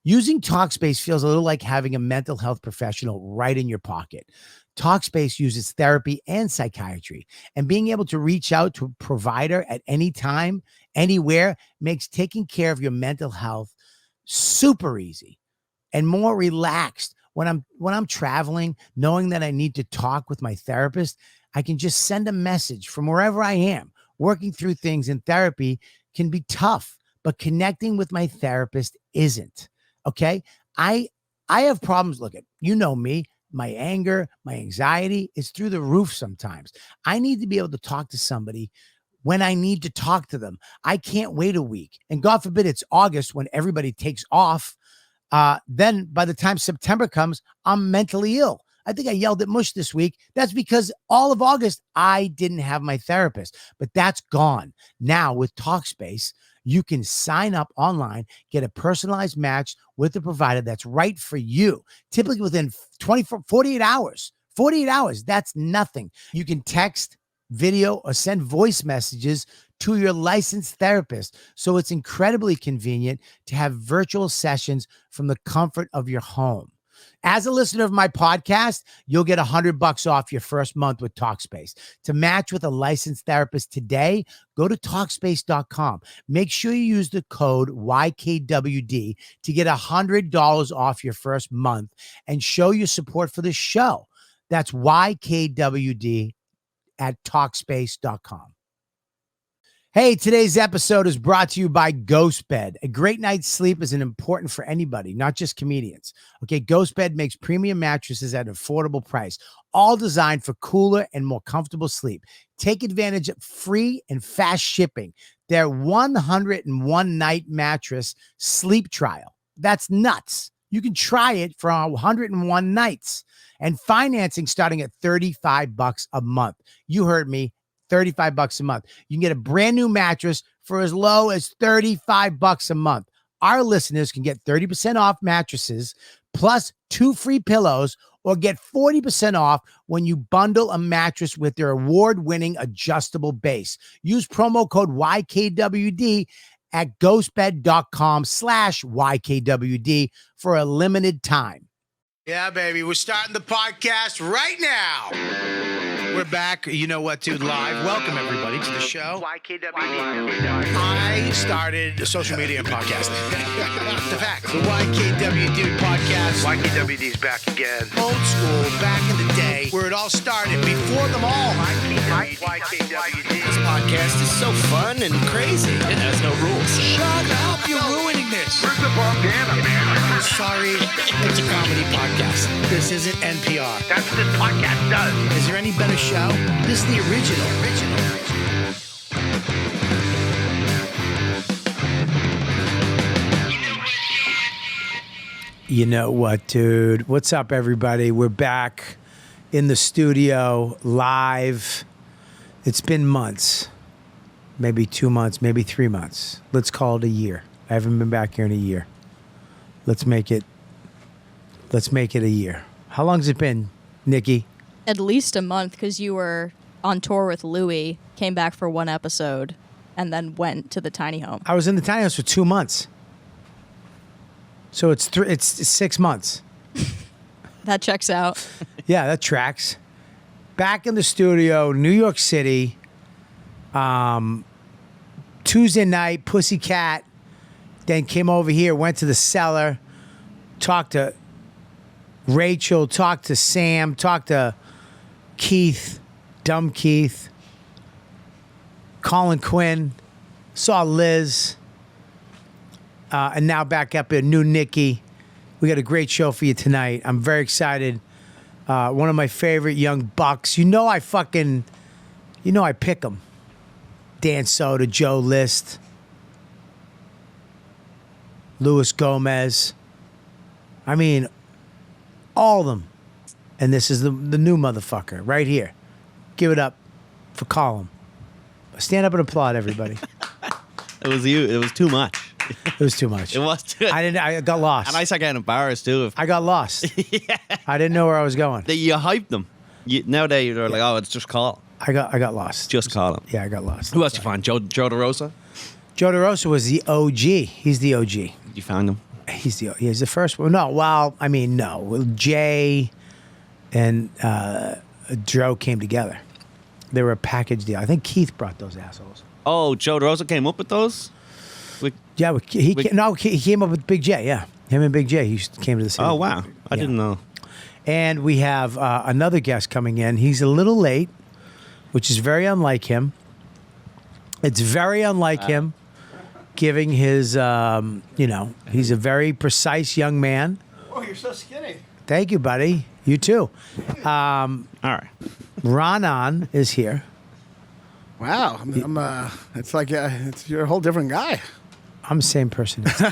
Using Talkspace feels a little like having a mental health professional right in your pocket. Talkspace uses therapy and psychiatry, and being able to reach out to a provider at any time, anywhere, makes taking care of your mental health super easy and more relaxed. When I'm traveling, knowing that I need to talk with my therapist, I can just send a message from wherever I am. Working through things in therapy can be tough, but connecting with my therapist isn't. Okay? I have problems. Look at, you know me, my anger, my anxiety is through the roof sometimes. I need to be able to talk to somebody when I need to talk to them. I can't wait a week. And God forbid it's August when everybody takes off. Then by the time September comes, I'm mentally ill. I think I yelled at Mush this week. That's because all of August, I didn't have my therapist, but that's gone. Now with Talkspace, you can sign up online, get a personalized match with a provider that's right for you, typically within 48 hours. 48 hours, that's nothing. You can text, video, or send voice messages to your licensed therapist. So it's incredibly convenient to have virtual sessions from the comfort of your home. As a listener of my podcast, you'll get $100 off your first month with Talkspace. To match with a licensed therapist today, go to Talkspace.com. Make sure you use the code YKWD to get $100 off your first month and show your support for the show. That's YKWD at Talkspace.com. Hey, today's episode is brought to you by GhostBed. A great night's sleep is important for anybody, not just comedians. Okay, GhostBed makes premium mattresses at an affordable price, all designed for cooler and more comfortable sleep. Take advantage of free and fast shipping. Their 101 night mattress sleep trial. That's nuts. You can try it for 101 nights and financing starting at $35 a month. You heard me. $35 a month. You can get a brand new mattress for as low as $35 a month. Our listeners can get 30% off mattresses plus 2 free pillows, or get 40% off when you bundle a mattress with their award-winning adjustable base. Use promo code YKWD at ghostbed.com/YKWD for a limited time. Yeah, baby. We're starting the podcast right now. We're back. You know what, dude? Live. Welcome, everybody, to the show. YKWD. I started a social media podcast. The fact. The YKWD podcast. YKWD's back again. Old school, back in the day, where it all started, before them all. YKWD. This podcast is so fun and crazy. It has no rules. Shut up. You're ruining this. Where's the bandana, man? Sorry. It's a comedy podcast. This isn't NPR. That's what this podcast does. Is there any better show? This is the original. You know what, dude? What's up, everybody? We're back in the studio, live. It's been months. Maybe 2 months, maybe 3 months. Let's call it a year. I haven't been back here in a year. Let's make it a year. How long's it been, Nikki? At least a month, because you were on tour with Louis, came back for one episode, and then went to the tiny home. I was in the tiny house for 2 months. So it's 6 months. That checks out. Yeah, that tracks. Back in the studio, New York City. Tuesday night, Pussycat. Then came over here, went to the cellar, talked to Rachel, talked to Sam, talked to Keith, Dumb Keith, Colin Quinn, saw Liz, and now back up at New Nikki. We got a great show for you tonight. I'm very excited. One of my favorite young bucks. I pick them. Dan Soda, Joe List, Luis Gomez. I mean, all of them. And this is the new motherfucker right here. Give it up for Colum. Stand up and applaud, everybody. It was you. It was too much. It was too much. It was too I got lost. And I started getting embarrassed too. I got lost. Yeah. I didn't know where I was going. You hyped them. Nowadays you're like, oh, it's just Colum. I got lost. Just Colum. Yeah, I got lost. Who else you find? Joe DeRosa? Joe DeRosa was the OG. He's the OG. You found him? He's the first one. No, well, I mean, no. Well, Jay and Joe came together. They were a package deal. I think Keith brought those assholes. Oh, Joe DeRosa came up with those? Yeah, he came up with Big J. Yeah, him and Big J. He came to the city. Oh, wow. I didn't know. And we have another guest coming in. He's a little late, which is very unlike him. It's very unlike him, giving his, he's a very precise young man. Oh, you're so skinny. Thank you, buddy. You too. All right. Raanan is here. Wow, it's like you're a whole different guy. I'm the same person. I'm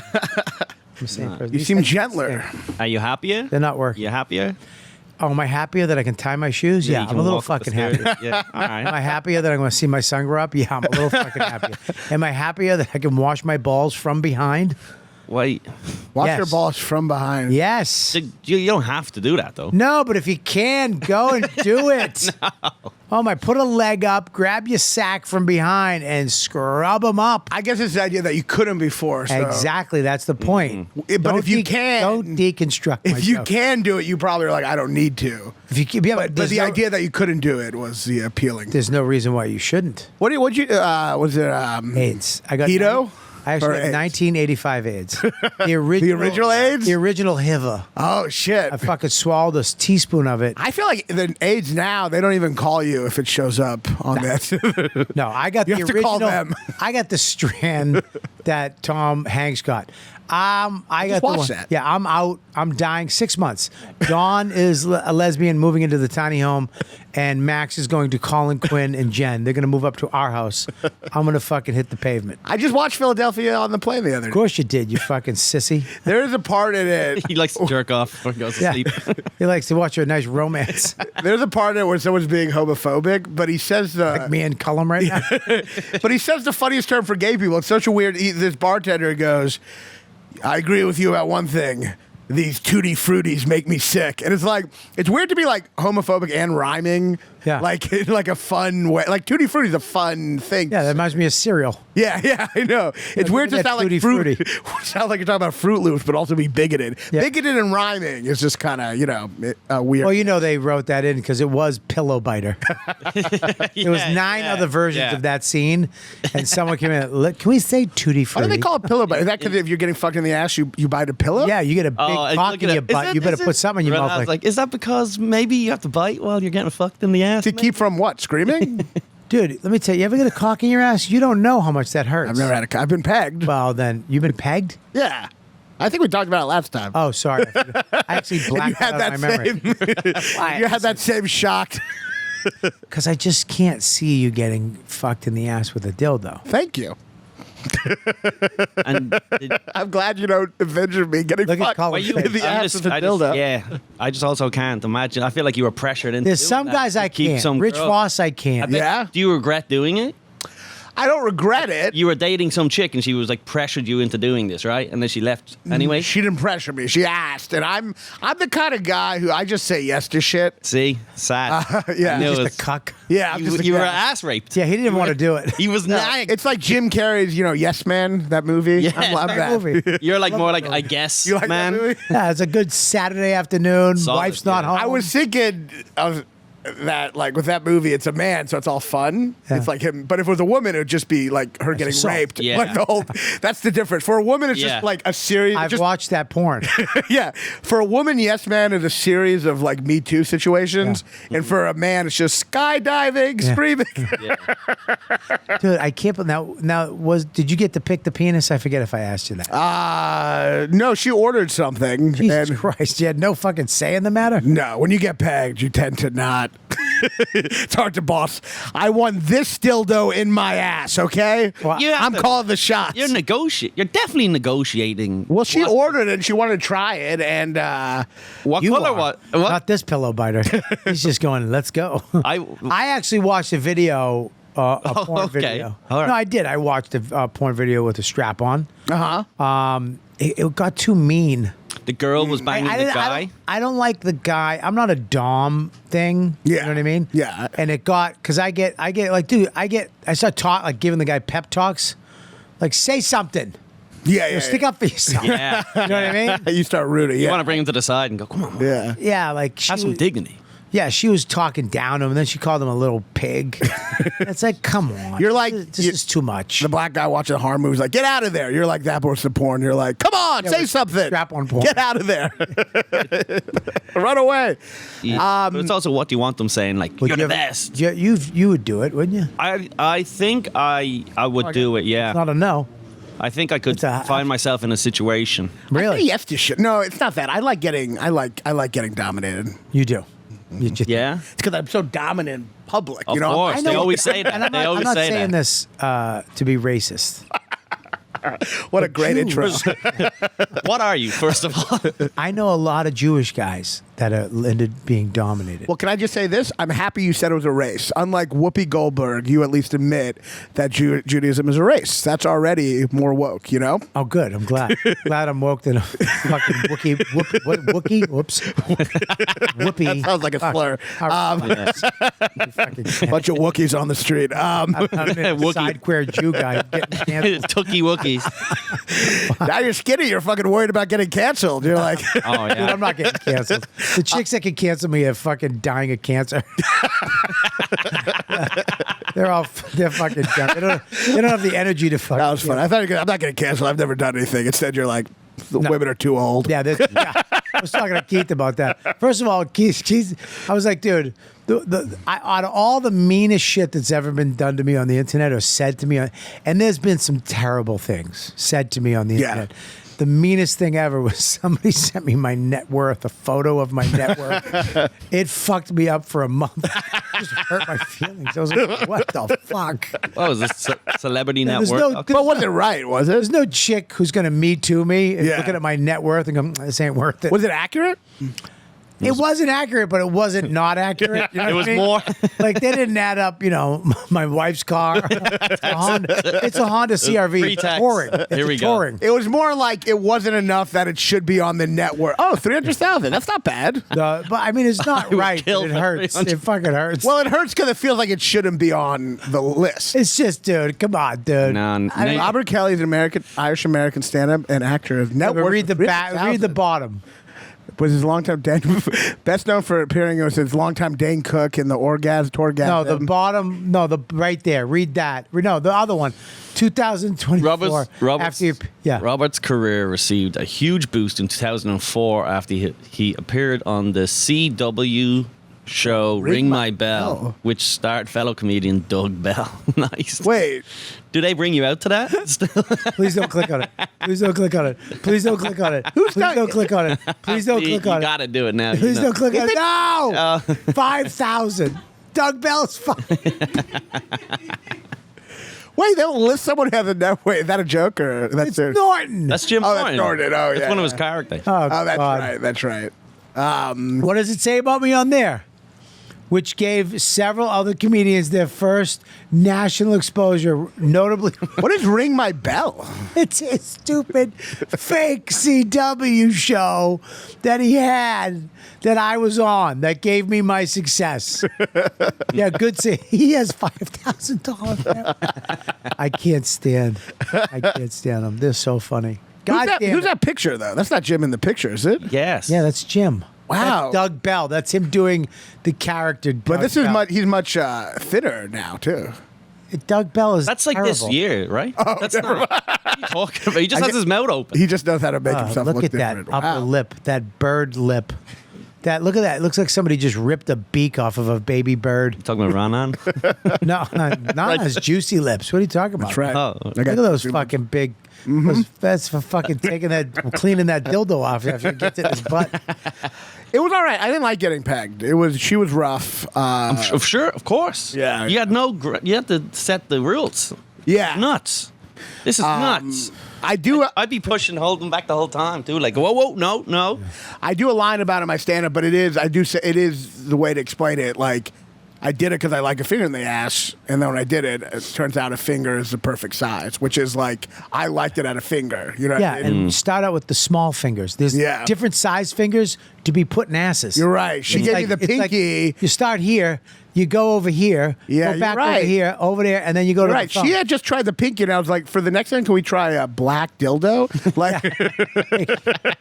the same person. You seem gentler. Are you happier? They're not working. You happier? Oh, am I happier that I can tie my shoes? Yeah, you I'm can a little walk up the fucking stairs. happy. Yeah. All Am I right. happier that I'm going to see my son grow up? Yeah, I'm a little fucking happier. Am I happier that I can wash my balls from behind? Wait. Watch Yes. your balls from behind. Yes. You don't have to do that, though. No, but if you can, go and do it. Oh my, put a leg up, grab your sack from behind, and scrub them up. I guess it's the idea that you couldn't before. So. Exactly, that's the point. But Don't if you can, don't deconstruct. if you myself. can do it, you probably are like, I don't need to. If you can, yeah, But there's the no- idea that you couldn't do it was the appealing. there's no reason why you shouldn't. What was it? AIDS. I got Keto? I actually Or had AIDS? 1985 AIDS. The original AIDS? The original HIV. Oh shit! I fucking swallowed a teaspoon of it. I feel like the AIDS now they don't even call you if it shows up on that. No, I got You the have to original. call them. I got the strand that Tom Hanks got. I got the watch one. that. Yeah, I'm out. I'm dying 6 months. Dawn is a lesbian moving into the tiny home, and Max is going to Colin, Quinn, and Jen. They're going to move up to our house. I'm going to fucking hit the pavement. I just watched Philadelphia on the plane the other Of day. course you did, you fucking sissy. There is a part in it. He likes to jerk off before he goes to Yeah. sleep. He likes to watch a nice romance. There's a part in it where someone's being homophobic, but he says Like me and Colum right now. but he says the funniest term for gay people. It's such a weird. This bartender goes, "I agree with you about one thing. These tutti fruities make me sick." And it's like, it's weird to be like homophobic and rhyming. Yeah. Like in like a fun way. Like tutti frutti is a fun thing. Yeah, that reminds me of cereal. Yeah, I know. It's Yeah, weird to that sound like Tutti fruit. Frutti. Sound like you're talking about Fruit Loops, but also be bigoted. Yeah. Bigoted and rhyming is just kind of weird. Well, you know they wrote that in because it was Pillow Biter. There was 9 other versions of that scene, and someone came in. Look, can we say tutti Why frutti? do they call it pillow bite? Is that because if you're getting fucked in the ass, you bite a pillow? Yeah, you get a big and cock look in at your it. Is butt. it- You better is it- put something in your Renan's mouth. Like, is that because maybe you have to bite while you're getting fucked in the ass? To keep from what? Screaming? dude, let me tell you, you ever get a cock in your ass? You don't know how much that hurts. I've never had I've been pegged. Well, then you've been pegged. Yeah. I think we talked about it last time. Oh, sorry. I actually And you blacked had out that of my memory. same. You had that same shock. Because I just can't see you getting fucked in the ass with a dildo. Thank you. And I'm glad you don't envision me getting Look at fucked Colin. Well, you, in the I'm ass just- with a I just- dildo. yeah, I just also can't imagine. I feel like you were pressured into. There's doing some that guys to I keep can't. some Rich girl. Voss, I can't. Yeah. Do you regret doing it? I don't regret it. You were dating some chick and she was like pressured you into doing this, right? And then she left anyway. She didn't pressure me. She asked, and I'm the kind of guy who I just say yes to shit. See, sad. Yeah. I knew Just it Just a was- cuck. Yeah, I'm You, just a you were guy. ass raped. Yeah, he didn't want to do it. He was not. It's like Jim Carrey's, Yes Man, that movie. Yeah. I'm Great that. movie. You're like more like I guess, You like man. that movie? Yeah, it's a good Saturday afternoon. Solid, Wife's not yeah. home. I was thinking of that, like with that movie, it's a man, so it's all fun. Yeah. It's like him. But if it was a woman, it would just be like her getting assault. raped. Yeah. Like the whole. That's the difference. For a woman, it's Yeah. just like a series. I've just, watched that porn. yeah. For a woman, Yes Man is a series of like Me Too situations, Yeah. and for a man, it's just skydiving, Yeah. screaming. Dude, I can't. Did you get to pick the penis? I forget if I asked you that. No, she ordered something, Jesus and Christ, you had no fucking say in the matter. no, when you get pegged, you tend to not. It's hard to boss. I want this dildo in my ass, okay? Well, You have I'm to- calling the shots. You're definitely negotiating. Well, she What- ordered it and she wanted to try it, and What You color? are. What? Not this pillow biter. He's just going, let's go. I actually watched a video, a porn okay. video. All right. No, I did. I watched a porn video with a strap on. It got too mean. the girl was banging the didn't- guy. I don't like the guy. I'm not a dom thing. You Yeah. know what I mean? Yeah. And it got, because I get like, dude, I start giving the guy pep talks. Like, say something. Yeah. Stick up for yourself. Yeah. You know what I mean? You start rooting. You Yeah. want to bring him to the side and go, come on, man. Yeah. Yeah, like Have some dignity. Yeah, she was talking down to him, and then she called him a little pig. It's like, come on. You're like- this is too much. The black guy watching a horror movie is like, get out of there. You're like that person porn. You're like, come on, say with something. strap-on porn. Get out of there. Run away. Yeah. But it's also what you want them saying, like, Would you're you the ever- best. You would do it, wouldn't you? I think I would do it, yeah. Not a no. I think I could It's a- find myself in a situation. I say Really? yes to shit. No, it's not that. I like getting dominated. You do. You just, Yeah? It's because I'm so dominant in public. Of you know? course. I know- They always say that. And I'm They not, always I'm not say saying that. this to be racist. What a great you- intro. What are you, first of all? I know a lot of Jewish guys that ended being dominated. Well, can I just say this? I'm happy you said it was a race. Unlike Whoopi Goldberg, you at least admit that Judaism is a race. That's already more woke, you know? Oh, good. I'm glad. Glad I'm woke than a fucking Wookie. Whoops. Whoopee. That sounds like a slur. Bunch of Wookiees on the street. I'm a Wookie. side queer Jew guy getting canceled. Tookie Wookies. Now you're skinny. You're fucking worried about getting canceled. You're like, Oh, Dude, yeah. I'm not getting canceled. The chicks that can cancel me are fucking dying of cancer. they're fucking done. They don't have the energy to fucking. that was fun. I thought I'm not getting canceled. I've never done anything. Instead, you're like, the women are too old. Yeah, I was talking to Keith about that. First of all, Keith, I was like, dude, out of all the meanest shit that's ever been done to me on the internet or said to me, and there's been some terrible things said to me on the internet. The meanest thing ever was somebody sent me my net worth, a photo of my net worth. It fucked me up for a month. It just hurt my feelings. I was like, what the fuck? Oh, is this celebrity There's network? no- Okay. But was it right? Was it? There's no chick who's going to Me Too me and Yeah. looking at my net worth and go, this ain't worth it. Was it accurate? It wasn't accurate, but it wasn't not accurate. You know It what was I mean? more. Like they didn't add up, my wife's car. It's a Honda CRV. It's Pre-tax. touring. It's Here we a go. touring. It was more like it wasn't enough that it should be on the network. Oh, 300,000. That's not bad. But I mean, it's not would right. kill But it for hurts. 300. It fucking hurts. Well, it hurts because it feels like it shouldn't be on the list. It's just, dude, come on, dude. No, I mean, no. Robert Kelly's an Irish-American stand-up and actor of net but worth. read the back. Read the 300,000. bottom. Was his longtime best known for appearing as his longtime Dane Cook in the Torgasm. No, the bottom. No, the right there. Read that. No, the other one. 2024. Robert's career received a huge boost in 2004 after he appeared on the CW show Ring My Bell, which starred fellow comedian Doug Bell. Nice. Wait, Do they bring you out to that? Still? Please don't click on it. Please don't click on it. Please don't click on it. Please don't click on it. Please don't you click on it. gotta do it now. Please you know. don't click on it. No! 5,000. Doug Bell's fine. wait, they'll list someone who has a net. Wait, is that a joke or that's It's their- Norton. That's Jim Oh, that's Norton. Norton. Oh, That's yeah, one of his yeah. characters. Oh, Oh, that's God. right. That's right. What does it say about me on there? Which gave several other comedians their first national exposure, notably. What is Ring My Bell? It's a stupid fake CW show that he had that I was on that gave me my success. Yeah, good. He has $5,000. I can't stand them. They're so funny. God damn Who's it. that picture though? That's not Jim in the picture, is it? Yes. Yeah, that's Jim. Wow. That's Doug Bell. That's him doing the character. But this is he's much thinner now too. Doug Bell is That's like terrible. this year, right? That's not. What are you talking about? He just has his mouth open. He just knows how to make himself Look look at that different. upper Wow. lip, that bird lip. Look at that. It looks like somebody just ripped a beak off of a baby bird. Talking about Raanan? No, has juicy lips. What are you talking about? That's right. Oh. I Look got at those two- fucking big. That's for fucking cleaning that dildo off after it gets in his butt. It was all right. I didn't like getting pegged. She was rough. Sure, of course. Yeah. You had you had to set the rules. Yeah. Nuts. This is nuts. I do. I'd be holding back the whole time too. Like, whoa, no. I do a line about it in my stand-up, but it is the way to explain it. Like, I did it because I like a finger in the ass, and then when I did it, it turns out a finger is the perfect size, which is like I liked it at a finger. You know? Yeah, what I mean? and start out with the small fingers. There's Yeah. different size fingers to be put in asses. You're right. She It's gave like- me the it's like pinky. you start here, You go over here, Yeah, go back you're right. over here, over there, and then you go to Right. the phone. She had just tried the pinky, and I was like, for the next time, can we try a black dildo? Like,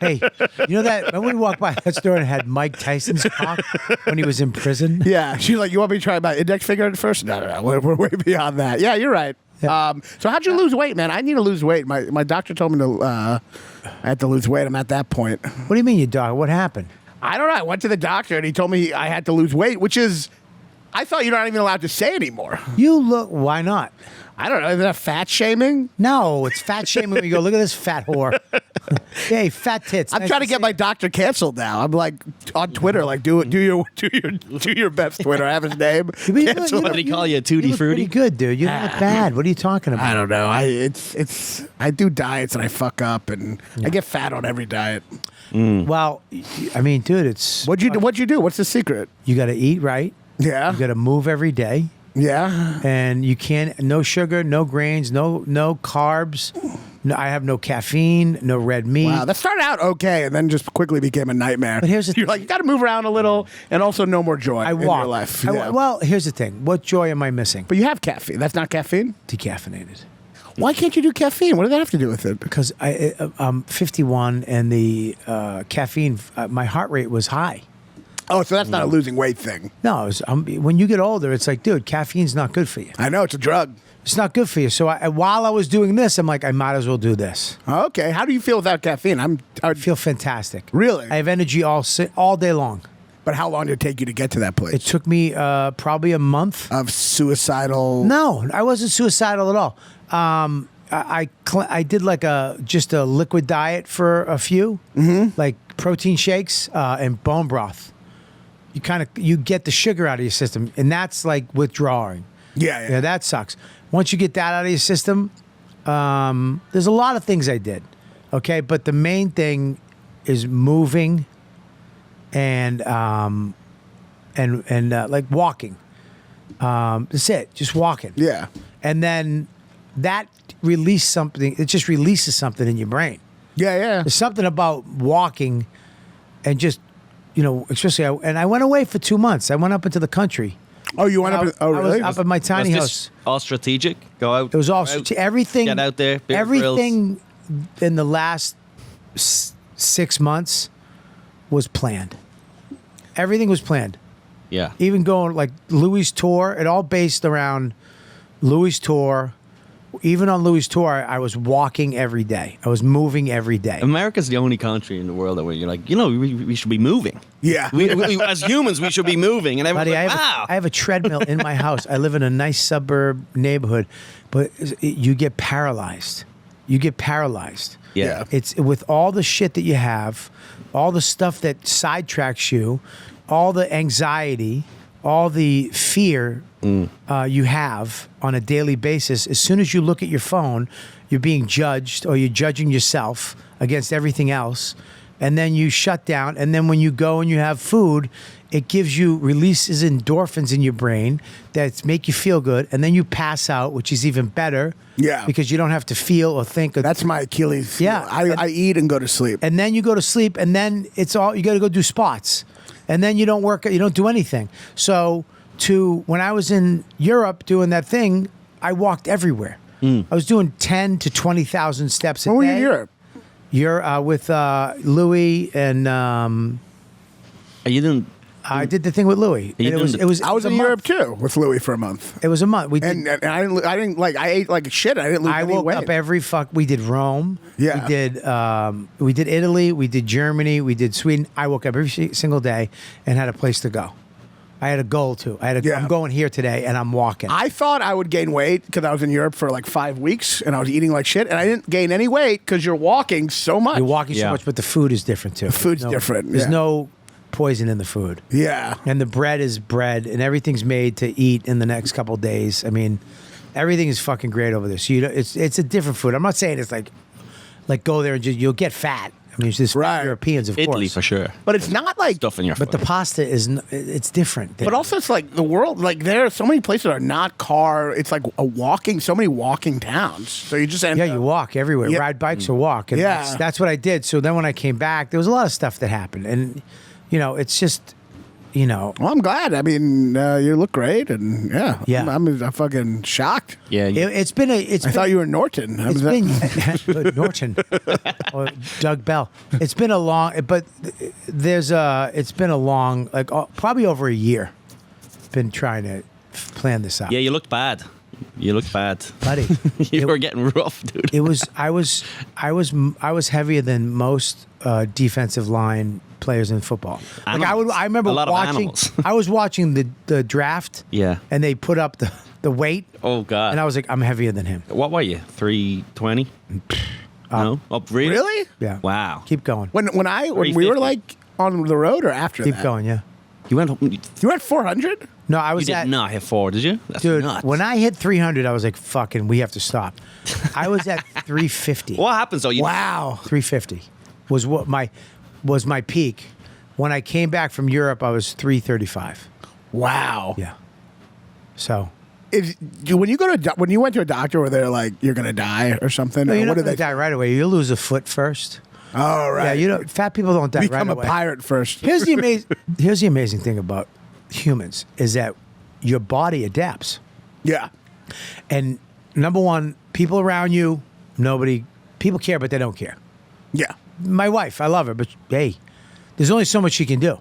Hey, you know that when we walked by that store and it had Mike Tyson's cock when he was in prison? yeah. She's like, you want me to try my index finger at first? No. We're way beyond that. Yeah, you're right. Yeah. So how'd you lose weight, man? I need to lose weight. My doctor told me to. I had to lose weight. I'm at that point. What do you mean, you dog? What happened? I don't know. I went to the doctor, and he told me I had to lose weight, which is. I thought you're not even allowed to say anymore. You look. Why not? I don't know. Is that fat shaming? No, it's fat shaming when you go, look at this fat whore. Hey, fat tits. I'm Nice trying to see get my doctor canceled now. I'm like on Twitter, like do your best Twitter. I have his name. you. You Cancel look- him. What did he call you, a tutti look frutti? pretty good, dude. You don't look bad. What are you talking about? I don't know. I do diets and I fuck up and I get fat on every diet. Well, I mean, dude, it's What'd you do? What's the secret? you got to eat right. Yeah. You got to move every day, Yeah. and you can't. No sugar, no grains, no carbs. No, I have no caffeine, no red meat. Wow, that started out okay and then just quickly became a nightmare. But here's the You're like, you got to move around a little and also no more joy I in walk. your life. I Yeah. well, here's the thing. What joy am I missing? But you have caffeine. That's not caffeine? Decaffeinated. Why can't you do caffeine? What does that have to do with it? Because I'm 51 and the caffeine, my heart rate was high. Oh, so that's not a losing weight thing. No, when you get older, it's like, dude, caffeine's not good for you. I know, it's a drug. It's not good for you. So while I was doing this, I'm like, I might as well do this. Okay, how do you feel without caffeine? I feel fantastic. Really? I have energy all day long. But how long did it take you to get to that place? It took me probably a month. Of suicidal. No, I wasn't suicidal at all. I did like just a liquid diet for a few, like protein shakes and bone broth. You get the sugar out of your system, and that's like withdrawing. Yeah. That sucks. Once you get that out of your system, there's a lot of things I did. Okay, but the main thing is moving and like walking. That's it. Just walking. Yeah. And then that release something. It just releases something in your brain. Yeah. There's something about walking and just, especially. And I went away for 2 months. I went up into the country. Oh, you went up. Oh, I really? was up at my tiny Was house. this all strategic? Go out. It was all go out, everything. Get out there. Beer Everything in the last 6 months was planned. Everything was planned. Yeah. Even going like Louis' tour, it all based around Louis' tour. Even on Louis' tour, I was walking every day. I was moving every day. America's the only country in the world where you're like, we should be moving. Yeah. We, as humans, we should be moving. And everyone's Buddy, like, wow. I have a treadmill in my house. I live in a nice suburb neighborhood, but you get paralyzed. You get paralyzed. Yeah. It's with all the shit that you have, all the stuff that sidetracks you, all the anxiety, all the fear you have on a daily basis. As soon as you look at your phone, you're being judged or you're judging yourself against everything else. And then you shut down. And then when you go and you have food, it gives you releases endorphins in your brain that make you feel good. And then you pass out, which is even better. Yeah. Because you don't have to feel or think. That's my Achilles. Yeah. I eat and go to sleep. And then you go to sleep, and then you got to go do spots. And then you don't work, you don't do anything. So when I was in Europe doing that thing, I walked everywhere. I was doing 10 to 20,000 steps a day. When were you in Europe? You're with Louis and You didn't. I did the thing with Louis. You And it was didn't- it was I was it in a Europe month. too with Louis for a month. It was a month. We did. And I didn't like I ate like shit. I didn't lose I any woke weight. up we did Rome. Yeah. We did Italy. We did Germany. We did Sweden. I woke up every single day and had a place to go. I had a goal too. Yeah. I'm going here today and I'm walking. I thought I would gain weight because I was in Europe for like 5 weeks and I was eating like shit, and I didn't gain any weight because you're walking so much. You're walking so Yeah. much, but the food is different too. The food's different, There's yeah. no poison in the food. Yeah. And the bread is bread, and everything's made to eat in the next couple of days. I mean, everything is fucking great over there. So it's a different food. I'm not saying it's like go there and you'll get fat. I mean, it's just Right. Europeans, of Italy course. for sure. But it's not like. Stuff in your But the foot. pasta it's different. But also, it's like the world. Like there are so many places that are not car. It's like so many walking towns. So you just end Yeah, up. you walk everywhere, Yeah. ride bikes or walk. And Yeah. that's what I did. So then when I came back, there was a lot of stuff that happened. And, it's just, Well, I'm glad. I mean, you look great, and Yeah. I'm fucking shocked. Yeah. it's been a. I thought you were Norton. It's been Norton or Doug Bell. It's been a long, but it's been a long, probably over a year. Been trying to plan this out. Yeah, you looked bad. You looked bad. Buddy. You were getting rough, dude. I was heavier than most defensive line players in football. Animals. I remember A lot of watching. animals. I was watching the draft. Yeah. And they put up the weight, Oh God. and I was like, I'm heavier than him. What were you? 320? No. Oh, really? Really? Yeah. Wow. Keep going. When we were 350. like on the road or after Keep that? going. Yeah. You went. You were at 400? No, I You was did at. not hit 4, did you? That's Dude, nuts. when I hit 300, I was like, "Fucking, we have to stop." I was at 350. What happens though? You, Wow. 350 was my peak. When I came back from Europe, I was 335. Wow. Yeah. So When you went to a doctor where they're like, you're going to die or something, no, or you're what not do gonna they die right away. You lose a foot first. Oh, right. Yeah, fat people don't die Become right a away. pirate first. Here's the amazing thing about humans is that your body adapts. Yeah. And number one, people around you, people care, but they don't care. Yeah. My wife, I love her, but hey, there's only so much she can do.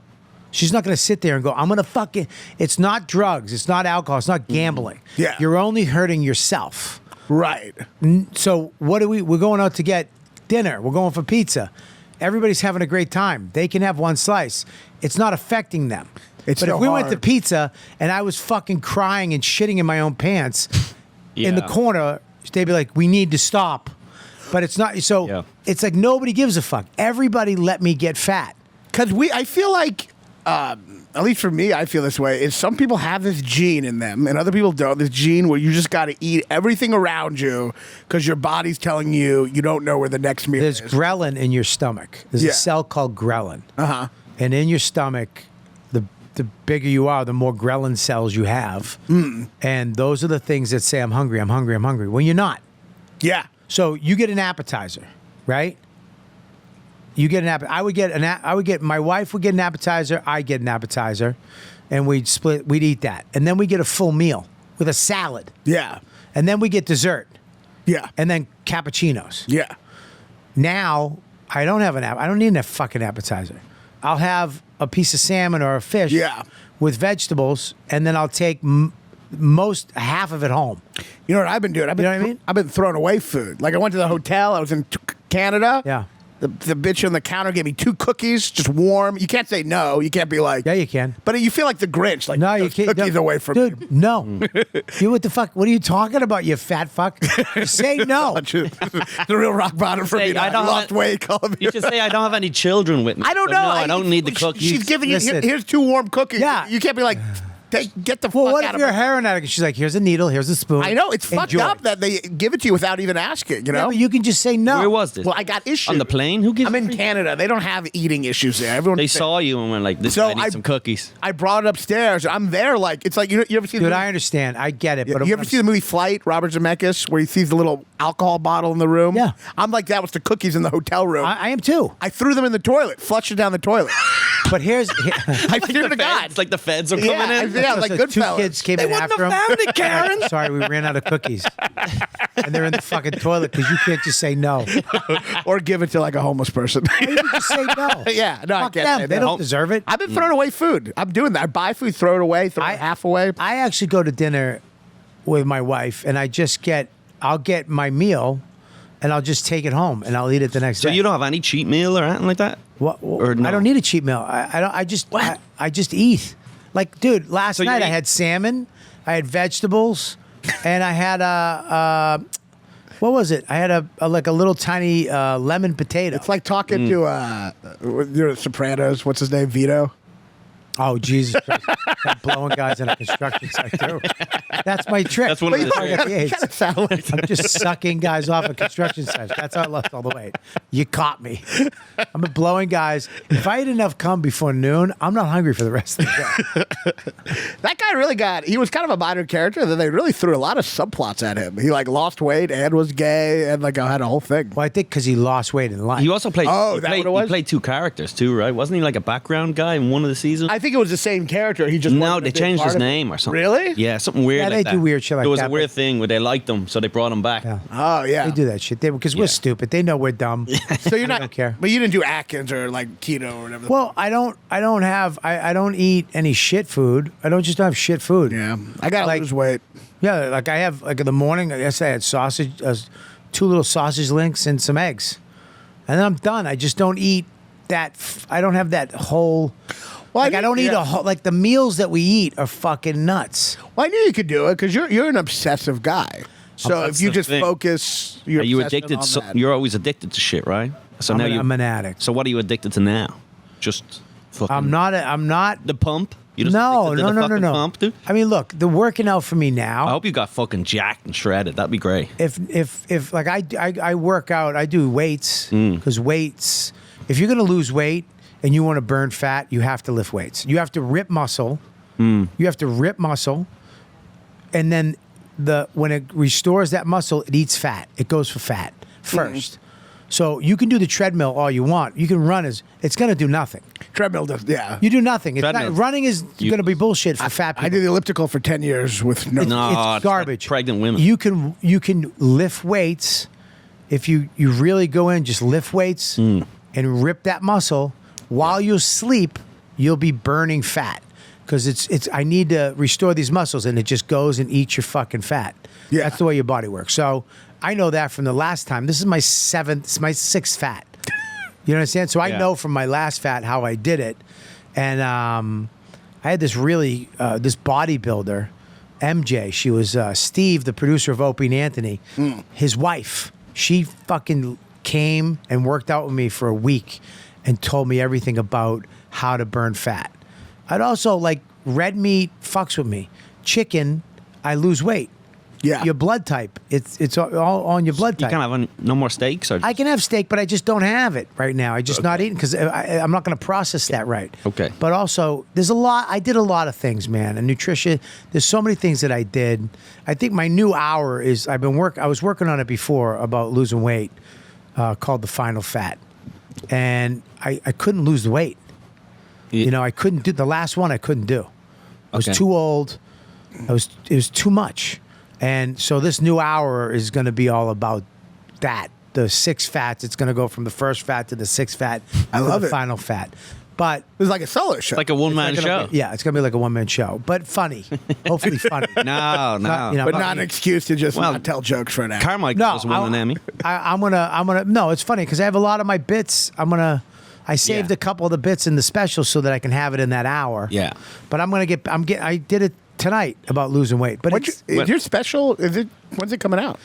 She's not going to sit there and go, I'm going to fucking, it's not drugs, it's not alcohol, it's not gambling. Yeah. You're only hurting yourself. Right. So we're going out to get dinner. We're going for pizza. Everybody's having a great time. They can have one slice. It's not affecting them. It's but so if we went to hard. pizza and I was fucking crying and shitting in my own pants in the Yeah. corner, they'd be like, we need to stop. But it's not. So Yeah. it's like nobody gives a fuck. Everybody let me get fat. Because I feel like, at least for me, I feel this way, is some people have this gene in them and other people don't. This gene where you just got to eat everything around you because your body's telling you don't know where the next meal There's is. ghrelin in your stomach. There's Yeah. a cell called ghrelin. Uh-huh. And in your stomach, the bigger you are, the more ghrelin cells you have. And those are the things that say, I'm hungry, I'm hungry, I'm hungry. When you're not. Yeah. So you get an appetizer, right? You get an appetizer. My wife would get an appetizer. I get an appetizer. And we'd eat that. And then we get a full meal with a salad. Yeah. And then we get dessert. Yeah. And then cappuccinos. Yeah. Now, I don't need a fucking appetizer. I'll have a piece of salmon or a fish Yeah. with vegetables, and then I'll take half of it home. You know what I've been doing? You know what I mean? I've been throwing away food. Like I went to the hotel. I was in Canada. Yeah. The bitch on the counter gave me 2 cookies, just warm. You can't say no. You can't be like, Yeah, you can. But you feel like the Grinch. Like, No, you those can't. cookies no. away from me. Dude, no. You what the fuck? What are you talking about, you fat fuck? Say no. It's a real rock bottom for me. Say, I I don't lost have- weight. Colum. You should say I don't have any children with me. I don't So know. No, I don't need the cookies. She's giving you, Listen. here's 2 warm cookies. Yeah. You can't be like, get the Well, fuck what out if you're a of heroin addict? She's like, here's a needle, here's a spoon. I know. It's fucked Enjoy. up that they give it to you without even asking, you Yeah, know? but you can just say no. Where was this? Well, I got issues. On the plane? Who gives I'm you in free- Canada. They don't have eating issues there. Everyone They saw you and went like, "This guy needs some cookies." I brought it upstairs. I'm there like it's like you ever see Dude, the I understand. I get it. But you ever see the movie Flight, Robert Zemeckis, where he sees the little alcohol bottle in the room? Yeah. I'm like that with the cookies in the hotel room. I am too. I threw them in the toilet, flushed it down the toilet. But here's I swear to God. It's like the feds are coming Yeah, in. yeah, like so good 2 fellas. kids came They in wouldn't after him. have found it, Karen. Sorry, we ran out of cookies. And they're in the fucking toilet because you can't just say no. Or give it to like a homeless person. You can just say no. Yeah, no, I Fuck can't them. say They no. don't deserve it. I've been throwing away food. I'm doing that. I buy food, throw it away, throw it half away. I actually go to dinner with my wife, and I'll get my meal, and I'll just take it home, and I'll eat it the next So day. you don't have any cheat meal or anything like that? Or no? I don't need a cheat meal. I just eat. Like, dude, last So you night I eat- had salmon, I had vegetables, and I had what was it? I had a little tiny lemon potato. It's like talking to your Sopranos. What's his name? Vito. Oh, Jesus Christ. I'm blowing guys in a construction site, too. That's my trick. That's one of the That's how I got the AIDS. Kinda sound like I'm just sucking guys off at construction sites. That's how I lost all the weight. You caught me. I'm blowing guys. If I eat enough cum before noon, I'm not hungry for the rest of the day. that guy he was kind of a minor character. Then they really threw a lot of subplots at him. He like lost weight and was gay and like had a whole thing. Well, I think because he lost weight in life. He also played. Oh, he that played, what it was? he played 2 characters too, right? Wasn't he like a background guy in one of the seasons? I think think it was the same character. He just No, wasn't a they big changed part his of it. name or something. Really? Yeah, something weird Yeah, like they that. do weird shit like There was that, a weird but- thing where they liked him, so they brought him back. Yeah. Oh yeah. They do that shit because we're Yeah. stupid. They know we're dumb. So you're not don't care. But you didn't do Atkins or like keto or whatever. Well, I don't eat any shit food. I don't just have shit food. yeah, I gotta like- lose weight. Yeah, like I have like in the morning. I guess I had sausage, 2 little sausage links and some eggs, and then I'm done. I just don't eat that. I don't have that whole. Well, Like I don't eat a whole. Like the meals that we eat are fucking nuts. Well, I knew you could do it because you're an obsessive guy. So That's if you the just thing. focus, your Are you obsession addicted? on So, that. you're always addicted to shit, right? So now I'm an addict. So what are you addicted to now? Just fucking. I'm not. The pump. You just No, addicted to no, the no, no, fucking no. Pump, dude? I mean, look, the working out for me now. I hope you got fucking jacked and shredded. That'd be great. If like I work out, I do weights Mm. because weights. If you're gonna lose weight and you want to burn fat, you have to lift weights. You have to rip muscle. Mm. You have to rip muscle, and then when it restores that muscle, it eats fat. It goes for fat first. So you can do the treadmill all you want. You can run it's gonna do nothing. treadmill does. Yeah, You do nothing. It's not, Treadmill. running is gonna be bullshit for fat people. I did the elliptical for 10 years with no. No, It's like garbage. pregnant women. You can lift weights if you really go in, just lift weights Hmm. and rip that muscle while you sleep. You'll be burning fat because it's. I need to restore these muscles, and it just goes and eats your fucking fat. Yeah. That's the way your body works. So I know that from the last time. This is my sixth fat. You understand? So I Yeah. know from my last fat how I did it, and I had this this bodybuilder, MJ. She was Steve, the producer of Opie and Anthony, his wife. She fucking came and worked out with me for a week and told me everything about how to burn fat. I'd also like red meat fucks with me. Chicken, I lose weight. Yeah. Your blood type. It's all on your blood You type. can't have no more steaks, or I can have steak, but I just don't have it right now. I just not eating because I'm not going to process that right. Okay. But also, there's a lot. I did a lot of things, man. And nutrition. There's so many things that I did. I think my new hour is I was working on it before about losing weight, called the Final Fat, and I couldn't lose the weight. Yeah. You know, I couldn't do the last one. I couldn't do. I was Okay. too old. It was too much. And so this new hour is going to be all about that. The 6 fats. It's going to go from the first fat to the 6th fat. I to love the it. final fat. But It was like a solo show. like a one-man it's show. yeah, it's going to be like a one-man show, but funny. Hopefully funny. No, no. You know, but not an excuse to just Well, not tell jokes for an hour. Carmichael No, was won an Emmy. I'm gonna. No, it's funny because I have a lot of my bits. I saved Yeah. a couple of the bits in the special so that I can have it in that hour. Yeah. But I did it tonight about losing weight. But Is your special? When's it coming out?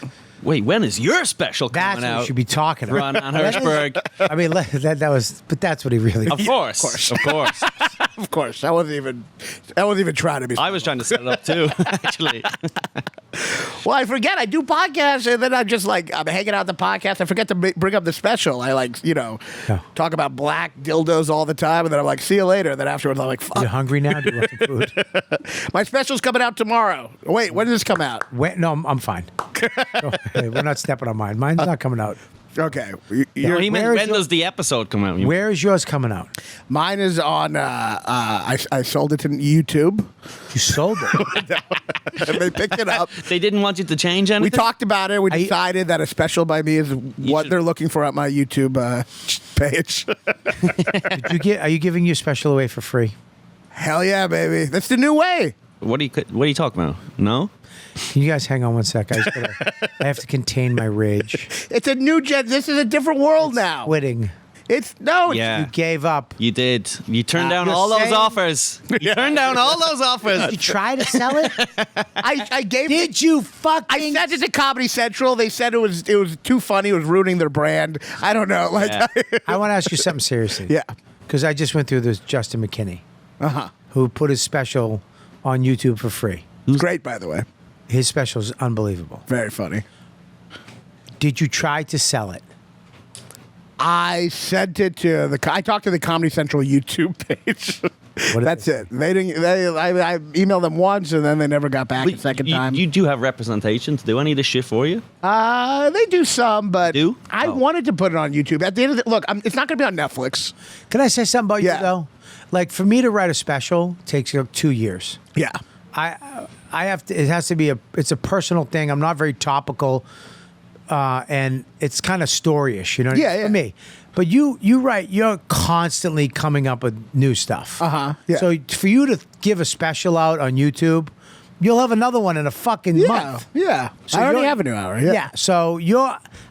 Wait, when is your special that's coming what out? we should be talking about. Raanan Hershberg. I mean, that was. But that's what he really. Of course. Of course. Of course, I wasn't even trying to be. I was trying to set it up too, actually. Well, I forget. I do podcasts, and then I'm hanging out the podcast. I forget to bring up the special. I Yeah. talk about black dildos all the time, and then I'm like, see you later. And then afterwards, I'm like, You fuck. hungry now? Do you want some food? My special's coming out tomorrow. Wait, when does this come out? No, I'm fine. Hey, we're not stepping on mine. Mine's not coming out. Okay. No, he meant where is when your- does the episode come out? Where is yours coming out? Mine is on. I sold it to YouTube. You sold it. They picked it up. They didn't want you to change anything? We talked about it. We I- decided that a special by me is what should- they're looking for at my YouTube page. Are you giving your special away for free? Hell yeah, baby! That's the new way. What are you talking about? No? Can you guys hang on one sec? I have to contain my rage. It's a new gen. This is a different world now. Quitting. It's no. it's- Yeah. You gave up. You did. You turned down you're all those saying- offers. You turned down all those offers. You try to sell it? I gave. Did you I fucking? sent it to Comedy Central. They said it was too funny. It was ruining their brand. I don't know. Like, Yeah. I want to ask you something seriously. yeah. Because I just went through this Justin McKinney, Uh-huh. who put his special on YouTube for free. Great, by the way. His special is unbelievable. Very funny. Did you try to sell it? I sent it to I talked to the Comedy Central YouTube page. What did That's they it. They didn't. I emailed them once, and then they never got back a second time. You do have representation to do any of this shit for you? They do some, but Do? I Oh. wanted to put it on YouTube. At the end of the look, it's not going to be on Netflix. Can I say something about Yeah. you though? Like for me to write a special takes 2 years. Yeah. I have to. It has to be it's a personal thing. I'm not very topical, and it's kind of storyish, you know. Yeah, yeah. For me, but you write. You're constantly coming up with new stuff. Yeah. So for you to give a special out on YouTube, you'll have another one in a fucking month. Yeah. So I already you're- have a new hour. Yeah. Yeah. So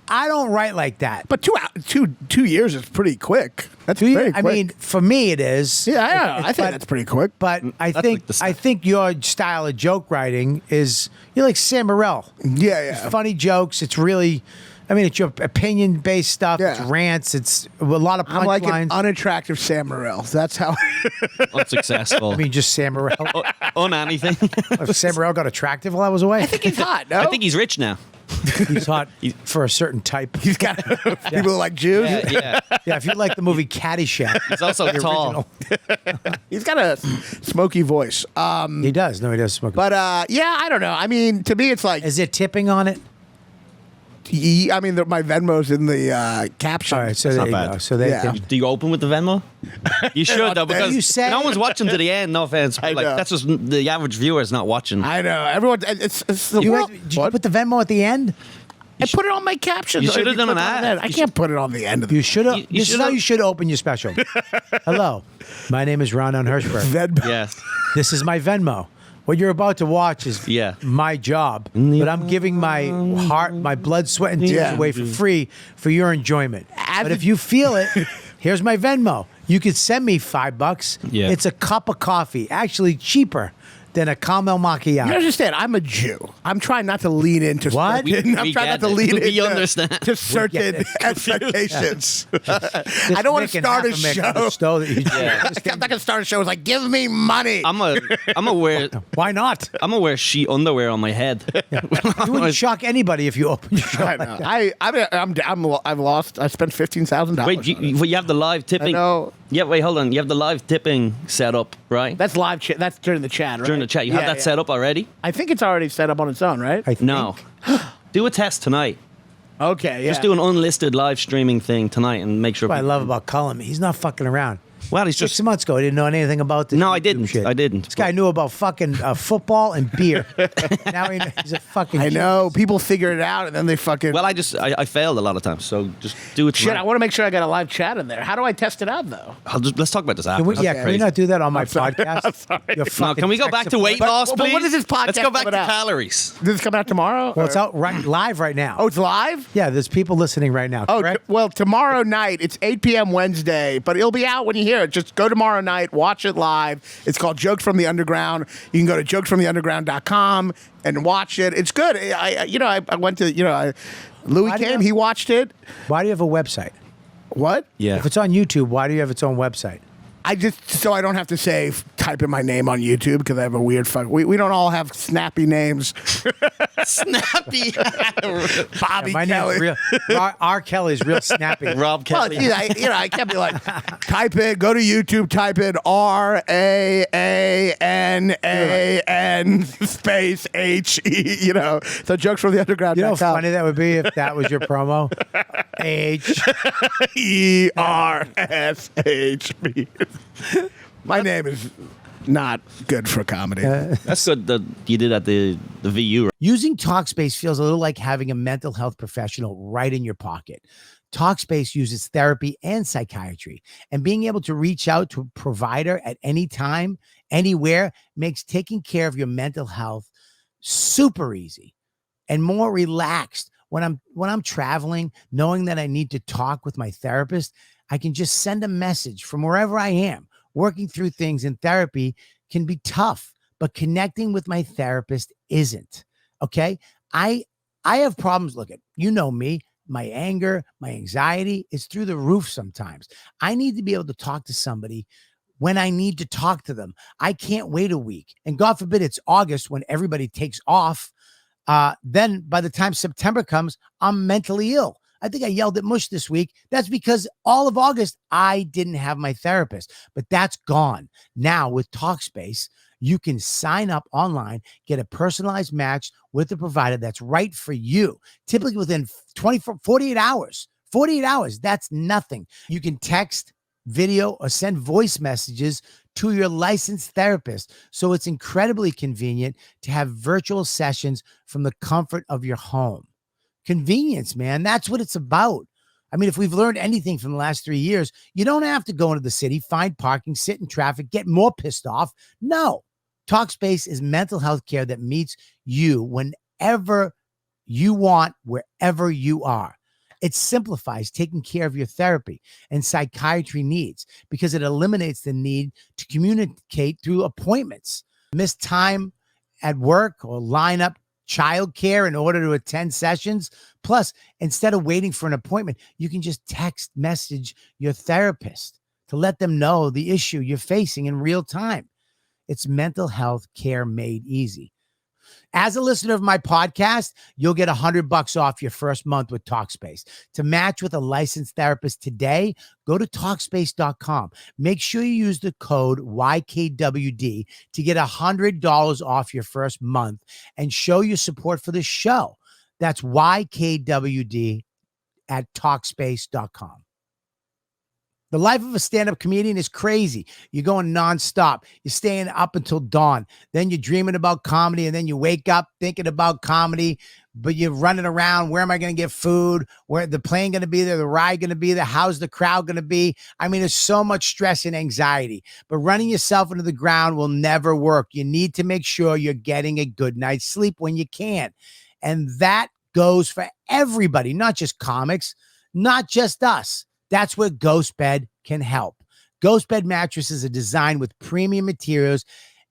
I don't write like that. But 2 years is pretty quick. That's Do you? very I quick. mean, for me, it is. yeah, I think but- that's pretty quick. But I That's think like the stuff. I think your style of joke writing is you're like Sam Morril. Yeah, yeah. Funny jokes. It's really, I mean, it's your opinion based stuff. It's Yeah. rants. It's a lot of I'm like an punchlines. unattractive Sam Morril. That's how. Unsuccessful. I mean, just Sam Morril. on anything. If Sam Morril got attractive while I was away. He's hot. No, I think he's rich now. He's hot for a certain type. he's got people who like Jews. Yeah. Yeah, if you like the movie Caddyshack, He's also the tall. original. He's got a smoky voice. He does. No, he does smoke. But yeah, I don't know. I mean, to me, it's like Is it tipping on it? I mean, my Venmo's in the caption. All right, so That's there you not go. bad. So they Yeah. can. Do you open with the Venmo? You should though, because You say- no one's watching to the end. No offense, I like know. that's just the average viewer is not watching. I know everyone. It's the You, world. did you What? put the Venmo at the end? I put it on my caption. you should have done an Put it on ad. that. I can't put it on the end of the You should have. You This is should how have- you should open your special. Hello, my name is Raanan Hershberg. Venmo. Yes. This is my Venmo. What you're about to watch is Yeah. my job, but I'm giving my heart, my blood, sweat, and tears Yeah. away for free for your enjoyment. As But a- if you feel it, here's my Venmo. You could send me $5. Yeah. It's a cup of coffee, actually cheaper than a caramel macchiato. You understand? I'm a Jew. I'm trying not to lean into What? certain- I'm We trying get not to it. lean We into understand. to certain it. expectations. Just I don't want to making start a half Mick on the show. stove that you- Yeah. I'm not gonna start a show. It's like, give me money. I'm gonna Why not? wear sheet underwear on my head. You wouldn't shock anybody if you opened your show. I know. I've lost. I spent $15,000. Wait, you have the live tipping. I know. Yeah, wait, hold on. You have the live tipping set up, right? That's live chat. That's during the chat, right? During the chat, you have Yeah, that yeah. set up already? I think it's already set up on its own, right? I think. No. Do a test tonight. Okay. Yeah. Just do an unlisted live streaming thing tonight and make sure. What I people- love about Colum, he's not fucking around. Well, he's 6 just. months ago, I didn't know anything about this. No, I YouTube didn't. shit. I didn't. This guy knew about fucking football and beer. Now he's a fucking. I know. People figure it out, and then they fucking. Well, I failed a lot of times, so just do it shit. tonight. I want to make sure I got a live chat in there. How do I test it out, though? Let's talk about this after. Can we, That's can we crazy. not do that on my podcast? sorry. Your No, fucking can we go tech back to support? weight loss, but please? when is this podcast Let's go back to coming out? calories. This is coming out tomorrow. Well, it's out live right now. Oh, it's live. yeah. There's people listening right now. Oh, correct? well, tomorrow night, it's 8 p.m. Wednesday, but it'll be out when you hear it. Just go tomorrow night, watch it live. It's called Jokes from the Underground. You can go to jokesfromtheunderground.com and watch it. It's good. I went to, Louis Why do you came, have- he watched it. Why do you have a website? What? Yeah. If it's on YouTube, why do you have its own website? I just, so I don't have to type in my name on YouTube because I have a weird fuck. We don't all have snappy names. Snappy. Bobby My Kelly. name's real. R. Kelly's real snappy. Rob Well, Kelly. I can't be like, go to YouTube, type in RAANAN space HE, So jokes from the underground. You know how funny that would be if that was your promo? ERSHB. My name is not good for comedy. That's good that you did at the VU. Using Talkspace feels a little like having a mental health professional right in your pocket. Talkspace uses therapy and psychiatry, and being able to reach out to a provider at any time, anywhere, makes taking care of your mental health super easy and more relaxed. When I'm traveling, knowing that I need to talk with my therapist, I can just send a message from wherever I am. Working through things in therapy can be tough, but connecting with my therapist isn't. Okay. I have problems. Look, you know me, my anger, my anxiety is through the roof sometimes. I need to be able to talk to somebody when I need to talk to them. I can't wait a week. And God forbid it's August when everybody takes off. Then by the time September comes, I'm mentally ill. I think I yelled at Mush this week. That's because all of August, I didn't have my therapist, but that's gone. Now with Talkspace, you can sign up online, get a personalized match with the provider that's right for you, typically within 48 hours. 48 hours, that's nothing. You can text video, or send voice messages to your licensed therapist. So it's incredibly convenient to have virtual sessions from the comfort of your home. Convenience, man. That's what it's about. I mean, if we've learned anything from the last 3 years, you don't have to go into the city, find parking, sit in traffic, get more pissed off. No. Talkspace is mental health care that meets you whenever you want, wherever you are. It simplifies taking care of your therapy and psychiatry needs because it eliminates the need to communicate through appointments, miss time at work, or line up childcare in order to attend sessions. Plus, instead of waiting for an appointment, you can just text message your therapist to let them know the issue you're facing in real time. It's mental health care made easy. As a listener of my podcast, you'll get $100 off your first month with Talkspace. To match with a licensed therapist today, go to Talkspace.com. Make sure you use the code YKWD to get $100 off your first month and show your support for the show. That's YKWD at Talkspace.com. The life of a stand-up comedian is crazy. You're going nonstop. You're staying up until dawn. Then you're dreaming about comedy, and then you wake up thinking about comedy, but you're running around. Where am I going to get food? Where the plane going to be there? The ride going to be there? How's the crowd going to be? I mean, there's so much stress and anxiety, but running yourself into the ground will never work. You need to make sure you're getting a good night's sleep when you can. And that goes for everybody, not just comics, not just us. That's where GhostBed can help. GhostBed mattresses are designed with premium materials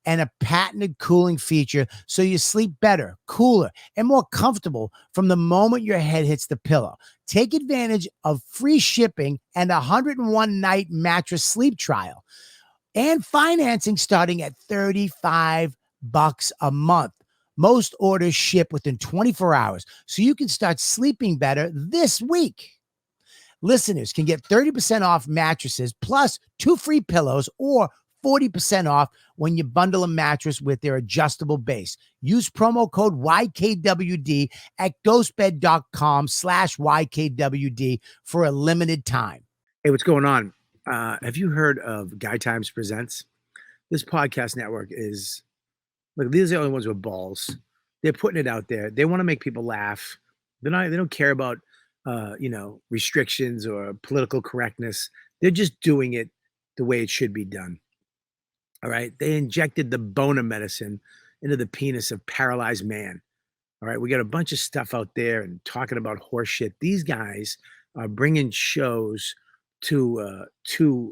and a patented cooling feature so you sleep better, cooler, and more comfortable from the moment your head hits the pillow. Take advantage of free shipping and a 101-night mattress sleep trial and financing starting at $35 a month. Most orders ship within 24 hours, so you can start sleeping better this week. Listeners can get 30% off mattresses plus 2 free pillows or 40% off when you bundle a mattress with their adjustable base. Use promo code YKWD at ghostbed.com/YKWD for a limited time. Hey, what's going on? Have you heard of Guy Times Presents? This podcast network is, look, these are the only ones with balls. They're putting it out there. They want to make people laugh. They don't care about restrictions or political correctness. They're just doing it the way it should be done. All right. They injected the boner medicine into the penis of paralyzed man. All right. We got a bunch of stuff out there and talking about horse shit. These guys are bringing shows to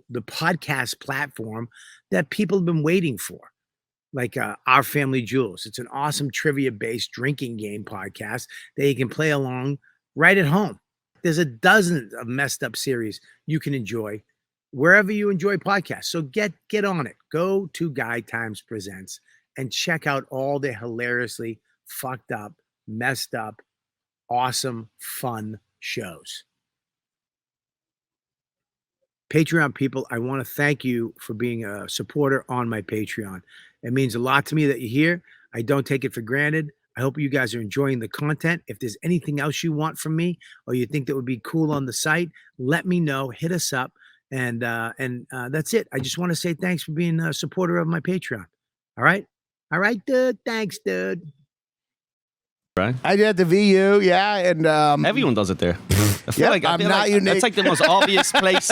the podcast platform that people have been waiting for. Like Our Family Jewels. It's an awesome trivia-based drinking game podcast that you can play along right at home. There's a dozen of messed up series you can enjoy wherever you enjoy podcasts. So get on it. Go to Guy Times Presents and check out all the hilariously fucked up, messed up, awesome, fun shows. Patreon people, I want to thank you for being a supporter on my Patreon. It means a lot to me that you're here. I don't take it for granted. I hope you guys are enjoying the content. If there's anything else you want from me or you think that would be cool on the site, let me know. Hit us up. And that's it. I just want to say thanks for being a supporter of my Patreon. All right? All right, dude. Thanks, dude. Right? I did the VU, yeah. And everyone does it there. I feel like I'm not unique. That's like the most obvious place.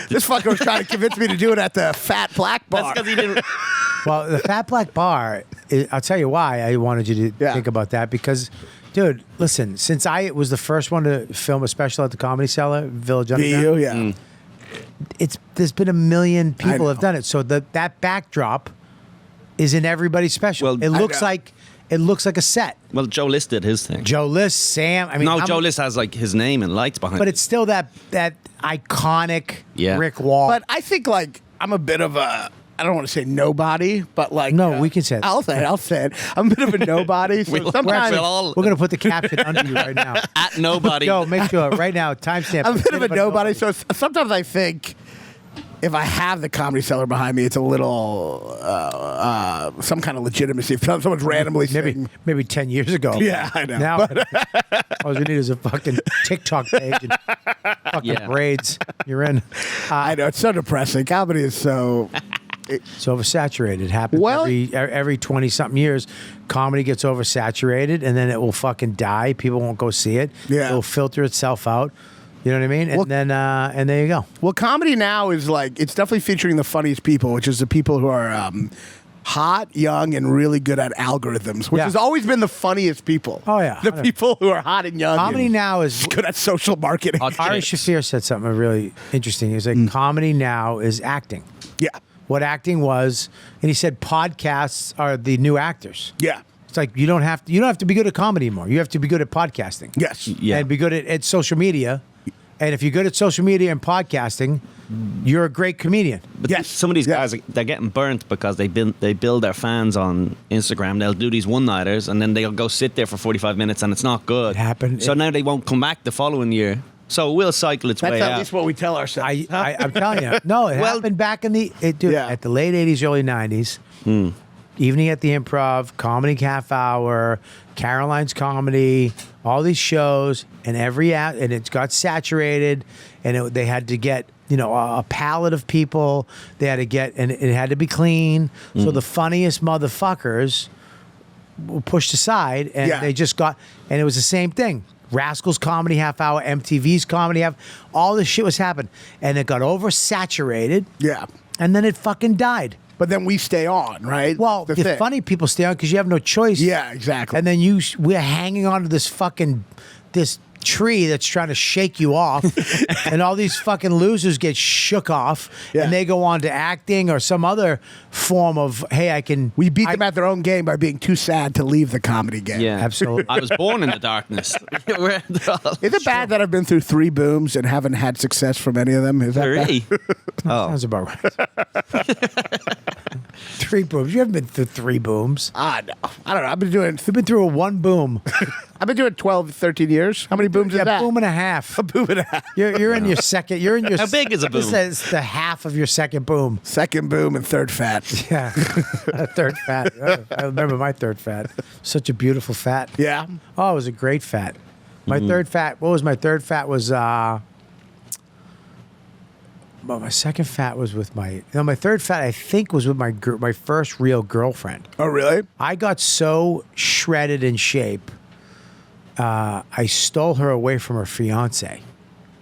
This fucker was trying to convince me to do it at the Fat Black Bar. That's because he didn't. Well, the Fat Black Bar, I'll tell you why I wanted you to think about that. Because, dude, listen, since I was the first one to film a special at the Comedy Cellar, Village Underground. VU, there's been a million people have done it. So that backdrop is in everybody's special. Well, it looks like a set. Well, Joe List did his thing. Joe List, Sam. I mean, no, Joe List has like his name and lights behind it. But it's still that iconic Rick Wall. But I think I'm a bit of a, I don't want to say nobody, but no, we can say it. I'll say it. I'm a bit of a nobody. So we're going to put the caption under you right now. At nobody. Yo, make sure right now, timestamp. I'm a bit of a nobody. So sometimes I think if I have the Comedy Cellar behind me, it's a little some kind of legitimacy. If someone's randomly saying, Maybe 10 years ago. Yeah, I know. Now, all you need is a fucking TikTok page and fucking braids. You're in. I know, it's so depressing. Comedy is so... It's oversaturated. It happens Well- every 20-something years. Comedy gets oversaturated, and then it will fucking die. People won't go see it. Yeah. It'll filter itself out. You know what I mean? And Well- then, and there you go. Well, comedy now is like, it's definitely featuring the funniest people, which is the people who are hot, young, and really good at algorithms, which Yeah. has always been the funniest people. Oh, yeah. The people who are hot and young. Comedy and now is. good at social marketing. Ari Shaffir said something really interesting. He was like, comedy now is acting. Yeah. What acting was, and he said podcasts are the new actors. Yeah. It's like you don't have to be good at comedy anymore. You have to be good at podcasting. Yes. Yeah. And be good at social media. And if you're good at social media and podcasting, you're a great comedian. But Yes. some of these Yeah. guys, they're getting burnt because they build their fans on Instagram. They'll do these one-nighters, and then they'll go sit there for 45 minutes, and it's not good. It happened. So now they won't come back the following year. So it will cycle its That's way at out. least what we tell ourselves. I'm telling you, no, it happened back in at the late '80s, early '90s. Evening at the Improv, Comedy Half Hour, Caroline's Comedy, all these shows, and and it got saturated, and they had to get a palette of people. They had to get, and it had to be clean. So the funniest motherfuckers were pushed aside, and Yeah. they just got, and it was the same thing. Rascals Comedy Half Hour, MTV's Comedy Half, all this shit was happening, and it got oversaturated, Yeah. and then it fucking died. But then we stay on, right? Well, The the thing. funny people stay on because you have no choice. Yeah, exactly. And then we're hanging on to this tree that's trying to shake you off, and all these fucking losers get shook off, Yeah. and they go on to acting or some other form of, hey, I can. We beat them at their own game by being too sad to leave the comedy game. Yeah, Absolutely. I was born in the darkness. Is it bad that I've been through 3 booms and haven't had success from any of them? Is that bad? Three. Oh, Sounds about right. 3 booms. You haven't been through 3 booms. No. I don't know. I've been doing You've been through a 1 boom. 12, 13 years. How many booms is Yeah, that? boom and a half. A boom and a half. You're in your second. You're in your. How big is a boom? This is the half of your second boom. Second boom and third fat. Yeah, a third fat. I remember my third fat. Such a beautiful fat. Yeah. Oh, it was a great fat. My third fat. What was my third fat? Was well, my second fat was with my third fat. I think was with my first real girlfriend. Oh, really? I got so shredded in shape. I stole her away from her fiance.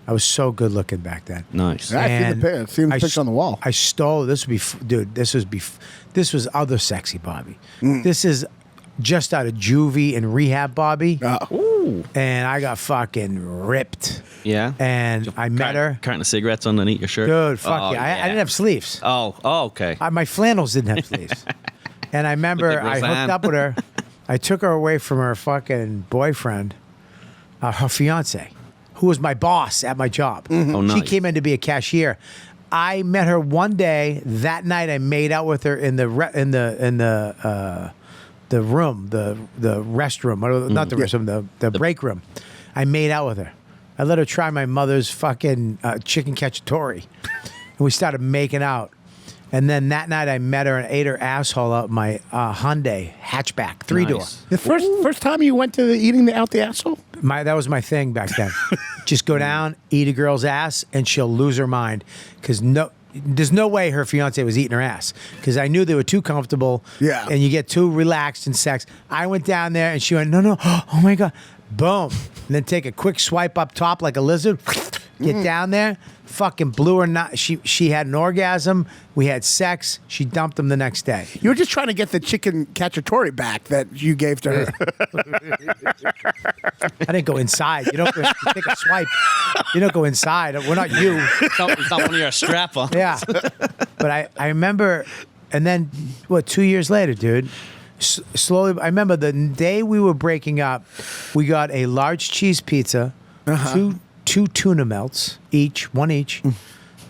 I was so good looking back then. nice. Yeah, I seen And the pic. Seen the I picture on the wall. I stole. This would be, dude. This was other sexy Bobby. This is just out of juvie and rehab Bobby, Ooh. and I got fucking ripped. Yeah. And I met her. Carton of cigarettes underneath your shirt. Dude, fuck Oh, yeah. I didn't have sleeves. Oh, okay. My flannels didn't have sleeves. And I remember With the I hooked Roseanne. up with her. I took her away from her fucking boyfriend, her fiance, who was my boss at my job. Oh, She nice. came in to be a cashier. I met her one day. That night, I made out with her in the room, the restroom, or not the restroom, the break room. I made out with her. I let her try my mother's fucking chicken cacciatore, and we started making out. And then that night, I met her and ate her asshole out my Hyundai hatchback 3-door. Nice. The first time you went to eating out the asshole? That was my thing back then. Just go down, eat a girl's ass, and she'll lose her mind. Because there's no way her fiance was eating her ass. Because I knew they were too comfortable. Yeah. And you get too relaxed in sex. I went down there, and she went, no, oh my God. Boom. And then take a quick swipe up top like a lizard. Get down there. Fucking blew her. She had an orgasm. We had sex. She dumped him the next day. You were just trying to get the chicken cacciatore back that you gave to her. I didn't go inside. You don't take a swipe. You don't go inside. We're not you. It's not one of your strap-ons. Yeah. But I remember, and then, 2 years later, dude, slowly, I remember the day we were breaking up, we got a large cheese pizza, two tuna melts, one each,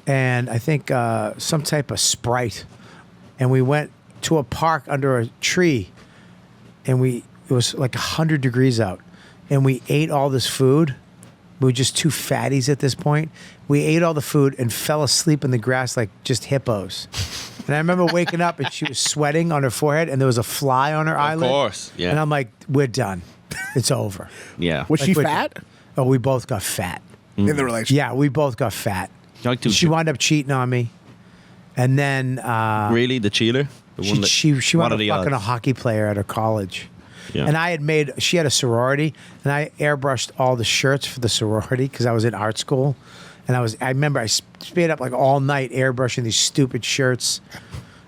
and I think some type of Sprite. And we went to a park under a tree, and it was like 100 degrees out, and we ate all this food. We were just two fatties at this point. We ate all the food and fell asleep in the grass like just hippos. And I remember waking up and she was sweating on her forehead and there was a fly on her eyelid. Of course, yeah. And I'm like, we're done. It's over. Yeah. Was she we're- fat Oh, we both got fat. in the relationship? Yeah, we both got fat. Like to- She wound up cheating on me. And then Really, the cheater? The one that- she what wound are up the fucking a odds? hockey player at her college. Yeah. And she had a sorority, and I airbrushed all the shirts for the sorority because I was in art school. And I remember I stayed up like all night airbrushing these stupid shirts.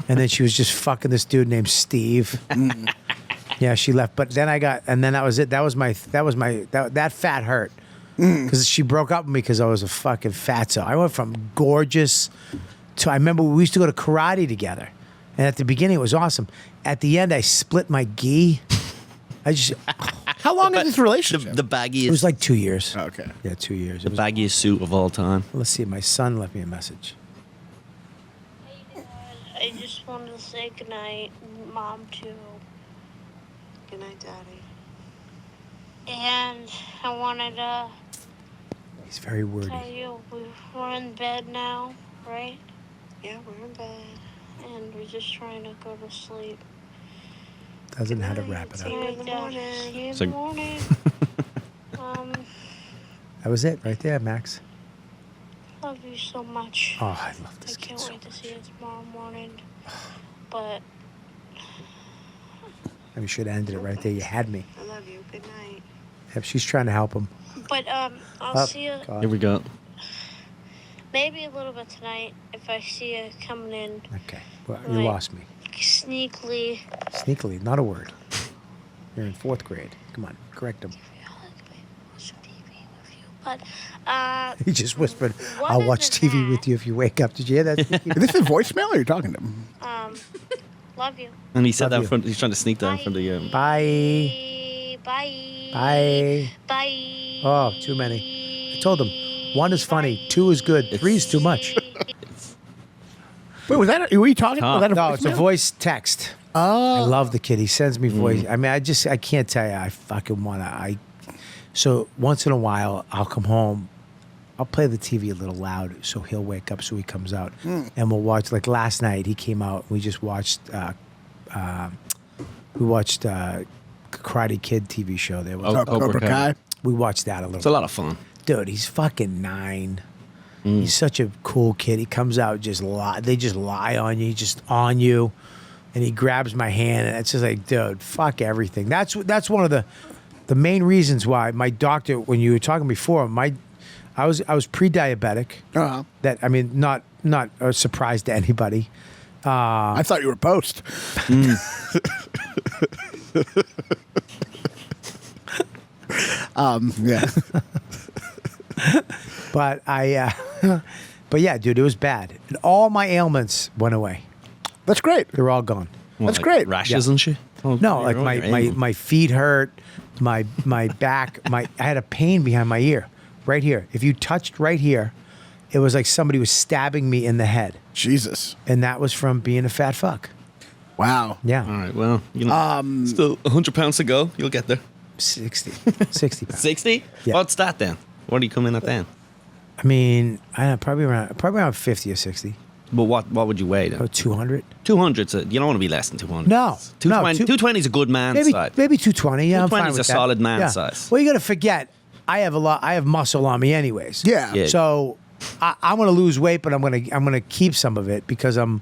And then she was just fucking this dude named Steve. Yeah, she left. But then that was it. That fat hurt. Because she broke up with me because I was a fucking fatso. I went from gorgeous to, I remember we used to go to karate together. And at the beginning, it was awesome. At the end, I split my gi. How long is this relationship? The baggiest, It was like 2 years. Okay. Yeah, 2 years. the It was, baggiest suit of all time. let's see. My son left me a message. I just wanted to say goodnight, Mom, too. Good night, Daddy. And I wanted to He's very wordy. tell you we're in bed now, right? Yeah, we're in bed. And we're just trying to go to sleep. Doesn't know how to wrap it See up. you in the Dad, morning. see you in So- the morning. That was it right there, Max. Love you so much. Oh, I love I this kid can't so wait to much. see you tomorrow morning. But We should have ended it right there. You had me. I love you. Good night. Yep, she's trying to help him. I'll Oh, see you God. Here we go. maybe a little bit tonight if I see you coming in Okay. Well, you Right. lost me. sneakily. Sneakily, not a word. You're in 4th grade. Come on, correct him. But He just whispered, What I'll is watch it TV that- with you if you wake up. Did you hear that? Is this a voicemail or are you talking to him? love you. And he said Love that you. in front. He's trying to sneak that in front of you. Bye. Bye. Bye. Bye. Oh, too many. I told him 1 is funny, 2 is good, 3 is too much. Wait, were you talking? Tom. Was that a No, it's a voicemail? voice text. I love the kid. He sends me voice. I mean, I can't tell you. I fucking want to. So once in a while, I'll come home. I'll play the TV a little loud so he'll wake up so he comes out. And we'll watch, like last night, he came out. We just watched, Karate Kid TV show. There was, Oh, Cobra Kai. we watched that a little. It's a lot of fun. Dude, he's fucking 9. He's such a cool kid. He comes out they just lie on you. He's just on you, and he grabs my hand, and it's just like, dude, fuck everything. That's one of the main reasons why my doctor, when you were talking before, I was pre-diabetic. Uh-huh. That, I mean, not a surprise to anybody. I thought you were post. Yeah. But but yeah, dude, it was bad. And all my ailments went away. That's great. They're all gone. That's Like great. Rashes and shit. Oh, No, you're like on your my aim. my feet hurt, my back, I had a pain behind my ear, right here. If you touched right here, it was like somebody was stabbing me in the head, Jesus. and that was from being a fat fuck. Wow. Yeah, All right. Well, still 100 pounds to go. You'll get there. 60 pounds. 60. Yeah. What's that then? What are you coming at then? I mean, I don't know, probably around 50 or 60. But what would you weigh then? Oh, 200. 200. You don't want to be less than 200. No, 220. no, 220 is a good man Maybe size. 220. Yeah, I'm 220 fine is with a that. solid man Yeah. size. Well, you got to forget, I have muscle on me anyways. Yeah. Yeah. So I'm gonna lose weight, but I'm gonna keep some of it because I'm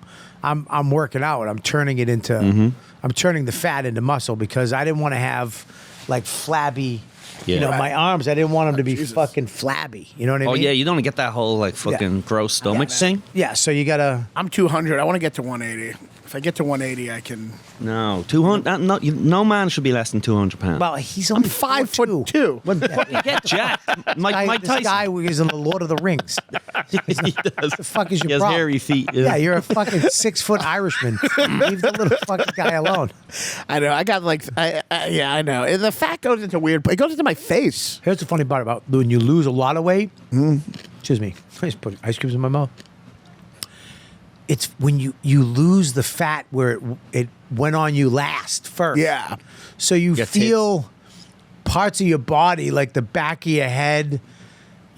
working out. I'm turning it into I'm turning the fat into muscle because I didn't want to have like flabby. Yeah. You know, my arms. I didn't want them to be Jesus. fucking flabby. You know what I Oh mean? yeah, you don't want to get that whole like fucking gross stomach thing. Yeah. So you gotta. I'm 200. I want to get to 180. If I get to 180, I can. No, 200. No man should be less than 200 pounds. Well, he's only 5'2". Get jacked. Mike This Tyson. guy is in the Lord of the Rings. he does. The fuck is He your has problem? hairy feet. Yeah, you're a fucking 6-foot Irishman. Leave the little fucking guy alone. I know. I got like. Yeah, I know. The fat goes into weird. It goes into my face. Here's the funny part about when you lose a lot of weight. Excuse me. I just put ice cubes in my mouth. It's when you lose the fat where it went on you first. Yeah. So you Your feel parts of your body, like the back of your head,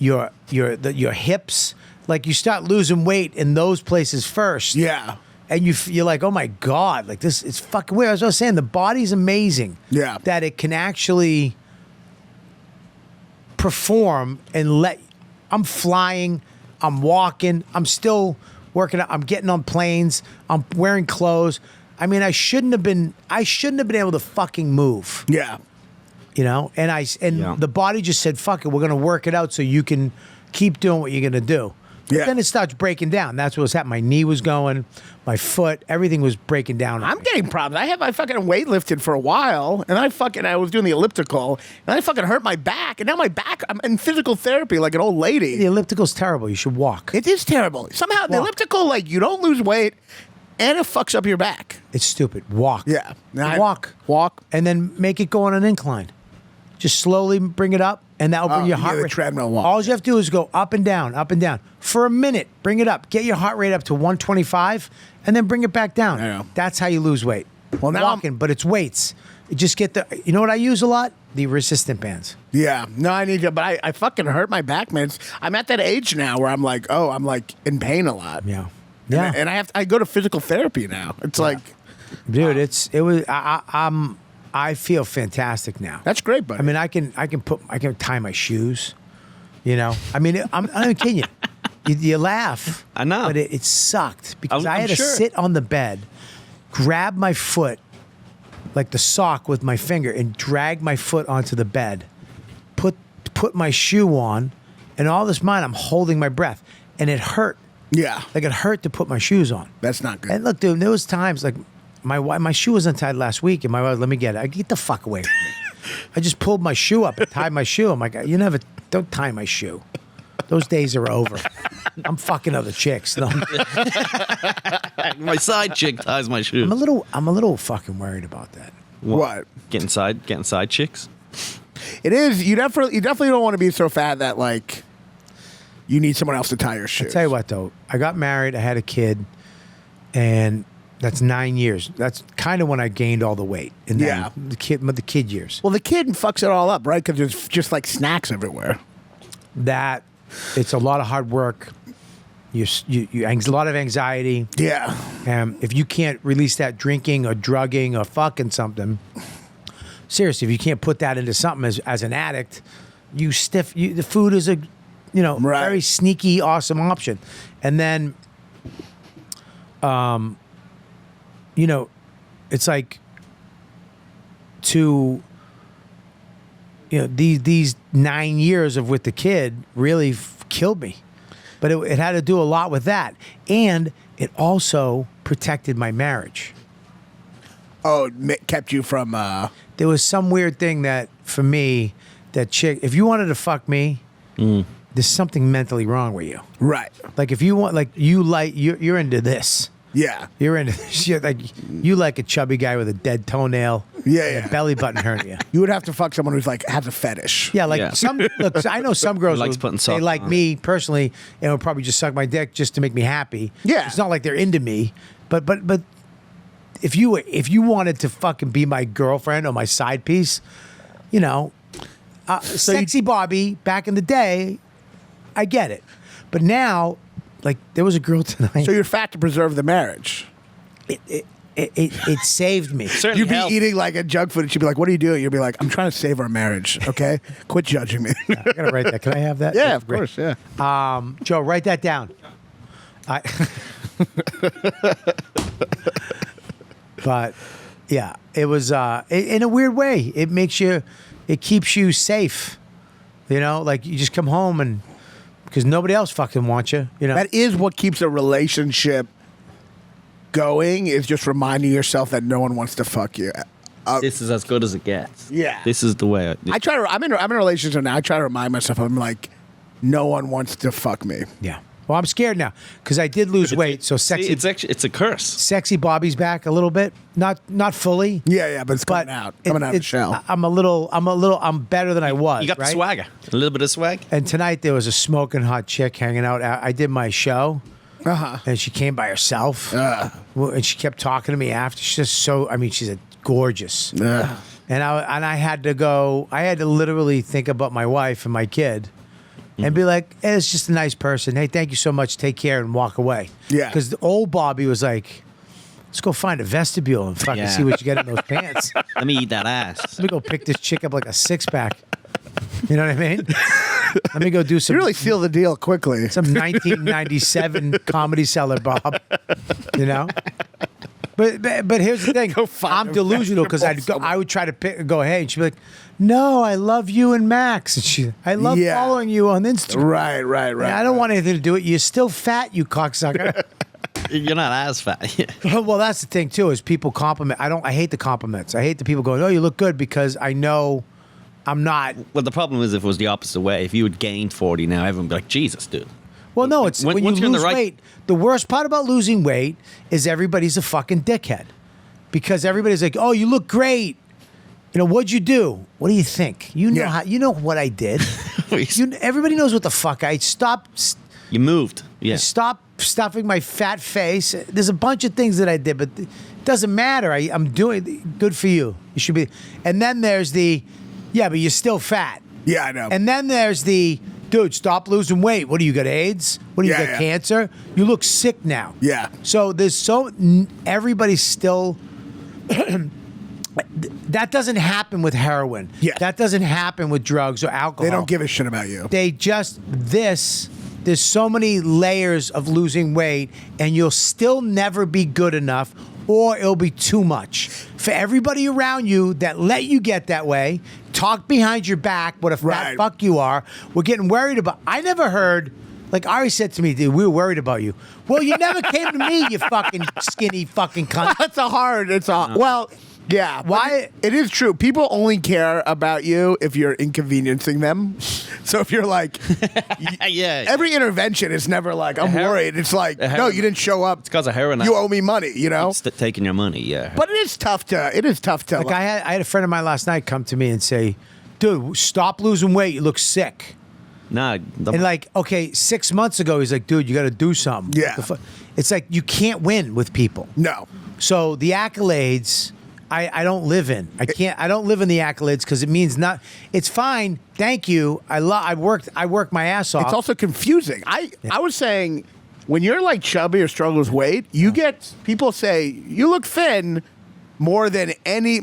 your hips. Like you start losing weight in those places first. Yeah. And you're like, oh my God, like this is fucking weird. As I was saying, the body's amazing. Yeah. That it can actually perform and I'm flying, I'm walking, I'm still working out, I'm getting on planes, I'm wearing clothes. I mean, I shouldn't have been able to fucking move. Yeah. You know? And the body just said, fuck it, we're gonna work it out so you can keep doing what you're gonna do. But Yeah. then it starts breaking down. That's what was happening. My knee was going, my foot, everything was breaking down. I'm getting problems. I fucking weightlifted for a while, and I was doing the elliptical, and I fucking hurt my back, and now my back, I'm in physical therapy like an old lady. The elliptical's terrible. You should walk. It is terrible. Somehow the Walk. elliptical, like you don't lose weight, and it fucks up your back. It's stupid. Walk. Yeah. Walk. And then make it go on an incline. Just slowly bring it up, and that'll bring your heart the rate. treadmill walk. All you have to do is go up and down for a minute. Bring it up. Get your heart rate up to 125, and then bring it back down. I know. That's how you lose weight. Well, now walking, but it's weights. You just get you know what I use a lot? The resistant bands. Yeah. No, I need to, but I fucking hurt my back, man. I'm at that age now where I'm like, I'm like in pain a lot. Yeah. Yeah. And I go to physical therapy now. It's like, dude, I feel fantastic now. that's great, buddy. I mean, I can tie my shoes. You know, I mean, I'm not even kidding you. You laugh. I know. But it sucked because I I'm had to sure. sit on the bed, grab my foot, like the sock with my finger, and drag my foot onto the bed, put my shoe on, and all this time I'm holding my breath, and it hurt. yeah, Like it hurt to put my shoes on. that's not good. And look, dude, there was times like my shoe was untied last week, and my wife, let me get it. I get the fuck away from me. I just pulled my shoe up and tied my shoe. I'm like, don't tie my shoe. Those days are over. I'm fucking other chicks. No, My side chick ties my shoe. I'm a little fucking worried about that. What? Getting side chicks. It is. You definitely don't want to be so fat that like you need someone else to tie your shoes. I'll tell you what though, I got married, I had a kid, and that's 9 years. That's kind of when I gained all the weight. And then Yeah. the kid years. Well, the kid fucks it all up, right? Because there's just like snacks everywhere. That it's a lot of hard work. You a lot of anxiety. Yeah. If you can't release that drinking or drugging or fucking something, seriously, if you can't put that into something as an addict, the food is a, Right. very sneaky, awesome option. And then, it's like these 9 years of with the kid really killed me. But it had to do a lot with that. And it also protected my marriage. Oh, it kept you from. There was some weird thing that, for me, that chick, if you wanted to fuck me, there's something mentally wrong with you. Right. Like if you want, you're into this. Yeah. You're into this shit. Like you like a chubby guy with a dead tonenail. Yeah, and yeah. a belly button hernia. You would have to fuck someone who's like has a fetish. Yeah, like Yeah. look, I know some girls Likes putting they socks like on. me personally and would probably just suck my dick just to make me happy. Yeah. It's not like they're into me. But if you wanted to fucking be my girlfriend or my side piece, sexy Bobby back in the day, I get it. But now, like there was a girl tonight. So you're fat to preserve the marriage. It saved me. Certainly You'd be helped. eating like a junk food, and she'd be like, "What are you doing?" You'd be like, "I'm trying to save our marriage. Okay, quit judging me." I gotta write that. Can I have that? Yeah, That's of great. course. Yeah. Joe, write that down. But yeah, it was in a weird way. It keeps you safe. Like you just come home and because nobody else fucking wants you. That is what keeps a relationship going. Is just reminding yourself that no one wants to fuck you. This is as good as it gets. Yeah. This is the way. I'm in a relationship now. I try to remind myself. I'm like, no one wants to fuck me. Yeah. Well, I'm scared now because I did lose weight. So See, sexy, it's a curse. sexy Bobby's back a little bit. Not fully. Yeah, but it's But coming out of the shell. I'm better than I was. You got the right? swagger. A little bit of swag. And tonight there was a smoking hot chick hanging out. I did my show. Uh-huh. And she came by herself. And she kept talking to me after. She's just she's gorgeous. And I had to literally think about my wife and my kid and be like, hey, it's just a nice person. Hey, thank you so much. Take care and walk away. Yeah. Because the old Bobby was like, let's go find a vestibule and fucking Yeah. see what you get in those pants. Let me eat that ass. Let me go pick this chick up like a 6-pack. You know what I mean? Let me go do some You really seal the deal quickly. some 1997 comedy seller, Bob. You know? But here's the thing. Go find I'm a delusional because vegetable I would try to go, hey, and she'd be like, no, I love you and Max. And I love Yeah. following you on Instagram. Right. And I don't want anything to do with it. You're still fat, you cocksucker. You're not as fat. Well, that's the thing too, is people compliment. I hate the compliments. I hate the people going, oh, you look good, because I know I'm not. Well, the problem is if it was the opposite way. If you had gained 40 now, everyone would be like, Jesus, dude. Well, no, it's when you once you're in the lose right- weight. The worst part about losing weight is everybody's a fucking dickhead, because everybody's like, "Oh, you look great." You know, what'd you do? What do you think? You know Yeah. how? You know what I did. Everybody knows what the fuck I stopped. You moved. Yeah. Stop stuffing my fat face. There's a bunch of things that I did, but it doesn't matter. I'm doing good for you. You should be. And then there's yeah, but you're still fat. Yeah, I know. And then there's dude, stop losing weight. What do you got, AIDS? What do you got, cancer? You look sick now. Yeah. So everybody's still. That doesn't happen with heroin. Yeah. That doesn't happen with drugs or alcohol. They don't give a shit about you. They just there's so many layers of losing weight, and you'll still never be good enough, or it'll be too much. For everybody around you that let you get that way, talk behind your back what a fat fuck you are, we're getting worried about. I never heard, like Ari said to me, dude, we were worried about you. Well, you never came to me, you fucking skinny fucking cunt. Well, yeah. Why? It is true. People only care about you if you're inconveniencing them. So if you're like, Yeah. every intervention is never like, I'm worried. It's like, no, you didn't show up. It's because of heroin. You owe me money, you know? It's taking your money, yeah. But it is tough to. Like I had a friend of mine last night come to me and say, dude, stop losing weight. You look sick. Nah. And like, okay, 6 months ago, he's like, dude, you got to do something. Yeah. It's like you can't win with people. No. So the accolades, I don't live in. I don't live in the accolades because it means not. It's fine. Thank you. I worked my ass off. It's also confusing. I was saying, when you're like chubby or struggle with weight, you get people say you look thin more than any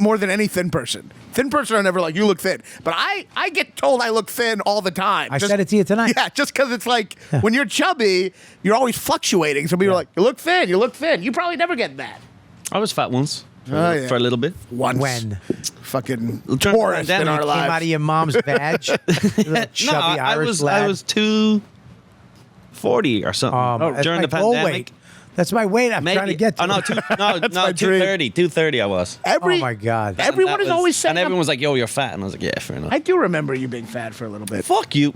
thin person. Thin person are never like, you look thin. But I get told I look thin all the time. I said it to you tonight. Yeah, just because it's like when you're chubby, you're always fluctuating. So people are like, you look thin, you look thin. You probably never get that. I was fat once. Oh, yeah. For a little bit. Once. When? Fucking Trying to tourist down in our and Came out of lives. your mom's badge. Little chubby I Irish was lad. 240 or something That's during my the goal pandemic. weight. That's my weight I'm trying to get to. Oh, no, my dream. 230 I was. Oh my God. Everyone That is always saying, And everyone was like, yo, you're fat. And I was like, yeah, fair enough. I do remember you being fat for a little bit. Fuck you.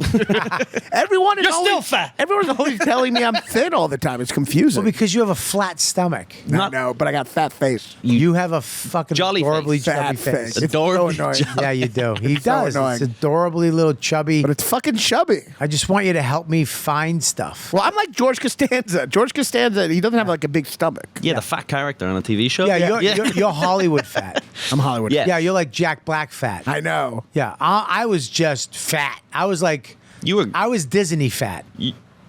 Everyone is You're still always, fat. Everyone's always telling me I'm thin all the time. It's confusing. Well, because you have a flat stomach. No, but I got fat face. You have a fucking Jolly adorably face. chubby Fat face. face. It's Adorably so annoying. Yeah, you do. He so does. annoying. It's adorably little chubby. But it's fucking chubby. I just want you to help me find stuff. Well, I'm like George Costanza. George Costanza, he doesn't have like a big stomach. Yeah, the fat character on a TV show. Yeah, you're Hollywood fat. I'm Hollywood. Yeah. Yeah, you're like Jack Black fat. I know. Yeah, I was just fat. I was like, You were. I was Disney fat.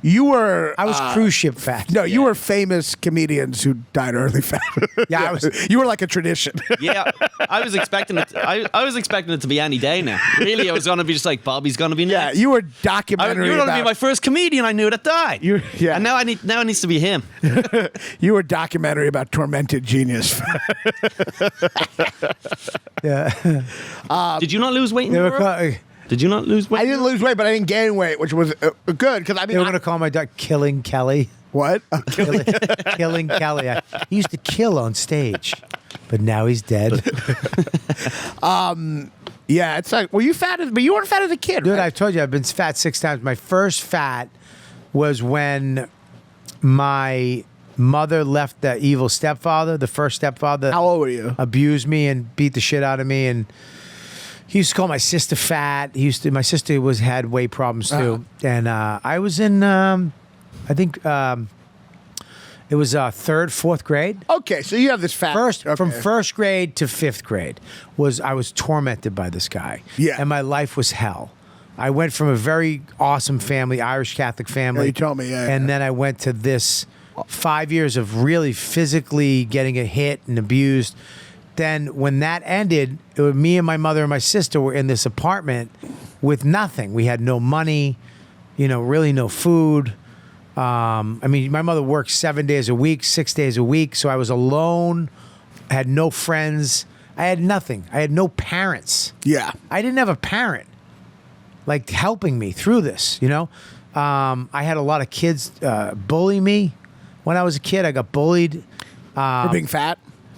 You were. I was cruise ship fat. No, you were famous comedians who died early fat. Yeah, I was. You were like a tradition. Yeah, I was expecting it. I was expecting it to be any day now. Really, I was going to be just like Bobby's going to be Yeah, next. you were You documentary were going to be about. my first comedian I knew that died. Yeah. And now it needs to be him. You were documentary about tormented genius. Yeah. Did you not lose weight in They were Europe? call- Did you not lose weight? I didn't lose weight, but I didn't gain weight, which was good because I they mean, were going to call my dog Killing Kelly. what? Killing Kelly. He used to kill on stage, but now he's dead. Yeah, it's like, well, you fat as, but you weren't fat as a kid, Dude, right? I've told you I've been fat 6 times. My first fat was when my mother left the evil stepfather, the first stepfather. How old were you? Abused me and beat the shit out of me, and he used to call my sister fat. My sister had weight problems too, and I was in I think it was 3rd, 4th grade. Okay, so you have this fat. From okay. 1st grade to 5th grade I was tormented by this guy. Yeah. And my life was hell. I went from a very awesome family, Irish Catholic family. Yeah, you told me, yeah. And then I went to this 5 years of really physically getting a hit and abused. Then when that ended, it was me and my mother and my sister were in this apartment with nothing. We had no money, really no food. I mean, my mother worked 7 days a week, 6 days a week. So I was alone. I had no friends. I had nothing. I had no parents. Yeah. I didn't have a parent like helping me through this, I had a lot of kids bully me when I was a kid. I got bullied. For being fat?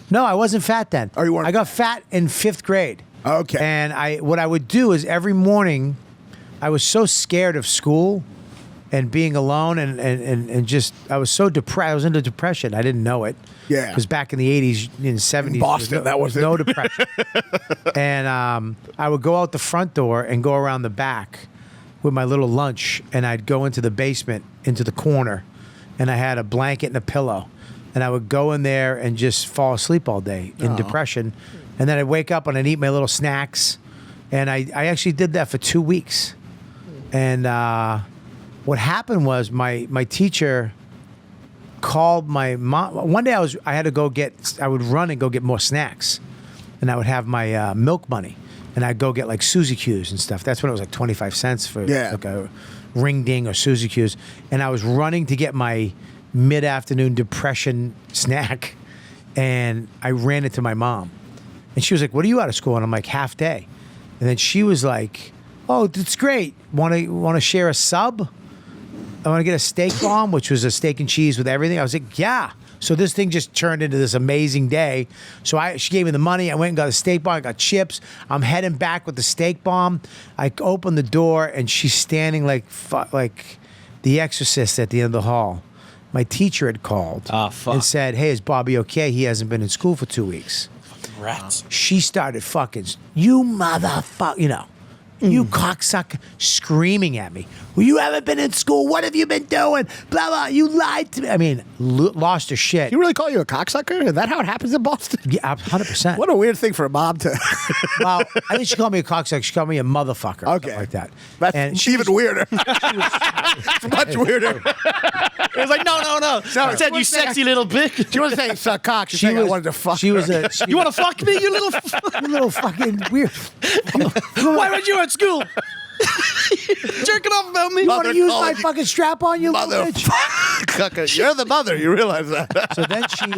No, I wasn't fat then. Oh, you weren't? I got fat in 5th grade. Okay. And what I would do is every morning, I was so scared of school and being alone and just, I was so depressed. I was into depression. I didn't know it. Yeah. Because back in the 80s, in the 70s, Boston, that was it. no depression. And I would go out the front door and go around the back with my little lunch, and I'd go into the basement, into the corner, and I had a blanket and a pillow. And I would go in there and just fall asleep all day in depression. And then I'd wake up and I'd eat my little snacks. And I actually did that for 2 weeks. And what happened was my teacher called my mom. One day I had to go I would run and go get more snacks. And I would have my milk money. And I'd go get like Suzy Q's and stuff. That's when it was like 25 cents for like a Ring Ding or Suzy Q's. And I was running to get my mid-afternoon depression snack. And I ran into my mom. And she was like, "What are you out of school?" And I'm like, "Half day." And then she was like, "Oh, that's great. Want to share a sub? I want to get a steak bomb," which was a steak and cheese with everything. I was like, "Yeah." So this thing just turned into this amazing day. So she gave me the money. I went and got a steak bomb. I got chips. I'm heading back with the steak bomb. I opened the door, and she's standing like the Exorcist at the end of the hall. My teacher had called and said, "Hey, is Bobby okay? He hasn't been in school for 2 weeks." Rats. She started fucking, "You motherfucker," you cocksucker, screaming at me. "Well, you haven't been in school. What have you been doing? Blah, blah. You lied to me." I mean, lost her shit. You really call you a cocksucker? Is that how it happens in Boston? Yeah, 100%. What a weird thing for a mom to... Well, I think she called me a cocksucker. She called me a motherfucker. Okay. Like that. That's And even weirder. It's much weirder. It was like, no. I said, "You sexy little bitch." She wasn't saying suck cock. She's saying I wanted to fuck She was her. a... You want to fuck me, you little... you little fucking weird... Why weren't you at school? Jerking off about me. You want to use my calling you fuck strap on, you little bitch? Motherfucker. You're the mother. You realize that. So then she...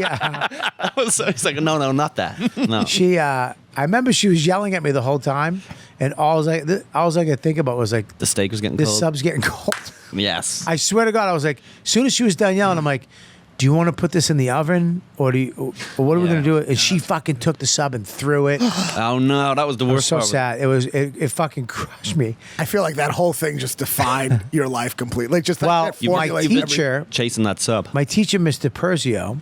It's like, no, not that. No. I remember she was yelling at me the whole time, and all I could think about was like, The steak was getting this cold. sub's getting cold. Yes. I swear to God, I was like, as soon as she was done yelling, I'm like, "Do you want to put this in the oven, or what are we gonna do?" And she fucking took the sub and threw it. Oh no, that was the I was worst so part. sad. It fucking crushed me. I feel like that whole thing just defined your life completely. Like just that, Well, that my formulates every- teacher, Chasing that sub. Mr. Perzio,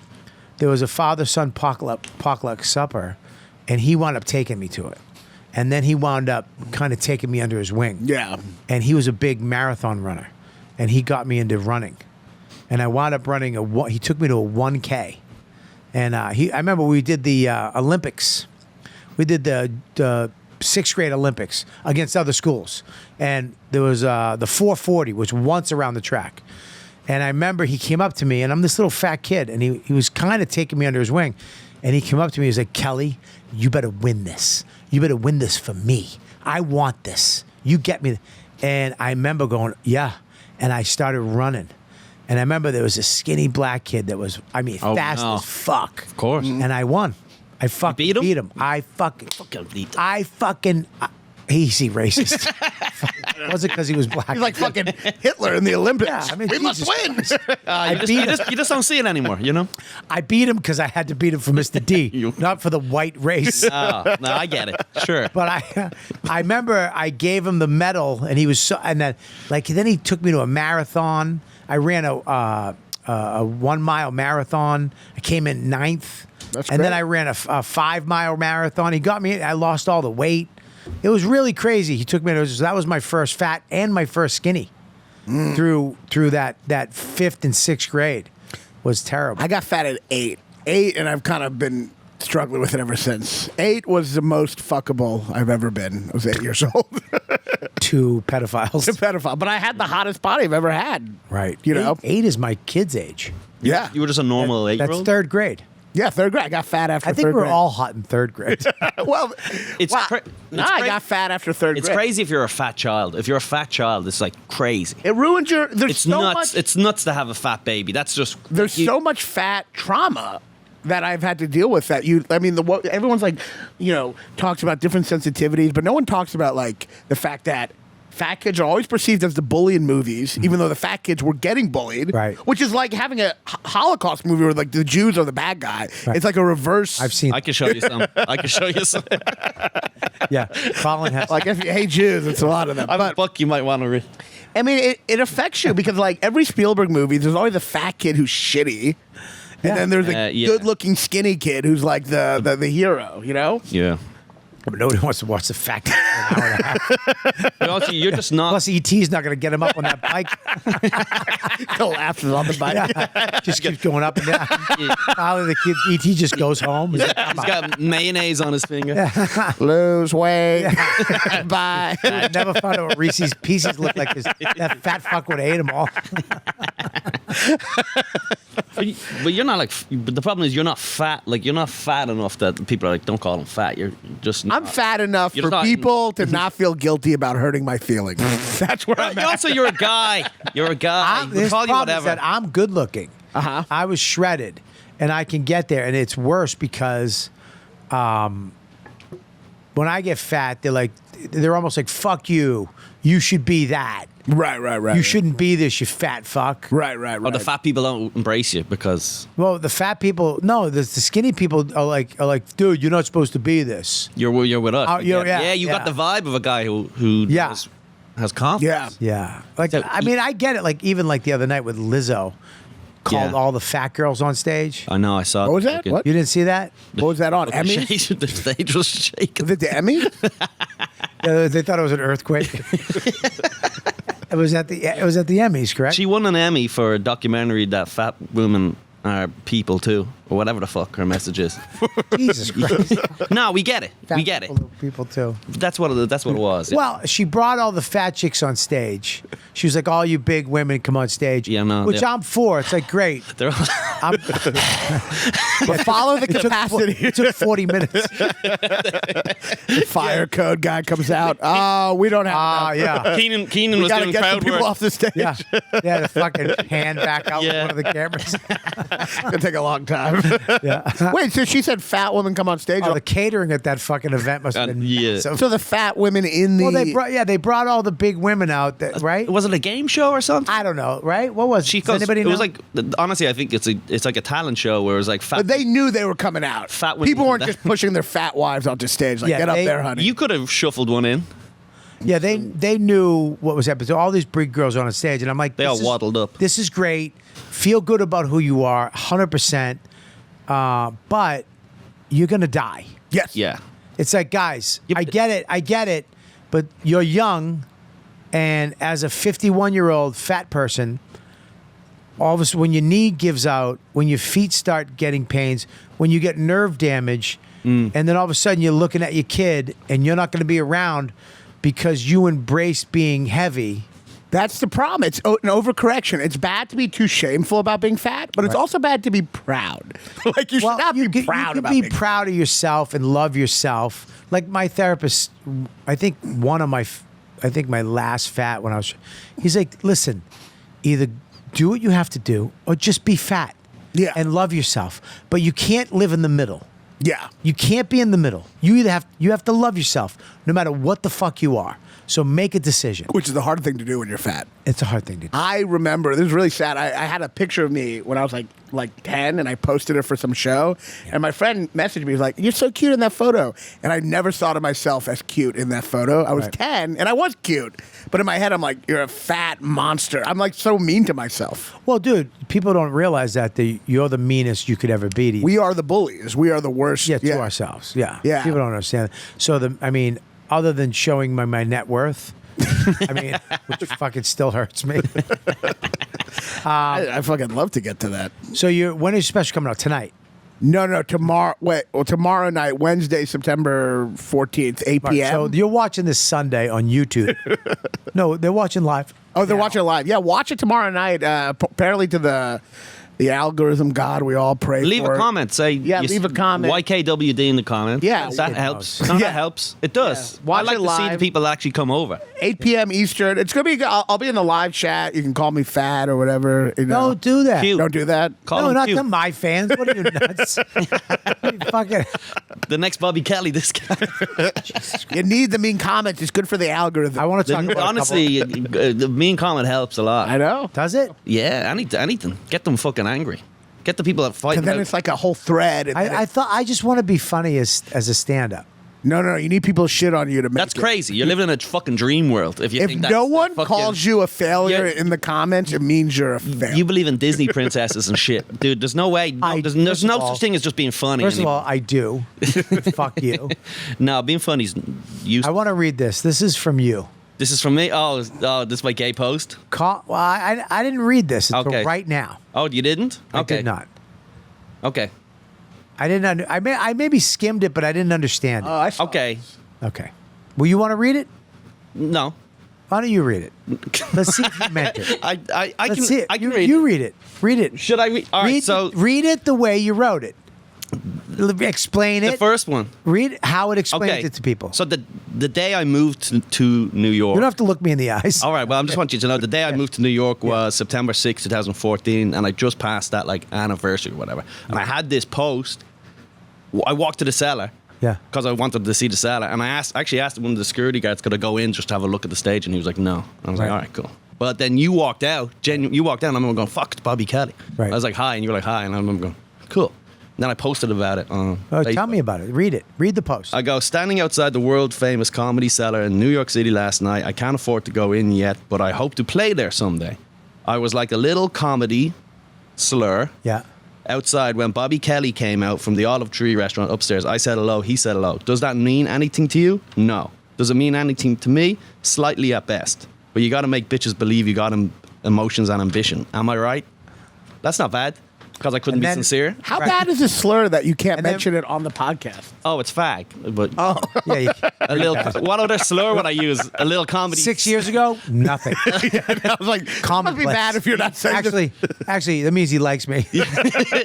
there was a father-son potluck supper, and he wound up taking me to it. And then he wound up kind of taking me under his wing. Yeah. And he was a big marathon runner, and he got me into running. And I wound up running he took me to a 1K. And I remember we did the Olympics. We did the 6th grade Olympics against other schools. And there was the 440, which once around the track. And I remember he came up to me, and I'm this little fat kid, and he was kind of taking me under his wing. And he came up to me, he was like, "Kelly, you better win this. You better win this for me. I want this. You get me." And I remember going, "Yeah." And I started running. And I remember there was a skinny black kid that was, fast as fuck. Of course. And I won. I fucking beat him? beat him. I fucking, he's racist. Was it because he was black? He's like fucking Hitler in the Olympics. Yeah, I mean, we must Jesus win. You just don't see it anymore, you know? I beat him because I had to beat him for Mr. D, You- not for the white race. Oh, no, I get it. Sure. But I remember I gave him the medal, and he was so, and then he took me to a marathon. I ran a 1 mile marathon. I came in 9th. That's and then great. I ran a 5 mile marathon. He got me. I lost all the weight. It was really crazy. He took me to, that was my first fat and my first skinny through that 5th and 6th grade. Was terrible. I got fat at 8, and I've kind of been struggling with it ever since. 8 was the most fuckable I've ever been. I was 8 years old. Two pedophiles. A pedophile. But I had the hottest body I've ever had. Right. You know? 8 is my kid's age. Yeah. You were just a normal That's 8-year-old? third grade. Yeah, third grade. I got fat after I think third we're grade. all hot in third grade. Well, It's wow. cra- Nah, it's I cra- got fat after third It's grade. crazy if you're a fat child. If you're a fat child, it's like crazy. It ruins your. There's It's so nuts. much. It's nuts to have a fat baby. That's just There's so much fat trauma that I've had to deal with. Everyone's like, talks about different sensitivities, but no one talks about like the fact that fat kids are always perceived as the bully in movies, even though the fat kids were getting bullied. Right. Which is like having a Holocaust movie where like the Jews are the bad guy. Right. It's like a reverse. I've seen. I can show you some. I can show you some. Yeah. Colin has. like if you hate Jews, it's a lot of them. I have a But book you might want to read. I mean, it affects you because like every Spielberg movie, there's always a fat kid who's shitty. And Yeah. then there's a Yeah. good-looking skinny kid who's like the hero, you know? Yeah. But nobody wants to watch the fat kid for an hour and a half. But also, you're just not. Plus, ET's not going to get him up on that bike. Collapses on the bike. Yeah. Just keeps going up and down. Finally, the kid, ET just goes home. He's like, "I'm He's out." got mayonnaise on his finger. Lose weight. Bye. I never found out what Reese's Pieces looked like. 'Cause that fat fuck would have ate them all. But you're not like. But the problem is you're not fat. Like you're not fat enough that people are like, don't call him fat. You're just. I'm fat enough You're for not- people to not feel guilty about hurting my feelings. That's where I'm at. Also, you're a guy. You're a guy. We'll This call you problem is whatever. that I'm good looking. Uh-huh. I was shredded, and I can get there. And it's worse because when I get fat, they're almost like, fuck you. You should be that. Right. You shouldn't be this, you fat fuck. Right. Or the fat people don't embrace you because Well, the fat people, no, the skinny people are like, dude, you're not supposed to be this. you're with us. Oh, We yeah, get it. yeah, you got yeah. the vibe of a guy who Yeah. has confidence. Yeah. Yeah. Like, So I mean, I get it. Like, even like the other night with Lizzo, called Yeah. all the fat girls on stage. I know. I saw. What was that? Fucking- What? You didn't see that? What was that on? Emmy? The stage was shaking. Was it the Emmy? They thought it was an earthquake. It was at the Emmys, correct? She won an Emmy for a documentary that fat women are people too, or whatever the fuck her message is. Jesus Christ. No, we get it. Fat We get it. People too. That's what it was. Well, she brought all the fat chicks on stage. She was like, all you big women come on stage. Yeah, no, Which yeah. I'm for. It's like, great. They're all- I'm, But follow the it capacity. took 40 minutes. The fire code guy comes out. Oh, we don't have enough. Yeah. Keenan We was got to doing get the crowd people work. off the stage. Yeah. Yeah, the fucking hand back out Yeah. with one of the cameras. It's going to take a long time. Yeah. Wait, so she said fat women come on stage? Oh, the catering at that fucking event must have been Yeah. so. So the fat women in the... Well, they brought all the big women out, right? Was it a game show or something? I don't know, right? What was She it? Does anybody it know? was like honestly, I think it's like a talent show where it was like fat. But they knew they were coming out. Fat women People weren't from just pushing their fat wives onto stage. Like, Yeah, get up they- there, honey. You could have shuffled one in. Yeah, they knew what was happening. So all these big girls on a stage, and I'm like, They all this is- waddled up. This is great. Feel good about who you are, 100%. But you're gonna die. Yes. Yeah. It's like, guys, Yep. I get it, but you're young, and as a 51-year-old fat person, all of a sudden, when your knee gives out, when your feet start getting pains, when you get nerve damage, and then all of a sudden you're looking at your kid, and you're not going to be around because you embrace being heavy. That's the problem. It's an overcorrection. It's bad to be too shameful about being fat, but it's also bad to be proud. Like, you should not be proud you about can be being proud of yourself and love yourself. Like my therapist, I think my last fat when I was, he's like, listen, either do what you have to do or just be fat. Yeah. And love yourself. But you can't live in the middle. Yeah. You can't be in the middle. You have to love yourself no matter what the fuck you are. So make a decision. Which is the hard thing to do when you're fat. It's a hard thing to do. I remember, this is really sad. I had a picture of me when I was like 10, and I posted it for some show. And my friend messaged me, he was like, you're so cute in that photo. And I never thought of myself as cute in that photo. I was Right. 10, and I was cute. But in my head, I'm like, you're a fat monster. I'm like so mean to myself. Well, dude, people don't realize that you're the meanest you could ever be to We are the bullies. We are the worst. Yeah, to ourselves. Yeah. Yeah. People don't understand. So other than showing my net worth, which fucking still hurts me. I fucking love to get to that. So when is your special coming out? Tonight? No, tomorrow. Wait, well, tomorrow night, Wednesday, September 14th, 8 Right, p.m. so you're watching this Sunday on YouTube. No, they're watching live. Oh, they're now. watching it live. Yeah, watch it tomorrow night. Apparently to the algorithm god we all pray Leave for. a comment. Say leave a comment. YKWD in the comments. Yeah. that It helps. does. No, Yeah. that helps. It does. Yeah. Watch I like it to see the live. people actually come over. 8 p.m. Eastern. It's gonna be. I'll be in the live chat. You can call me fat or whatever. You know. Don't do that. Cute. Don't do that. Call No, them not cute. to my fans. What are you nuts? You fucking. The next Bobby Kelly. This guy. You need the mean comments. It's good for the algorithm. I want to talk about Honestly, the mean comment helps a lot. I know. Does it? Yeah, anything. Get them fucking angry. Get the people that fight. And then it's like a whole thread. And then I thought I just want to be funny as a stand-up. no. You need people to shit on you to make That's it. crazy. You're living in a fucking dream world. If you If think no that's one fucking- calls you a failure Yeah. in the comments, it means you're a failure. You believe in Disney princesses and shit, dude. There's no way. No, there's first no of all- such thing as just being funny. First of anymore. all, I do. Fuck you. No, being funny's used. I want to read this. This is from you. This is from me. Oh, this is my gay post. Well, I didn't read this until Okay. right now. Oh, you didn't? I Okay. did not. Okay. I didn't. I maybe skimmed it, but I didn't understand it. I saw Okay. Okay. Well, you want to read it? No. Why don't you read it? Let's see if you meant it. I Let's can. see it. I can you, read. you read it. Read it. Should I read? All right. read, So read it the way you wrote it. Explain the it. first one. Read how it explains Okay. it to people. So the day I moved to New York. You don't have to look me in the eyes. All right. Well, I just want you to know the day I moved to New York was September 6, 2014, and I just passed that like anniversary or whatever. And I had this post. I walked to the cellar. Yeah. Because I wanted to see the cellar, and I actually asked one of the security guards, could I go in just to have a look at the stage, and he was like, no. I was like, Right. all right, cool. But then you walked out, you walked out, and I remember going, fuck, it's Bobby Kelly. Right. I was like, hi, and you were like, hi, and I remember going, cool. And then I posted about it on Oh, tell Facebook. me about it. Read it. Read the post. I go, standing outside the world-famous Comedy Cellar in New York City last night. I can't afford to go in yet, but I hope to play there someday. I was like a little comedy slur yeah. outside when Bobby Kelly came out from the Olive Tree restaurant upstairs. I said hello, he said hello. Does that mean anything to you? No. Does it mean anything to me? Slightly at best. But you got to make bitches believe you got emotions and ambition. Am I right? That's not bad. Because I couldn't And be then- sincere. How Right. bad is a slur that you can't And then- mention it on the podcast? Oh, it's fag. But Yeah. You, a little. What other slur would I use? A little comedy. 6 years ago, nothing. I was like, must be Commonplace. bad if you're not saying this. Actually, that means he likes me.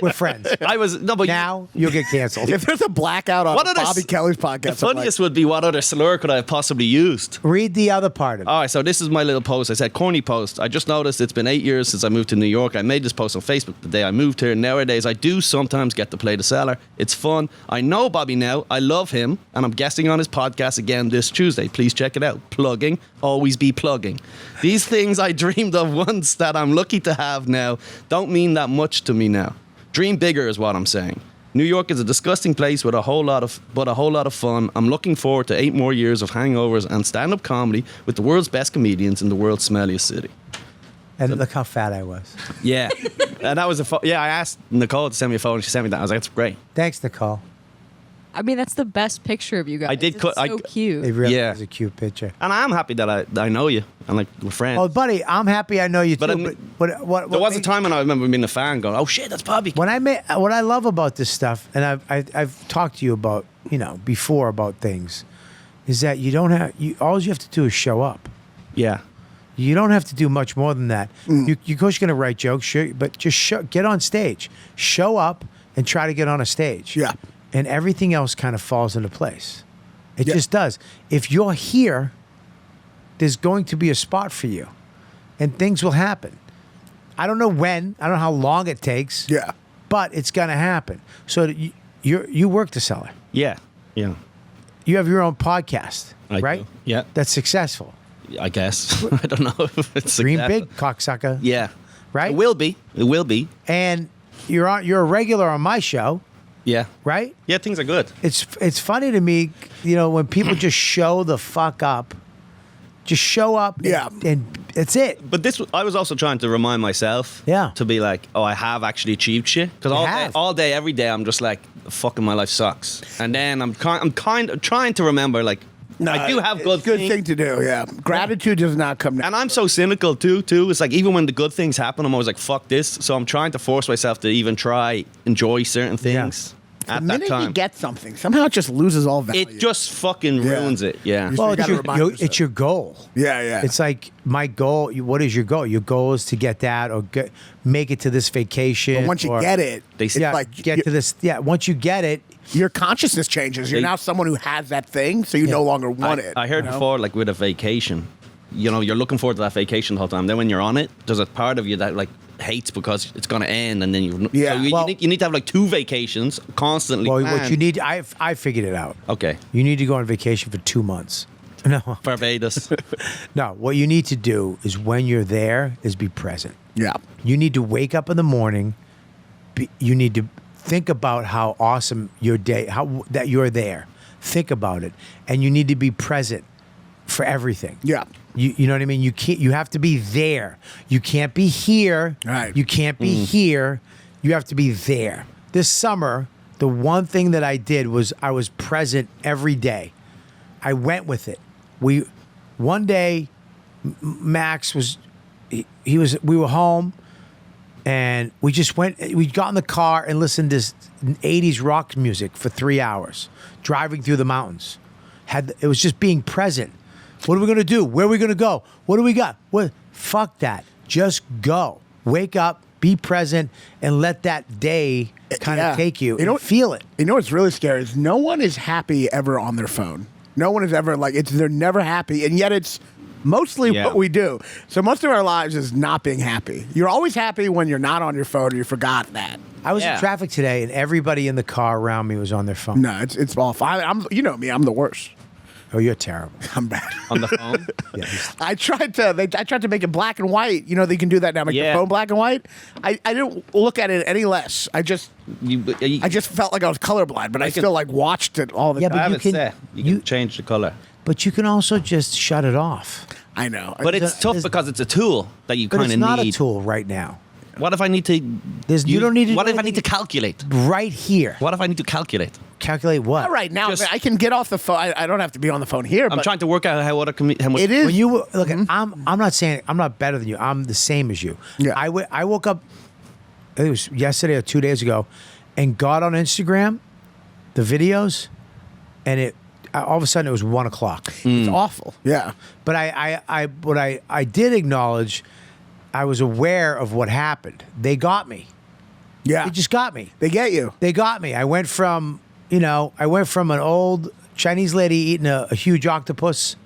We're friends. I was no, but Now you'll get canceled. If there's a blackout on What other Bobby Kelly's the podcast, funniest would be what other slur could I have possibly used? Read the other part of it. All right, so this is my little post. I said, corny post. I just noticed it's been 8 years since I moved to New York. I made this post on Facebook the day I moved here. Nowadays, I do sometimes get to play the cellar. It's fun. I know Bobby now. I love him. And I'm guesting on his podcast again this Tuesday. Please check it out. Plugging. Always be plugging. These things I dreamed of once that I'm lucky to have now don't mean that much to me now. Dream bigger is what I'm saying. New York is a disgusting place with a whole lot of fun. I'm looking forward to 8 more years of hangovers and stand-up comedy with the world's best comedians in the world's smelliest city. And look how fat I was. Yeah, and that was I asked Nicole to send me a photo, and she sent me that. I was like, "That's great." Thanks, Nicole. I mean, that's the best picture of you guys. I did It's cut- so cute. It really Yeah. is a cute picture. And I'm happy that I know you and like we're friends. Oh, buddy, I'm happy I know you But too. it- But what there was a made- time when I remember being a fan, going, "Oh shit, that's Bobby." what I love about this stuff, and I've talked to you about before about things, is that you don't have all you have to do is show up. Yeah, You don't have to do much more than that. You of course you're gonna write jokes, sure, but just get on stage, show up, and try to get on a stage. Yeah. And everything else kind of falls into place. It Yeah. just does. If you're here, there's going to be a spot for you, and things will happen. I don't know when. I don't know how long it takes. Yeah. But it's gonna happen. So you work the cellar. yeah. You have your own podcast, I right? do. Yeah. That's successful. I guess I don't know if it's Dream successful. big, cocksucker. Yeah, Right? It will be. It will be. And you're a regular on my show, Yeah, right? yeah. Things are good. It's funny to me, when people just show the fuck up. Just show up. Yeah. And it's it. But I was also trying to remind myself. Yeah. To be like, oh, I have actually achieved shit. Because have. all day, every day, I'm just like, fucking my life sucks. And then I'm kind of trying to remember, like, No, I do have it's good a good things. thing to do. Yeah, gratitude does not come. And I'm so cynical too. It's like even when the good things happen, I'm always like, "Fuck this." So I'm trying to force myself to even try enjoy certain things the at that minute time. you get something, somehow it just loses all value. It just fucking ruins it. Yeah. You Well, gotta it's your, remind yourself. it's your goal. Yeah. It's like my goal. What is your goal? Your goal is to get that or make it to this vacation. But once you or- get it, They it's say- like get to this. Yeah, once you get it, your consciousness changes. You're They- now someone who has that thing, so you no longer want it. I heard you know? before, like with a vacation, you're looking forward to that vacation the whole time. Then when you're on it, there's a part of you that like hates because it's going to end, and then Yeah. So you need to have like 2 vacations constantly. well, what planned. you need, I figured it out. Okay, You need to go on vacation for 2 months. No, Barbados. no. What you need to do is when you're there, is be present. Yeah. You need to wake up in the morning. You need to think about how awesome your day, how that you're there. Think about it, and you need to be present for everything. Yeah. You know what I mean? You can't. You have to be there. You can't be here. Right. You can't be here. You have to be there. This summer, the one thing that I did was I was present every day. I went with it. One day, Max was, he was. We were home, and we just went. We got in the car and listened to 80s rock music for 3 hours, driving through the mountains. It was just being present. What are we gonna do? Where are we gonna go? What do we got? What? Fuck that. Just go. Wake up. Be present, and let that day kind of Yeah. take you. You know And feel it. You know what's really scary is no one is happy ever on their phone. No one is ever like they're never happy, and yet it's mostly Yeah. what we do. So most of our lives is not being happy. You're always happy when you're not on your phone or you forgot that. I was Yeah. in traffic today, and everybody in the car around me was on their phone. No, it's awful. I'm you know me, I'm the worst. Oh, you're terrible. I'm bad. On the phone. Yeah, he's- I tried to make it black and white. You know they can do that now. Make Yeah. the phone black and white. I didn't look at it any less. I just You felt like I was colorblind, but I still like watched it all the Yeah, time. but have you it can- set. You you- can change the color. but you can also just shut it off. I know. But it's tough there's- because it's a tool that you But kind it's of not need. a tool right now. What if I need to? You don't need to What do if I need to anything. calculate? Right here. What if I need to calculate? Calculate what? all right now. Just- I can get off the phone. I don't have to be on the phone here. I'm but trying to work out how much. It is. When you look, I'm not saying I'm not better than you. I'm the same as you. Yeah. I woke up. It was yesterday or 2 days ago, and got on Instagram, the videos, and all of a sudden it was 1 o'clock. It's awful. Yeah. But I did acknowledge. I was aware of what happened. They got me. Yeah. They just got me. They get you. They got me. I went from an old Chinese lady eating a huge octopus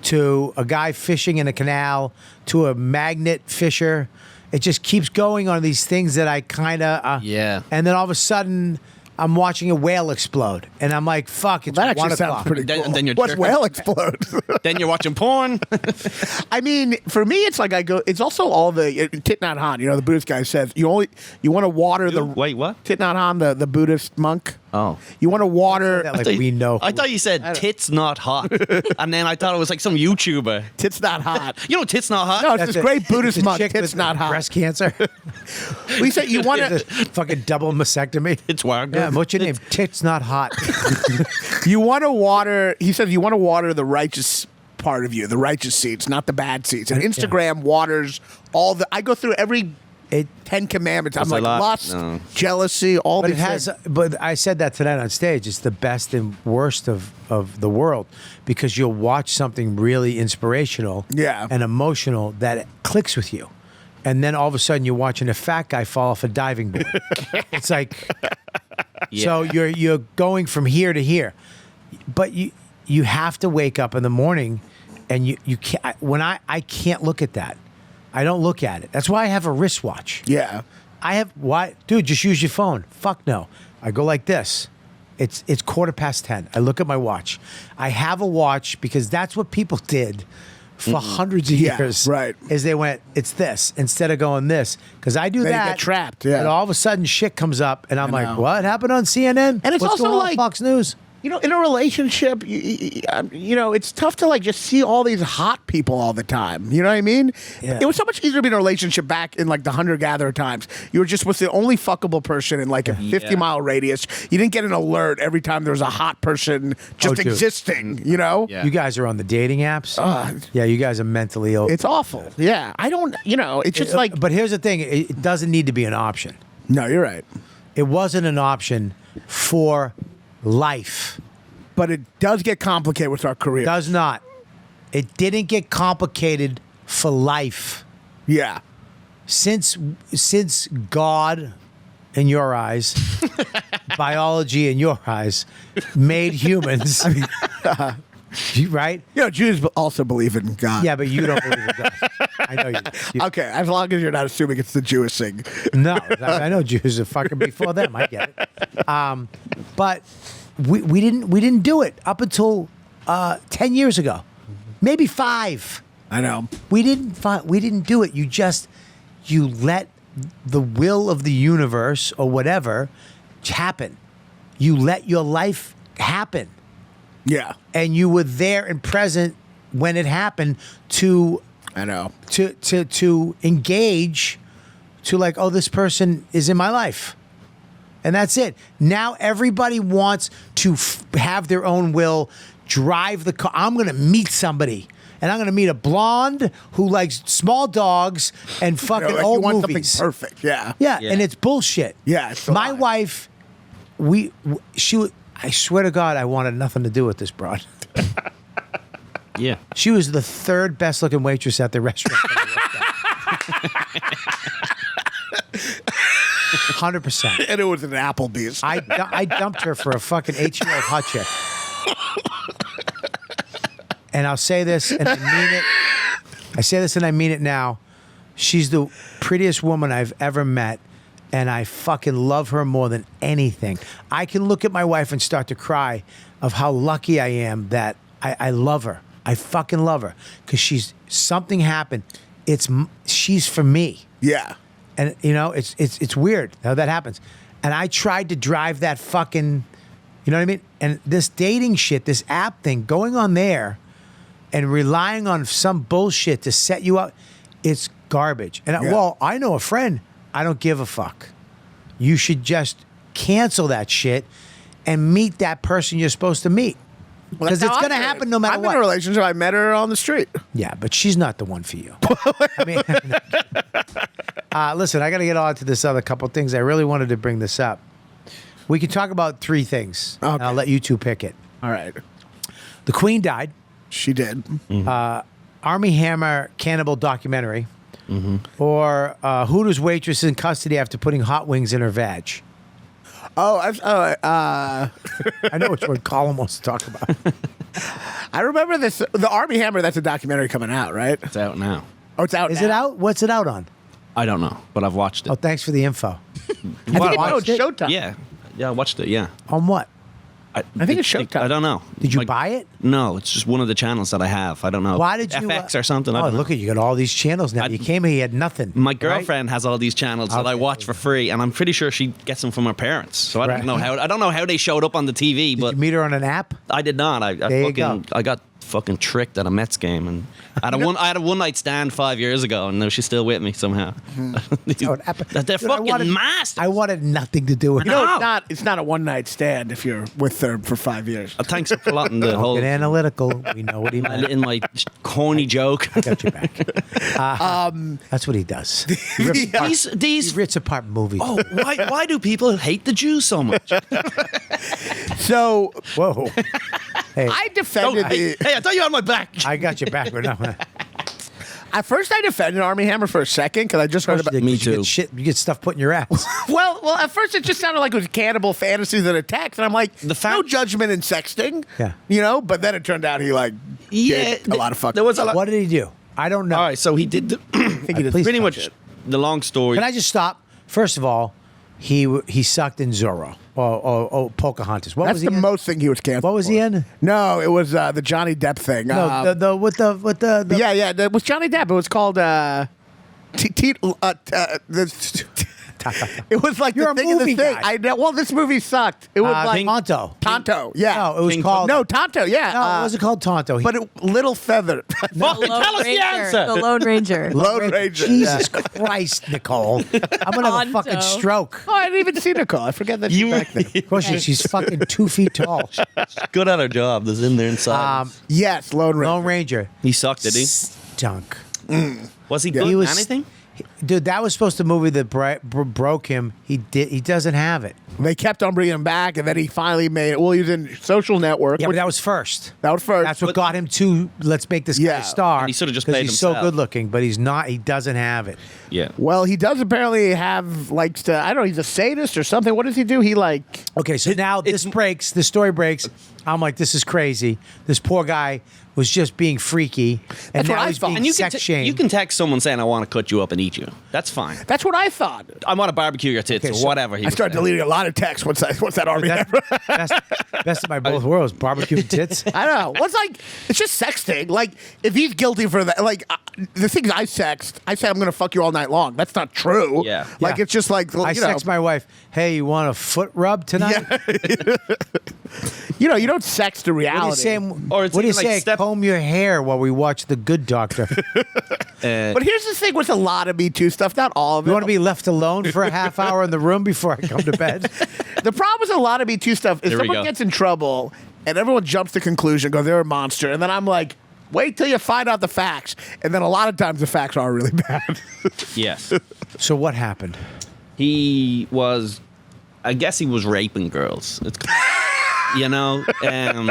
to a guy fishing in a canal to a magnet fisher. It just keeps going on these things that I kind of Yeah. And then all of a sudden, I'm watching a whale explode, and I'm like, "Fuck!" It's That actually 1 sounds o'clock. pretty Then- cool. and then you're What's jerking. whale explode? Then you're watching porn. I mean, for me, it's like it's also all the Thich Nhat Hanh. You know, the Buddhist guy says you want to water the Wait, what? Thich Nhat Hanh, the Buddhist monk. Oh. You want to water That like we know. I thought you said tits not hot, and then I thought it was like some YouTuber. Tits not hot. You know, tits not hot. No, it's That's this a- great Buddhist it's a monk. chick Tits with not hot. breast cancer. We said you want to. Fucking double mastectomy. It's wild. Yeah, what's your name? Tits not hot. You want to water. He says you want to water the righteous part of you, the righteous seeds, not the bad seeds. And Instagram waters all the. I go through every It, 10 Commandments. I'm That's a like lot. lust, No. jealousy, all but these it has. things. But I said that tonight on stage. It's the best and worst of the world because you'll watch something really inspirational, Yeah. and emotional that clicks with you, and then all of a sudden you're watching a fat guy fall off a diving board. It's like. Yeah. So you're going from here to here, but you have to wake up in the morning, and you can't. I can't look at that. I don't look at it. That's why I have a wristwatch. Yeah. I have why, dude. Just use your phone. Fuck no. I go like this. It's 10:15. I look at my watch. I have a watch because that's what people did for hundreds of Yeah, years. right. Is they went, it's this instead of going this because I do Then you that. get trapped, yeah. And all of a sudden shit comes up, and I'm I like, know. what happened on CNN? And it's What's also going on like- Fox News. in a relationship, it's tough to like just see all these hot people all the time. You know what I mean? Yeah. It was so much easier to be in a relationship back in like the hunter-gatherer times. You were just with the only fuckable person in like a 50-mile radius. You didn't get an alert every time there was a hot person just dude. existing. You know? Yeah. You guys are on the dating apps. Yeah, you guys are mentally ill. It's awful. Yeah, I don't. It's just like. But here's the thing: it doesn't need to be an option. No, you're right. It wasn't an option for life. But it does get complicated with our career. Does not. It didn't get complicated for life. Yeah. Since God, in your eyes, biology in your eyes, made humans. Right? Jews also believe in God. Yeah, but you don't believe in God. I know you. Okay, as long as you're not assuming it's the Jewish thing. No, I know Jews are fucking before them. I get it. But we didn't do it up until 10 years ago, maybe 5. I know. We didn't do it. You let the will of the universe or whatever happen. You let your life happen. Yeah. And you were there and present when it happened to I know. to engage to like, oh, this person is in my life. And that's it. Now everybody wants to have their own will, drive the car. I'm going to meet somebody. And I'm going to meet a blonde who likes small dogs and fucking Like old you want movies. something perfect. Yeah. Yeah, Yeah. and it's bullshit. Yeah, it's a My lie. wife, I swear to God, I wanted nothing to do with this broad. Yeah. She was the 3rd best looking waitress at the restaurant that I worked at. 100%. And it was an Applebee's. I dumped her for a fucking 8-year-old hot chick. And I'll say this and I mean it. I say this and I mean it now. She's the prettiest woman I've ever met. And I fucking love her more than anything. I can look at my wife and start to cry of how lucky I am that I love her. I fucking love her because something happened. She's for me. Yeah. And it's weird how that happens. And I tried to drive that fucking, you know what I mean? And this dating shit, this app thing, going on there and relying on some bullshit to set you up, it's garbage. And well, I know a friend. I don't give a fuck. You should just cancel that shit and meet that person you're supposed to meet. Because it's going to happen no matter I'm what. in a relationship. I met her on the street. Yeah, but she's not the one for you. I mean, listen, I got to get on to this other couple things. I really wanted to bring this up. We can talk about 3 things. Okay. And I'll let you 2 pick it. All right. The Queen died. She did. Army Hammer cannibal documentary. Or Hooters waitress in custody after putting hot wings in her vag. I know which one Colum wants to talk about. I remember this. The Army Hammer, that's a documentary coming out, right? It's out now. Oh, it's out Is now? it out? What's it out on? I don't know, but I've watched it. Oh, thanks for the info. I watched think it? Showtime. Yeah. Yeah, I watched it, yeah. On what? I think it's Showtime. I don't know. Did you Like, buy it? No, it's just one of the channels that I have. I don't know. Why did you? FX or something. I Oh, don't know. look at you got all these channels now. You came here, you had nothing. My right? girlfriend has all these channels that I Okay. watch for free, and I'm pretty sure she gets them from her parents. So I Right. don't know how. I don't know how they showed up on the TV, Did but you meet her on an app? I did not. I There you go. got fucking tricked at a Mets game, and I had a one night stand 5 years ago, and now she's still with me somehow. Oh, an app. They're Dude, fucking masters. I wanted nothing to do with You know, it. it's not a one-night stand if you're with her for 5 years. Thanks for plotting the whole Get analytical. We know what he meant. in my corny joke. I got your back. That's what he does. He rips apart, These. he rips apart movies. Oh, why do people hate the Jews so much? So Whoa. Hey, I defended Hey, I thought you had my back. I got your back. But no. At first, I defended Army Hammer for a second because I just heard about. Me You too. get shit. You get stuff put in your ass. Well, at first it just sounded like it was cannibal fantasies and attacks, and I'm like, no judgment in sexting. Yeah. But then it turned out he Yeah, did a lot of fucking. There was a lot. What did he do? I don't know. All right, so he did. I think he did Please pretty touch much it. the long story. Can I just stop? First of all, he sucked in Zorro or Pocahontas. What That's was he the in? most thing he was canceled. What was he in? No, it was the Johnny Depp thing. No, the with the yeah, it was Johnny Depp. It was called It was like You're the a thing of the movie thing. guy. I know. Well, this movie sucked. It was like Tonto. Tonto. Yeah. No, it was King called. No, Tonto. Yeah. No, it wasn't called Tonto. But Little Feather. Fucking Lone tell us the Ranger. answer. The Lone Ranger. Lone Ranger. Jesus Christ, Nicole. I'm gonna have a fucking Tonto. stroke. Oh, I didn't even see Nicole. I forget that she's back there. Of course, she's fucking 2 feet tall. Good at her job. There's in there inside. Yes, Lone Ranger. Lone Ranger. He sucked, did he? Stunk. Was he good? He was- Anything? Dude, that was supposed to movie that broke him. He doesn't have it. They kept on bringing him back, and then he finally made it. Well, he was in Social Network. Yeah, but which- that was first. that was first. That's what got him to let's make this guy Yeah. a star. And he should've just 'cause played he's so himself. good looking, but he's not. He doesn't have it. Yeah. Well, he does apparently have likes to. I don't know. He's a sadist or something. What does he do? He like. Okay, so now this story breaks. I'm like, this is crazy. This poor guy was just being freaky, and That's what now I he's thought. being And you sex can, shamed. you can text someone saying, I want to cut you up and eat you. That's fine. That's what I thought. I want to barbecue your tits Okay, or so whatever. He I was started saying. deleting a lot of texts once that army. Best of my both worlds, barbecue and tits. I don't know. Well, it's like it's just sexting. Like if he's guilty for that, like the things I sext, I say I'm going to fuck you all night long. That's not true. Yeah. Like Yeah. it's just like I you know, text my wife, "Hey, you want a foot rub tonight?" you know, you don't sext the What do reality. you say? Or it's What do you even like say? Comb your hair while we watch The Good Doctor. But here's the thing with a lot of Me Too stuff, not all of it. You want to be left alone for a half hour in the room before I come to bed? The problem with a lot of Me Too stuff is Here we someone go. gets in trouble and everyone jumps to conclusion, go, they're a monster. And then I'm like, wait till you find out the facts. And then a lot of times the facts are really bad. Yes. So what happened? He was, I guess he was raping girls. It's, you know,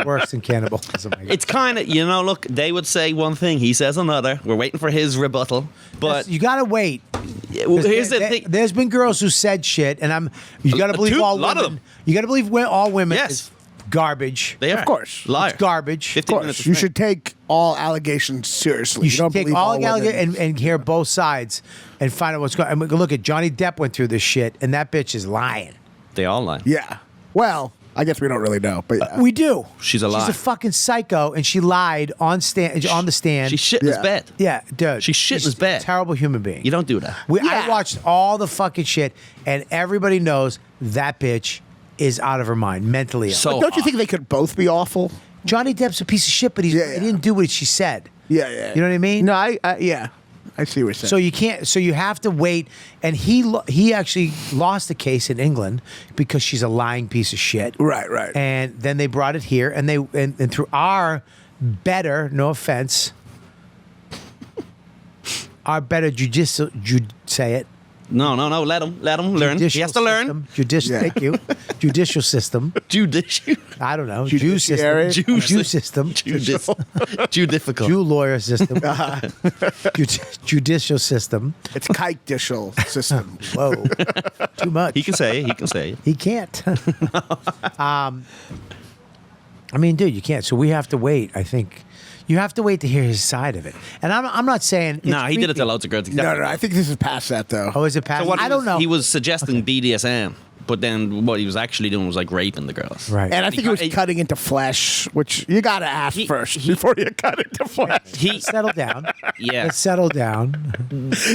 Worse than cannibalism. I guess. it's kind of, you know, look, they would say one thing, he says another. We're waiting for his rebuttal. But You gotta wait. here's the thing. There's been girls who said shit, and you gotta believe a all lot of women. them. You gotta believe all women Yes. is garbage. They are. Of course. Liar. It's garbage. 15 minutes of You strength. should take all allegations seriously. You should don't take believe all women. allegations and hear both sides and find out what's going on. And look at Johnny Depp went through this shit, and that bitch is lying. They all lie. Yeah. Well, I guess we don't really know, but yeah. We do. She's a She's liar. a fucking psycho, and she lied on the stand. She shit in his Yeah. bed. Yeah, dude. She shit in his a bed. Terrible human being. You don't do that. I Yeah. watched all the fucking shit, and everybody knows that bitch is out of her mind, mentally ill. So Don't you think they could both be awful? Johnny Depp's a piece of shit, but he didn't do what she said. Yeah, yeah. You know what I mean? No, yeah. I see what you're saying. So you can't. So you have to wait. And he actually lost the case in England because she's a lying piece of shit. Right, right. And then they brought it here, and and through our better, no offense, our better say it. No. Let him learn. He has to learn. Thank you. Judicial system. Judicial. I don't know. Judiciary. Jew system. Jew difficult. Jew lawyer system. Judicial system. It's kite-dicial system. Whoa. Too much. He can say it. He can't. I mean, dude, you can't. So we have to wait. I think you have to wait to hear his side of it. And I'm not saying. It's No, he did it creepy. to loads of girls. No, I think this is past that, though. Oh, is it past? So what I don't know. He was suggesting BDSM, but then what he was actually doing was like raping the girls. Right. And I think it was cutting into flesh, which you got to ask first before you cut into flesh. He, Settle down. yeah. Let's settle down.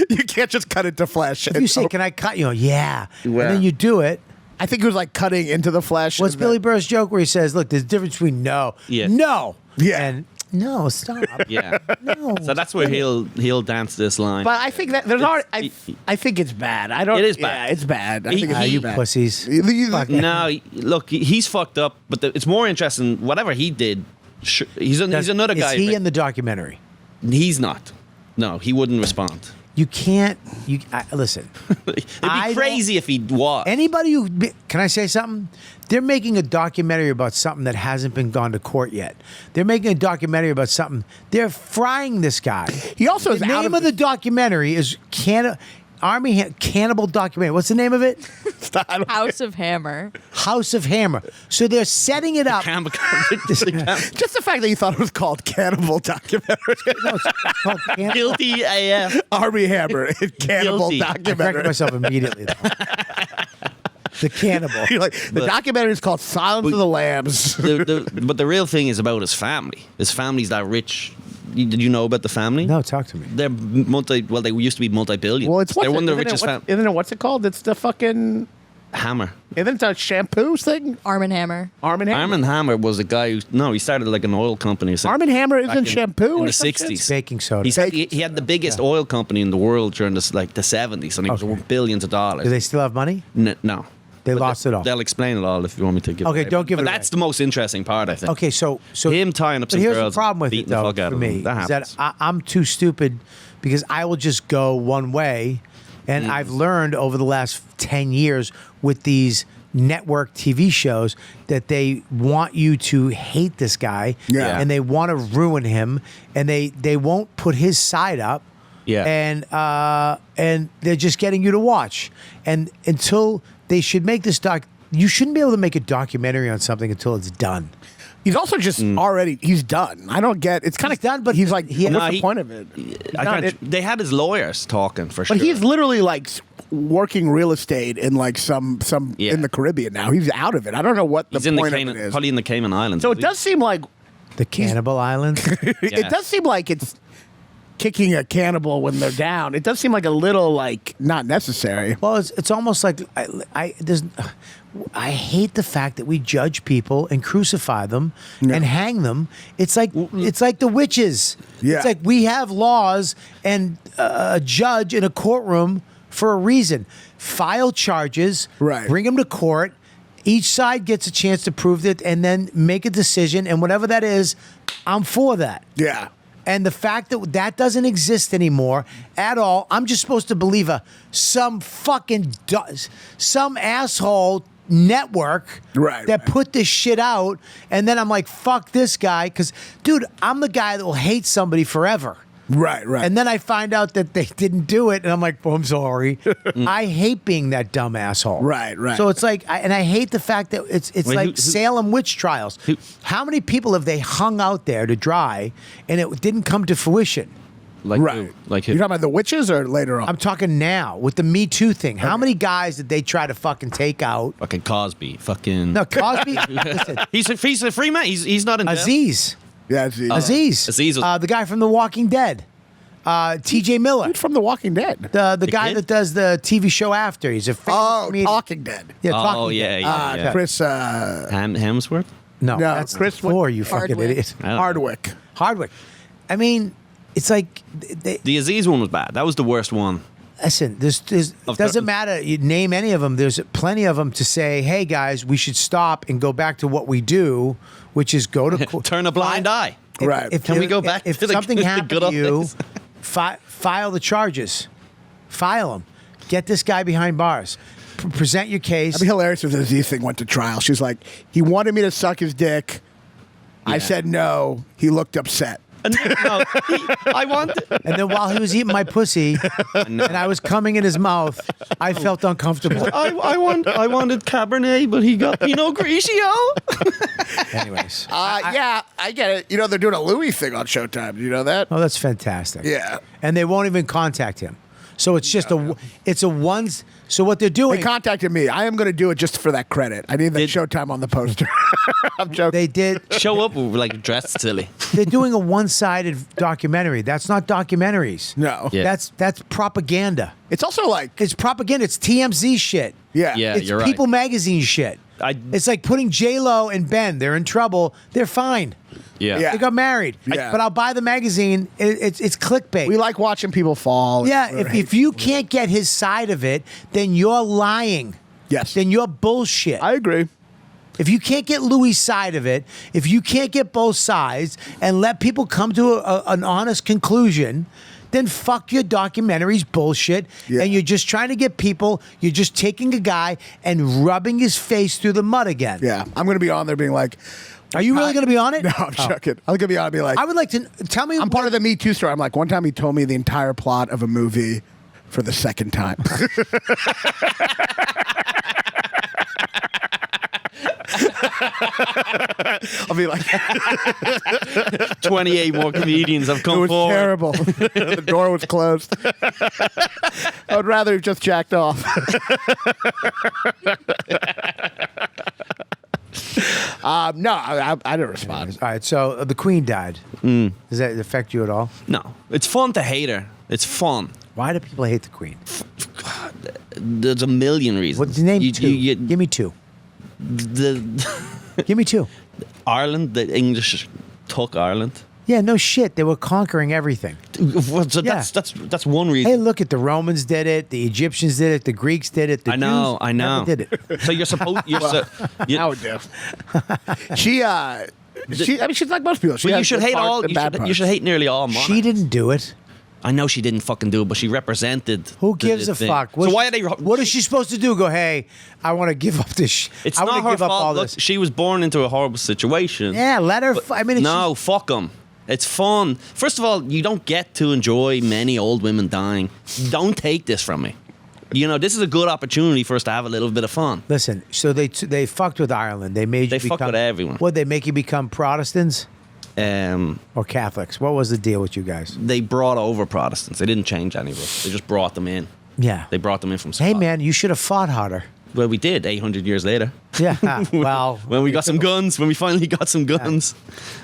You can't just cut into flesh. If you say, "Can I cut you?" Yeah. Well. And then you do it. I think it was like cutting into the flesh. What's and Billy then- Burr's joke where he says, "Look, there's a difference between no, Yeah. no, Yeah. and no, stop, Yeah. no." So that's where he'll dance this line. But I think that there's already. I think it's bad. I don't. It is bad. Yeah, it's bad. I He- think Ah, it's you bad. pussies. Fuck. No, look, he's fucked up, but it's more interesting. Whatever he did, he's another guy. Is he in the documentary? He's not. No, he wouldn't respond. You can't. Listen. It'd I be don't- crazy if he was. Anybody who can I say something? They're making a documentary about something that hasn't been gone to court yet. They're making a documentary about something. They're frying this guy. He also is the out name of of the documentary is Cannibal Documentary. What's the name of it? House of Hammer. House of Hammer. So they're setting it up. Just the fact that you thought it was called Cannibal Documentary. No, it's called Cannibal. Guilty AF. Army Hammer, Cannibal Guilty. I corrected Documentary. myself immediately. Though. The cannibal. You're like, the documentary is called Silence of the Lambs. But the real thing is about his family. His family's that rich. Did you know about the family? No, talk to me. They're they used to be multi-billion. Well, it's They're one of the isn't it richest isn't it what's it called? It's the fucking. Hammer. Isn't it a shampoo thing? Arm and Hammer. Arm and Hammer. Arm & Hammer was a guy he started like an oil company. Or something. Arm and Hammer Back isn't shampoo in or the some shit? 60s. Baking soda. He had the biggest oil company in the world during the 70s, and it was worth billions of dollars. Do they still have money? No. They But lost it all. They'll explain it all if you want me to give Okay, it away. don't give but it that's away. the most interesting part, I think. Okay, so Him tying up but some here's girls the problem with it, beating the though, fuck out for of them. me, That is that happens. I'm too stupid because I will just go one way, and I've learned over the last 10 years with these network TV shows that they want you to hate this guy, Yeah. and they want to ruin him, and they won't put his side up. Yeah. And they're just getting you to watch. And until they should make this you shouldn't be able to make a documentary on something until it's done. He's also just he's done. I don't get. It's kind of done, but he's like, what's No, the point of it? They had his lawyers talking for sure. But he's literally like working real estate in like some Yeah. in the Caribbean now. He's out of it. I don't know what the He's in the point of Cayman, it is. probably in the Cayman Islands. So it does seem like The Cannibal Islands. it does seem like it's kicking a cannibal when they're down. It does seem like a little like not necessary. Well, it's almost like I hate the fact that we judge people and crucify them and hang them. It's like the witches. Yeah. It's like we have laws and a judge in a courtroom for a reason. File charges, Right. bring them to court. Each side gets a chance to prove it and then make a decision. And whatever that is, I'm for that. Yeah. And the fact that that doesn't exist anymore at all, I'm just supposed to believe some asshole network that put this shit out, and then I'm like, fuck this guy, because dude, I'm the guy that will hate somebody forever. Right. And then I find out that they didn't do it, and I'm like, oh, I'm sorry. I hate being that dumb asshole. Right. So it's like, I hate the fact that it's Wait, like who- Salem witch trials. How many people have they hung out there to dry, and it didn't come to fruition? like Right. who? Like You're who? talking about the witches or later on? I'm talking now with the Me Too thing. How many guys did they try to fucking take out? Fucking Cosby. Fucking. No, Cosby. Listen, He's a free man. He's not in jail. Aziz. yeah, it's Aziz. Aziz was- the guy from The Walking Dead. T.J. Miller. from The Walking Dead. The guy kid? that does the TV show After. He's a famous comedian. Talking Dead. Yeah, Oh, Talking yeah, Dead. yeah, yeah. Chris Hemsworth. No, No, that's Chris Thor, you fucking Hardwick. idiot. I don't know. Hardwick. Hardwick. I mean, it's like, The Aziz one was bad. That was the worst one. listen, it doesn't matter. You name any of them. There's plenty of them to say, hey, guys, we should stop and go back to what we do, which is go to court. Turn a blind eye. Right. Can we go back If to the- something the happened good to old you, days? file the charges. File them. Get this guy behind bars. Present your case. That'd be hilarious if the Aziz thing went to trial. She's like, he wanted me to suck his dick. I Yeah. said no. He looked upset. No, I want. And then while he was eating my pussy and I was coming in his mouth, I felt uncomfortable. I wanted Cabernet, but he got Pinot Grigio. Anyways. Yeah, I get it. You know, they're doing a Louis thing on Showtime. Do you know that? Oh, that's fantastic. Yeah. And they won't even contact him. So it's just so what they're They doing, contacted me. I am going to do it just for that credit. I need that Showtime on the poster. I'm joking. they did, Show up like dressed silly. they're doing a one-sided documentary. That's not documentaries. No. Yeah. That's propaganda. It's also like, It's propaganda. It's TMZ shit. yeah. Yeah. It's you're right. People Magazine shit. I- It's like putting J-Lo and Ben. They're in trouble. They're fine. Yeah. They got married. Yeah. But I'll buy the magazine. It's clickbait. We like watching people fall. Yeah, Or if you can't get his side of it, then you're lying. Yes. Then you're bullshit. I agree. If you can't get Louis' side of it, if you can't get both sides and let people come to an honest conclusion, then fuck your documentary's bullshit. Yeah. And you're just trying to get people, you're just taking a guy and rubbing his face through the mud again. Yeah. I'm going to be on there being like, Are you really going to be on it? no, I'm joking. I'm going to be on and be like, I would like to tell me. I'm part of the Me Too story. I'm like, one time he told me the entire plot of a movie for the second time. I'll be like, 28 more comedians have it come was forward. terrible. The door was closed. I would rather have just jacked off. No, I didn't respond. All right, so the Queen died. Does that affect you at all? No, it's fun to hate her. It's fun. Why do people hate the Queen? There's a million reasons. What's the name? Two. Give me two. Give me two. Ireland, the English took Ireland. Yeah, no shit. They were conquering everything. So Yeah. that's one reason. Hey, look at the Romans did it. The Egyptians did it. The Greeks did it. The I know. Jews never did it. So you're supposed. I would do. She, I mean, she's like most people. She Well, has you should good hate parts all. and bad You parts. should hate nearly all monarchs. She didn't do it. I know she didn't fucking do it, but she represented. Who gives the a thing. fuck? So why are they? What is she supposed to do? Go, hey, I want to give up this. It's I not want to her give up all fault. Look, this. she was born into a horrible situation. Yeah, let her. I mean, No, fuck them. It's fun. First of all, you don't get to enjoy many old women dying. Don't take this from me. You know, this is a good opportunity for us to have a little bit of fun. Listen. So they fucked with Ireland. They made They you fucked become with everyone. What they make you become Protestants Um, or Catholics? What was the deal with you guys? they brought over Protestants. They didn't change any of us. They just brought them in. Yeah. They brought them in from Hey Scotland. man, you should have fought harder. Well, we did 800 years later. Yeah. Well, When we got some guns, when we finally got some guns,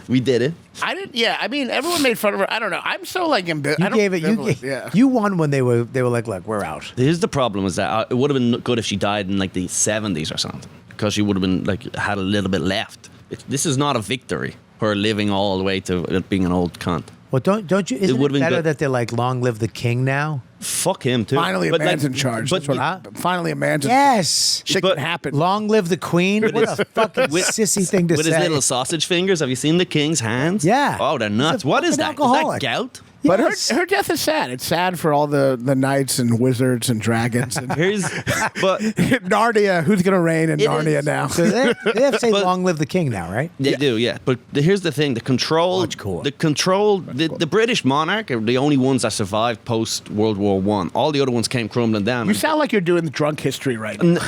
we did it. I didn't. Yeah, I mean, everyone made fun of her. I don't know. I'm so like ambivalent. you gave it. Yeah. You won when they were like, look, we're out. Here's the problem: is that it would have been good if she died in like the 70s or something, because she would have been like had a little bit left. This is not a victory. Her living all the way to it being an old cunt. Well, don't you? Isn't it would've been better good. that they're like, long live the king now? Fuck him too. Finally, a But, man's like, in charge. But That's what finally, a man's in Yes. Shit But- can happen. Long live the queen. What a fucking with- sissy thing to with say. his little sausage fingers, have you seen the king's hands? Yeah. Oh, they're nuts. He's a What is fucking that? Is alcoholic. that gout? But Yes. her death is sad. It's sad for all the knights and wizards and dragons and Here's, but Narnia. Who's gonna reign in It Narnia is. now? So they have to say But- long live the king now, right? they do, yeah. But here's the thing: the control, Much cooler. the British monarch are the only ones that survived post World War One. All the other ones came crumbling down. You sound like you're doing drunk history right now.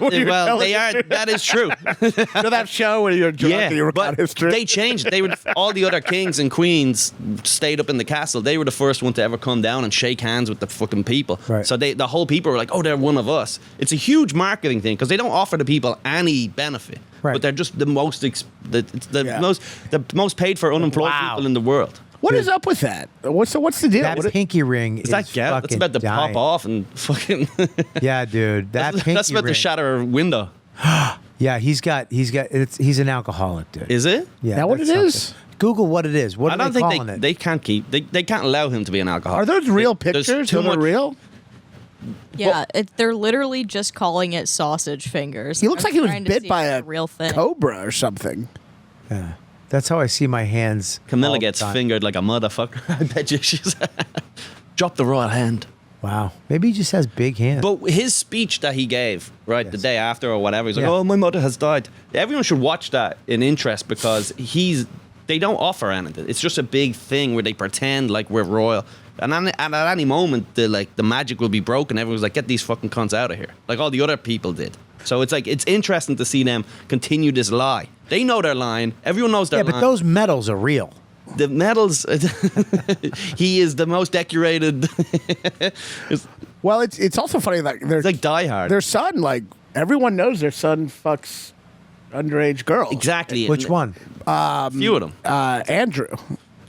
Well, they are. That is true. You know that show where you're drunk and you but recount history? they changed. They were all the other kings and queens stayed up in the castle. They were the first one to ever come down and shake hands with the fucking people. Right. So the whole people were like, "Oh, they're one of us." It's a huge marketing thing because they don't offer the people any benefit, Right. but they're just the most Yeah. the most paid for unemployed Wow. people in the world. What is up with that? What's the deal? That What- pinky ring Is that gout? That's fucking about to dying. pop off and fucking. Yeah, dude. That pinky that's about ring. to shatter a window. Yeah, he's he's an alcoholic, dude. Is it? Yeah, that what that's it something. is? Google what it is. What I are don't they think calling it? they can't keep. They can't allow him to be an alcoholic. Are those real There's pictures? too Are they much- real? Yeah, they're literally just calling it sausage fingers. He looks I'm like he was trying to bit see by if a it's real thing. cobra or something. Yeah. That's how I see my hands. Camilla all the gets time. fingered like a motherfucker. I bet you she's drop the royal hand. Wow. Maybe he just has big hands. But his speech that he gave, right, the Yes. day after or whatever, he's like, Yeah. "Oh, my mother has died." Everyone should watch that in interest because they don't offer anything. It's just a big thing where they pretend like we're royal. And at any moment, the magic will be broken. Everyone's like, "Get these fucking cunts out of here," like all the other people did. So it's like it's interesting to see them continue this lie. They know they're lying. Everyone knows they're yeah, but lying. those medals are real. The medals. He is the most decorated. It's Well, it's also funny that like Die Hard. their son, like everyone knows their son fucks underage girls. Exactly. Which one? Few of them. Andrew.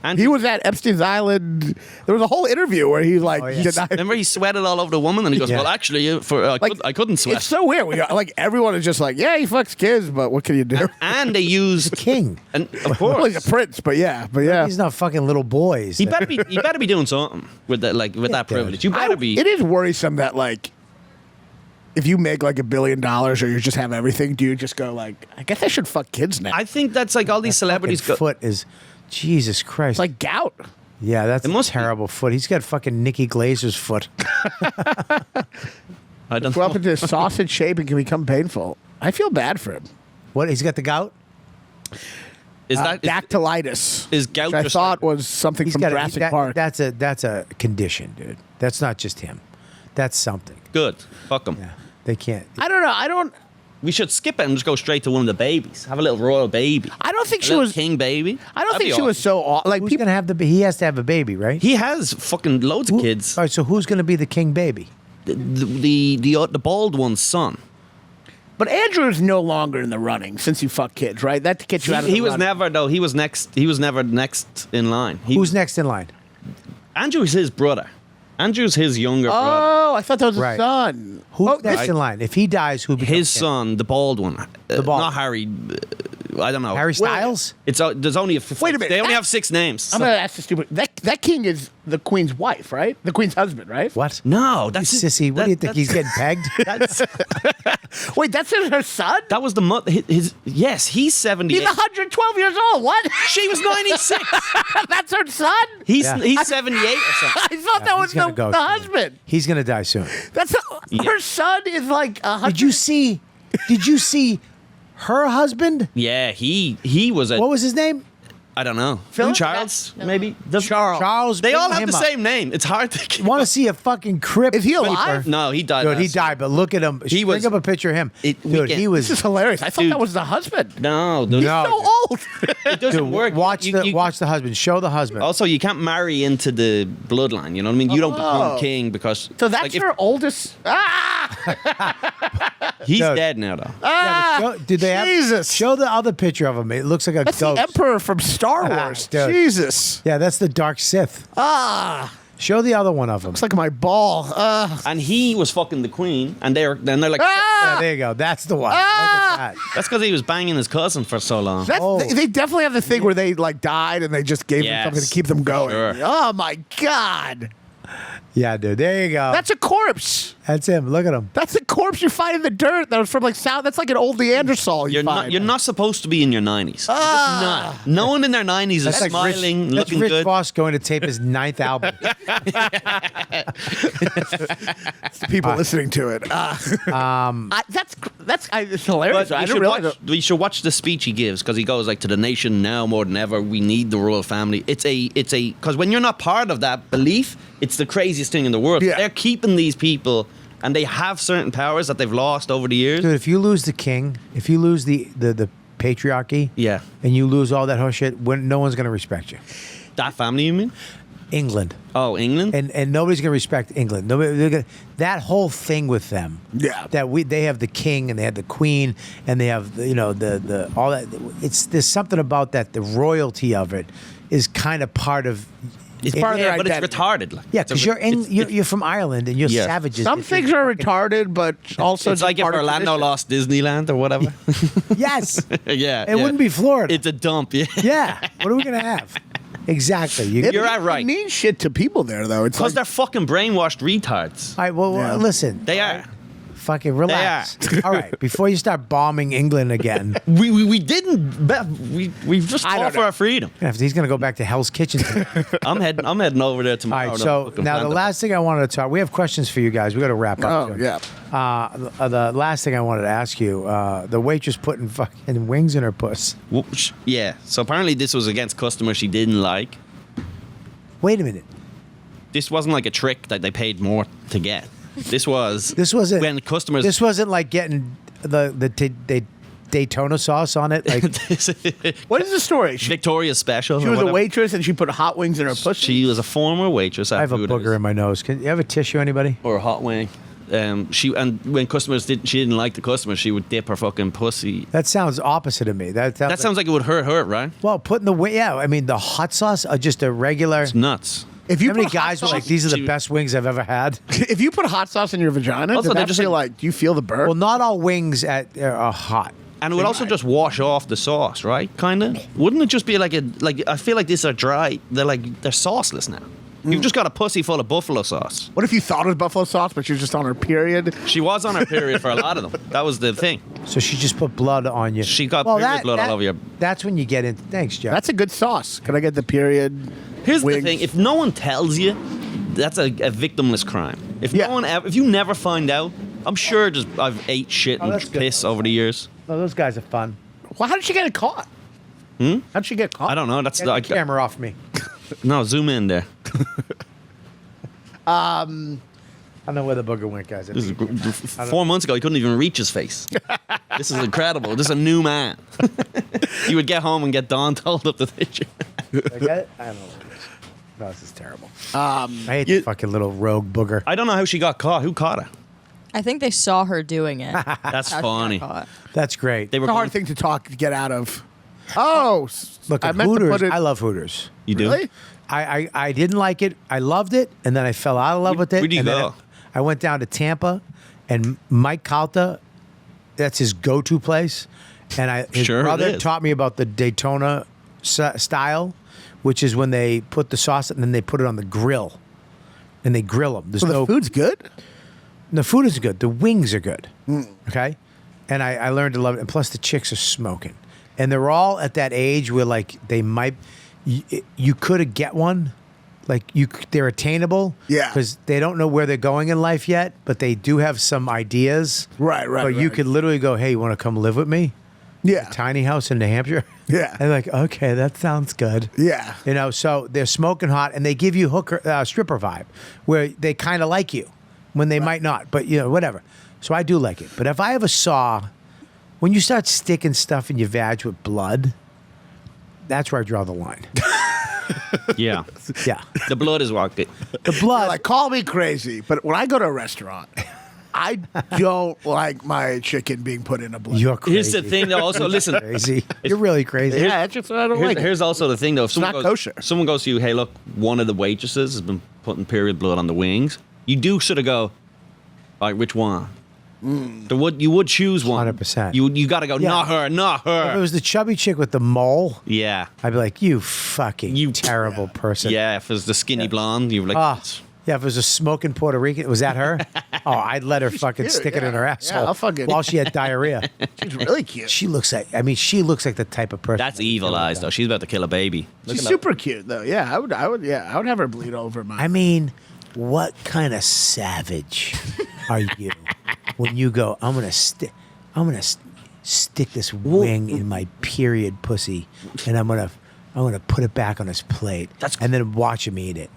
And He was at Epstein's Island. There was a whole interview where he like Oh, yeah. denied. Remember, he sweated all over the woman, and he goes, Yeah. "Well, actually, I couldn't sweat." It's so weird. Like everyone is just like, yeah, he fucks kids, but what can you do? And they used King. and of Well, he's course, a prince, but yeah. He's not fucking little boys. he better be doing something with that, like with that dude. privilege. You better be. It is worrisome that like, if you make like $1 billion or you just have everything, do you just go like, I guess I should fuck kids now? I think that's like all these celebrities Fucking go. foot is, Jesus Christ. It's like gout. yeah, that's It a must be. terrible foot. He's got fucking Nikki Glazer's foot. I don't Go up know. into sausage shape and can become painful. I feel bad for him. What? He's got the gout. Is that Dactylitis. is gout which I just thought like- was something He's from got Jurassic that, Park. That's a condition, dude. That's not just him. That's something. good? Fuck them. Yeah, they can't. I don't know. We should skip it and just go straight to one of the babies. Have a little royal baby. I don't think A she little was. king baby. I don't That'd think be she was awesome. so like Who's people. gonna have the? He has to have a baby, right? He has fucking loads of kids. All right, so who's gonna be the king baby? The bald one's son. But Andrew's no longer in the running since you fuck kids, right? That gets you out of the He was running. never though. He was next. He was never next in line. Who's next in line? Andrew's his brother. Andrew's his younger brother. Oh, I thought that was Right. a son. Who's Oh, next in line? If he dies, who becomes His king? son, the bald one. bald Not Harry. I don't know. Harry Styles? It's there's only Wait a minute. They only That- have 6 names. I'm gonna ask the stupid. That king is the queen's wife, right? The queen's husband, right? What? No, that's Sissy, what do you think? He's getting pegged? Wait, that's her son. That was the his. Yes, he's 78. He's 112 years old. What? She was 96. That's her son. He's Yeah. he's 78 or something. I thought that was He's gonna the go soon. husband. He's going to die soon. That's her son is like 100. Did you see her husband? Yeah, he was a. What was his name? I don't know. Philip? Charles, maybe. Charles. They all bring have him the up. same name. It's hard to keep Want to up. see a fucking crip? Is he alive? No, he died. Dude, he last died, but look at him. He Bring was- up a picture of him. we Dude, get- he was. This is hilarious. I thought Dude. that was the husband. No, dude. No. So old. It doesn't Dude, work. watch You- watch the husband. Show the husband. Also, you can't marry into the bloodline. You know what I mean? You don't become Oh. king because. So that's like, if- her oldest. Ah! He's Dude. dead now, though. Ah! Yeah, but did they Jesus. show the other picture of him? It looks like a That's ghost. the Emperor from Star Ah, Wars. dude. Jesus. Yeah, that's the Dark Sith. Ah. Show the other one of him. Looks like my ball. And he was fucking the queen, and they're like. Yeah, Ah. there you go. That's the one. Ah! Look at that. That's because he was banging his cousin for so long. That's, Oh. they definitely have the thing where they like died and they just gave them Yes, something to keep them going. sure. Oh my God. Yeah, dude. There you go. That's a corpse. That's him. Look at him. That's a corpse you find in the dirt. That was from like South. That's like an old Neanderthal. You're find. not. You're not supposed to be in your 90s. You're Ah. just not. No one in their 90s is That's like smiling, Rich, looking that's Rich good. Voss going to tape his 9th album. It's the people listening to it. It's hilarious. But I we don't should, realize watch, we should watch the speech he gives because he goes like to the nation now more than ever. We need the royal family. It's a because when you're not part of that belief, it's the craziest thing in the world. Yeah. They're keeping these people, and they have certain powers that they've lost over the years. Dude, if you lose the king, if you lose the patriarchy, Yeah, and you lose all that horse shit, no one's going to respect you. that family, you mean? England. Oh, England. And nobody's going to respect England. That whole thing with them. Yeah. That they have the king and they have the queen and they have the all that. There's something about that. The royalty of it is kind of part of. It's part of their but identity. it's retarded. Like, Yeah, It's a because re- you're from Ireland and you're Yeah. savages. Some If you're things are fucking- retarded, but also It's like if part of Orlando tradition. lost Disneyland or whatever. Yes, Yeah, it wouldn't be Florida. It's a dump. Yeah, Yeah, what are we gonna have? Exactly. You're right. It means shit to people there, though. It's because like, they're fucking brainwashed retards. All right. Well, Yeah. listen. They are. Fucking relax. All right. Before you start bombing England again, We didn't. We've just I fought don't for know. our freedom. he's going to go back to Hell's Kitchen. I'm heading over there All tomorrow. right. to So fucking now plant the it. last thing I wanted to talk. We have questions for you guys. We got to wrap up. oh, soon. yeah. The last thing I wanted to ask you, the waitress putting fucking wings in her puss. Whoosh. Yeah. So apparently this was against customers she didn't like. Wait a minute. This wasn't like a trick that they paid more to get. This wasn't when customers. This wasn't like getting the Daytona sauce on it. Like What is the story? She Victoria's special. was or a whatever. waitress and she put hot wings in her pussy. She was a former waitress. I have a booger in my nose. Can you have a tissue? Anybody? or a hot wing. She when customers she didn't like the customers, she would dip her fucking pussy. That sounds opposite of me. That That sounds like it would hurt, right? well, putting the wing. Yeah, I mean the hot sauce are just a regular. It's nuts. If you How many put hot guys were like, sauce- "These are the She- best wings I've ever had"? If you put hot sauce in your vagina, Also, does they're that just feel like- like? Do you feel the burn? Well, not all wings are hot. And it would also just wash off the sauce, right? Kind of. Wouldn't it just be like I feel like these are dry. They're sauceless now. You've just got a pussy full of buffalo sauce. What if you thought it was buffalo sauce, but she was just on her period? She was on her period for a lot of them. That was the thing. So she just put blood on you. She got period blood all over your. That's when you get in. Thanks, Jeff. That's a good sauce. Can I get the period? Here's wings? the thing: if no one tells you, that's a victimless crime. If Yeah. if you never find out, I'm sure I've ate shit and that's good. piss over the years. Oh, those guys are fun. Well, how did she get caught? How'd she get caught? I don't know. That's Get the like camera off me. no zoom in there. I don't know where the booger went, guys. This is 4 months ago, he couldn't even reach his face. This is incredible. This is a new man. You would get home and get Dawn to hold up the picture. Did I get it? I don't know what it is. No, this is terrible. I hate you- the fucking little rogue booger. I don't know how she got caught. Who caught her? I think they saw her doing it. That's How she got funny. caught. That's great. They were It's a hard going- thing to get out of. Oh, Look, I at meant to Hooters, put it. I love Hooters. You do? Really? I didn't like it. I loved it, and then I fell out of love with it. where do you and then go? I went down to Tampa, and Mike Calta, that's his go-to place. And his Sure it brother is. taught me about the Daytona style, which is when they put the sauce and then they put it on the grill, and they grill them. There's So the no food's good. The food is good. The wings are good. Okay, and I learned to love it. And plus, the chicks are smoking, and they're all at that age where like they might. You could get one, like they're attainable. Yeah. because they don't know where they're going in life yet, but they do have some ideas. Right. But you could literally go, "Hey, you want to come live with me? Yeah. Tiny house in New Hampshire." Yeah. and like, okay, that sounds good. Yeah. You know, so they're smoking hot, and they give you stripper vibe, where they kind of like you when they might not, but you know, whatever. So I do like it. But if I ever saw, when you start sticking stuff in your vag with blood, that's where I draw the line. Yeah. Yeah, The blood is rocket. the blood. Like, call me crazy, but when I go to a restaurant, I don't like my chicken being put in a blender. You're crazy. Here's the thing, though. Also, listen. Crazy. You're really crazy. Yeah, that's just what I don't like. Here's also the thing, though. If someone not goes, kosher. someone goes to you, hey, look, one of the waitresses has been putting period blood on the wings. You do sort of go, all right, which one? You would choose one. 100%. You got to go, Yeah. not her, not If it her. was the chubby chick with the mole, Yeah. I'd be like, you fucking You- terrible person. Yeah, if it was the skinny blonde, you were like, Ah, yeah, if it was a smoking Puerto Rican, was that her? Oh, I'd let her fucking stick it in her asshole I'll fucking- while she had diarrhea. She's really cute. She looks like, I mean, she looks like the type of person. that's that would evil kill eyes, that. though. She's about to kill a baby. Look She's at super cute though. Yeah, I would have her bleed over my. I mean, what kind of savage are you when you go, I'm going to stick this wing in my period pussy and I'm going to put it back on his plate and then watch him eat it.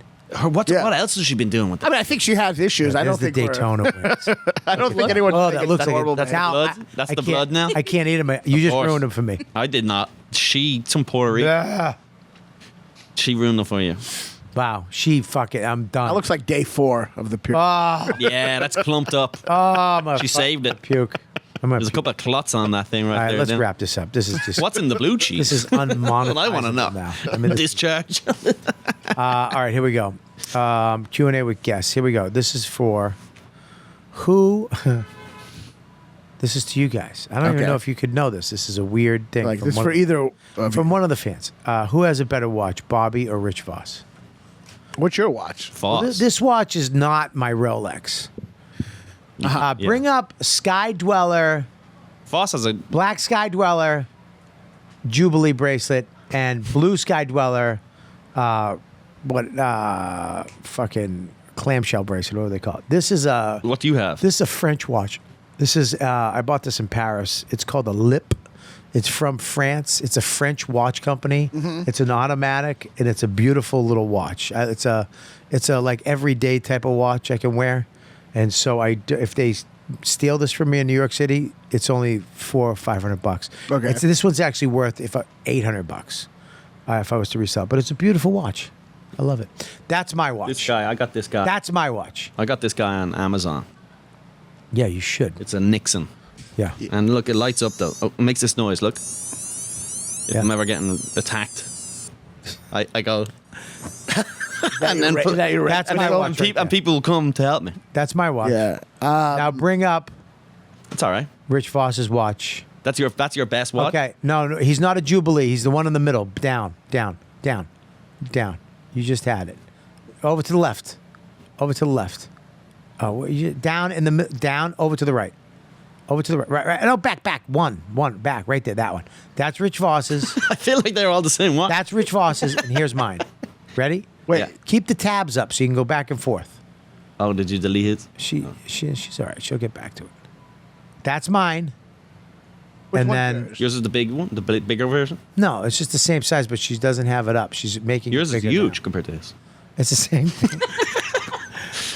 What Yeah. else has she been doing with I that? mean, I think she has issues. I don't There's think the Daytona wings. I don't think anyone. Oh, thinks that it's looks like horrible, it. That's man. how blood? That's I the can't- blood now? I can't eat them. You just course. ruined them for me. I did not. She, some Puerto Rican. Ah. She ruined it for you. Wow, she fucking. I'm done. That looks like day 4 of the period. Oh, Yeah, that's clumped up. I'm a She saved it. puke. I'm gonna There's a puke. couple of clots on that thing right All right, there. let's then. wrap this up. This is just. What's in the blue cheese? This is unmonetized. Well, I want to know. now. I mean, this, Discharge. all right, here we go. Q&A with guests. Here we go. This is for who? This is to you guys. I don't even Okay. know if you could know this. This is a weird thing. Like from this one- for either. Of From you. one of the fans. Who has a better watch, Bobby or Rich Voss? What's your watch? False. Well, this watch is not my Rolex. Yeah. Bring up Sky Dweller, Foss has a. Black Sky Dweller, Jubilee bracelet, and Blue Sky Dweller, fucking clamshell bracelet, what do they call it? This is a What do you have? this is a French watch. This is I bought this in Paris. It's called a Lip. It's from France. It's a French watch company. It's an automatic, and it's a beautiful little watch. It's a like everyday type of watch I can wear, and so if they steal this from me in New York City, it's only $400 or $500. Okay. This one's actually worth $800 if I was to resell. But it's a beautiful watch. I love it. That's my watch. This guy. I got this guy. That's my watch. I got this guy on Amazon. Yeah, you should. It's a Nixon. Yeah. And look, it lights up though. Oh, it makes this noise. Look. If Yeah. I'm ever getting attacked, I go. And then That's my watch. And, right there. and people will come to help me. That's my watch. Yeah. Now bring up It's all right. Rich Voss's watch. That's your best watch. Okay. No, he's not a Jubilee. He's the one in the middle. Down. You just had it. Over to the left. Oh, down in the down. Over to the right. Over to the right. Right. No, back. One. Back. Right there. That one. That's Rich Voss's. I feel like they're all the same watch. That's Rich Voss's. And here's mine. Ready? Wait. Yeah. Keep the tabs up so you can go back and forth. Oh, did you delete it? She's all right. She'll get back to it. That's mine. Which and one's then yours? Yours is the big one, the bigger version. no, it's just the same size, but she doesn't have it up. She's making Yours it is bigger huge now. compared to his. It's the same thing.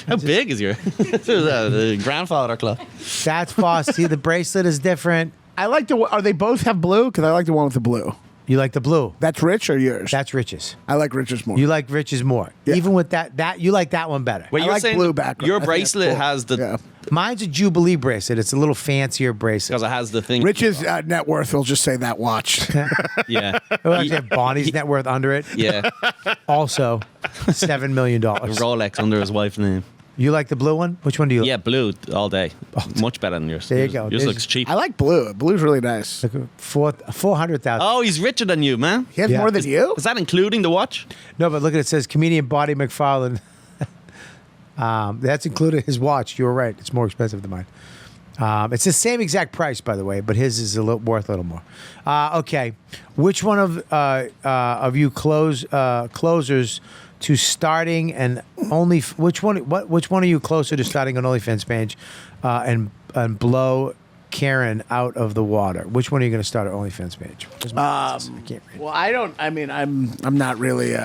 How big is your the grandfather clock? That's Voss. See, the bracelet is different. I like the. Are they both have blue? Because I like the one with the blue. You like the blue. That's Rich or yours? That's Rich's. I like Rich's more. You like Rich's more. Yeah. Even with that you like that one better. Wait, I you're like saying blue background. your I think that's bracelet cool. has the Yeah. Mine's a Jubilee bracelet. It's a little fancier bracelet. Because it has the thing. Rich's net worth will just say that watch. Yeah. Oh, actually have Bonnie's net worth under it. Yeah. Also, $7 million. A Rolex under his wife's name. You like the blue one? Which one do you like? Yeah, blue all day. Much better than yours. There you go. Yours There's- looks cheap. I like blue. Blue's really nice. Like 400,000. Oh, he's richer than you, man. He has Yeah. more than you? Is that including the watch? No, but look at it. It says comedian Bonnie McFarlane. That's included his watch. You were right. It's more expensive than mine. It's the same exact price, by the way, but his is worth a little more. Okay, which one of you closers to starting and only? Which one are you closer to starting an OnlyFans page, and blow Karen out of the water? Which one are you going to start an OnlyFans page? I can't read. Well, I don't. I mean, I'm not really.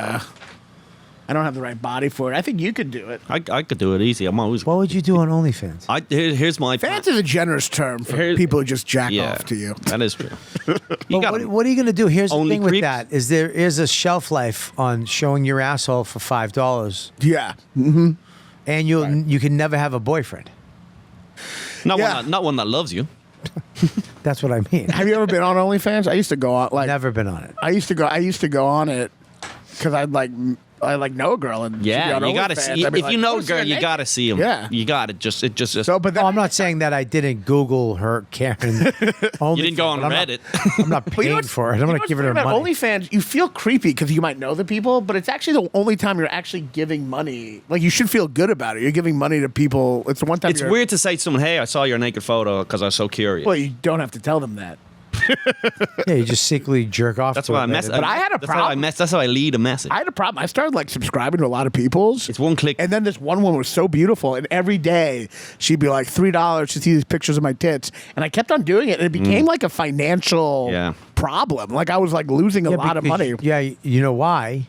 I don't have the right body for it. I think you could do it. I could do it easy. I'm always. What would you do on OnlyFans? Here's my plan. Fans is a generous term for Here- people who just jack Yeah, off to you. that is true. But You got what are you going to do? Here's the Only thing with creeps? that: is there is a shelf life on showing your asshole for $5, Yeah. and you can never have a boyfriend. Yeah. not one that loves you. That's what I mean. Have you ever been on OnlyFans? I used to go on Never been on it. I used to go on it because I know a girl and she'd be Yeah, on you gotta OnlyFans. see. I'd be If like, you know "Oh, a see girl, her you naked?" gotta see him. Yeah. You gotta just. So, but then Oh, I'm not saying that I didn't Google her Karen. You didn't go on Reddit. I'm not But you know paying what's- for it. I'm you know going to what's give her funny about money. OnlyFans, you feel creepy because you might know the people, but it's actually the only time you're actually giving money. Like, you should feel good about it. You're giving money to people. It's the one time It's you're, weird to say to someone, "Hey, I saw your naked photo," because I was so curious. Well, you don't have to tell them that. Yeah, you just secretly jerk off. That's to why it I mess. later. But I had a that's how I problem. mess. That's how I lead a message. I had a problem. I started like subscribing to a lot of people's. It's one click. And then this one woman was so beautiful, and every day she'd be like $3 to see these pictures of my tits, and I kept on doing it, and it became like a financial Yeah. problem. Like I was like losing a Yeah, lot of because- money. Yeah, you know why?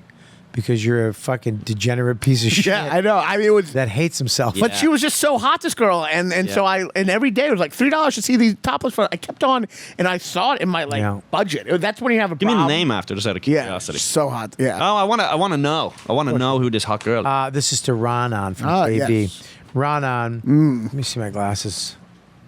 Because you're a fucking degenerate piece of shit Yeah, I know. I mean, it was. that hates himself. But she was just so hot, this girl, and so and every day it was like $3 to see these topless photos. I kept on, and I saw it in my Yeah. budget. That's when you have a Give me problem. the name after, just out of Yeah, curiosity. so hot. Yeah. Oh, I want to know. I want to know who this hot girl is. This is to Raanan from Oh, JB. yes. Raanan, let me see my glasses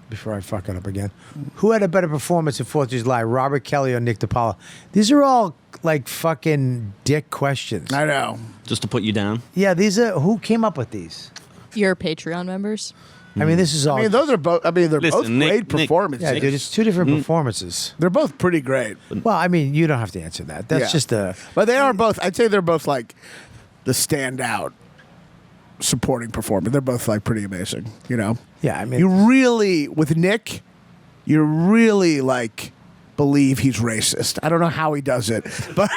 before I fuck it up again. Who had a better performance in 4th of July, Robert Kelly or Nick DiPaolo? These are all like fucking dick questions. I know. Just to put you down. Yeah, these are, who came up with these? Your Patreon members. I mean, this is all. I mean, those are both. I mean, they're Listen, both Nick- great performances. yeah, dude, it's two different performances. They're both pretty great. Well, I mean, you don't have to answer that. That's Yeah. just a. But they are both. I'd say they're both like the standout supporting performer. They're both like pretty amazing. You know. Yeah, I mean, You really with Nick, you really like believe he's racist. I don't know how he does it, but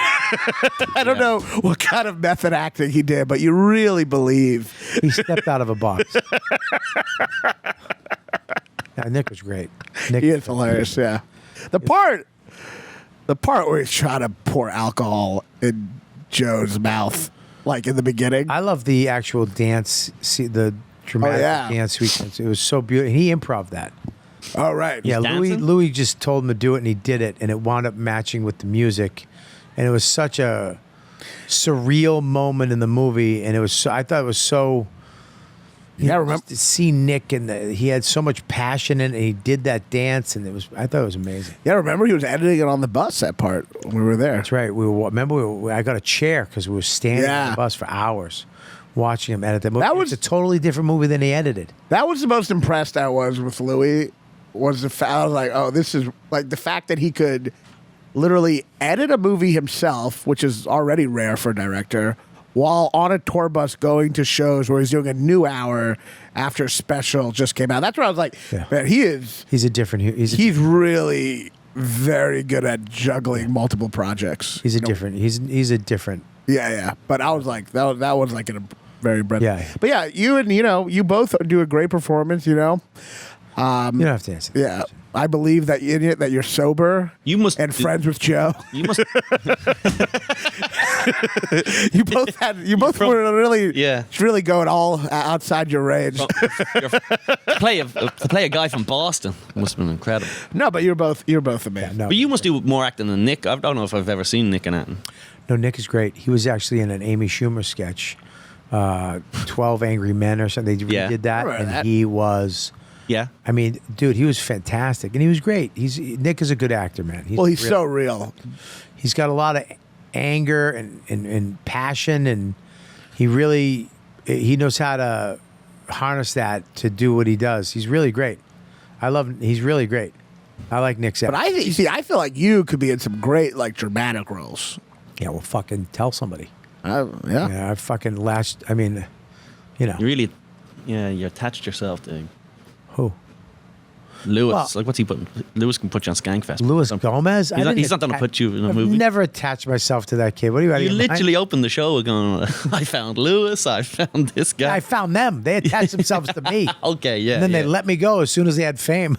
I don't know what kind of method acting he did, but you really believe. he stepped out of a box. Yeah, Nick was great. Nick, He is hilarious. Yeah, the part where he's trying to pour alcohol in Joe's mouth, like in the beginning. I love the actual dance, the dramatic yeah. dance sequence. It was so beautiful. He improv that. Oh right. Yeah, dancing? Louis just told him to do it, and he did it, and it wound up matching with the music, and it was such a surreal moment in the movie, and it was. I thought it was so. Yeah, remember. Just to see Nick and he had so much passion in it, and he did that dance, and it was. I thought it was amazing. Yeah, remember he was editing it on the bus. That part when we were there. That's right. I got a chair because we were standing on Yeah. the bus for hours, watching him edit that movie. That was- It's a totally different movie than he edited. That was the most impressed I was with Louis. Was the fact I was like, oh, this is like the fact that he could literally edit a movie himself, which is already rare for a director, while on a tour bus going to shows where he's doing a new hour after a special just came out. That's where I was like, Yeah. man, He's a different. he's really very good at juggling multiple projects. He's a You know? different. He's a different. Yeah. But I was like, that was like a very breath. Yeah. But yeah, you both do a great performance. You know. You don't have to answer. That Yeah, question. I believe that that you're sober. You must and friends with Joe. You must. You both were really really going all outside your range. to play a guy from Boston must have been incredible. No, but you're both amazing. No, But you must do more acting than Nick. I don't know if I've ever seen Nick in acting. no. Nick is great. He was actually in an Amy Schumer sketch 12 Angry Men or something. They Yeah. redid that, I remember and that. he was. Yeah. I mean, dude, he was fantastic, and he was great. Nick is a good actor, man. Well, he's so real. He's got a lot of anger and passion, and he knows how to harness that to do what he does. He's really great. He's really great. I like Nick's. But I feel like you could be in some great like dramatic roles. Yeah, well, fucking tell somebody. Yeah. Yeah, I fucking You really, you attached yourself to who? Lewis. Well- Like, what's he putting? Lewis can put you on Skankfest. Louis Gomez? He's not going to put you in a I've movie. never attached myself to that kid. What are you? out of You your mind? literally opened the show going, I found Lewis, I found this guy. I found them. They attached themselves to me. Okay, yeah. And then they yeah. let me go as soon as they had fame.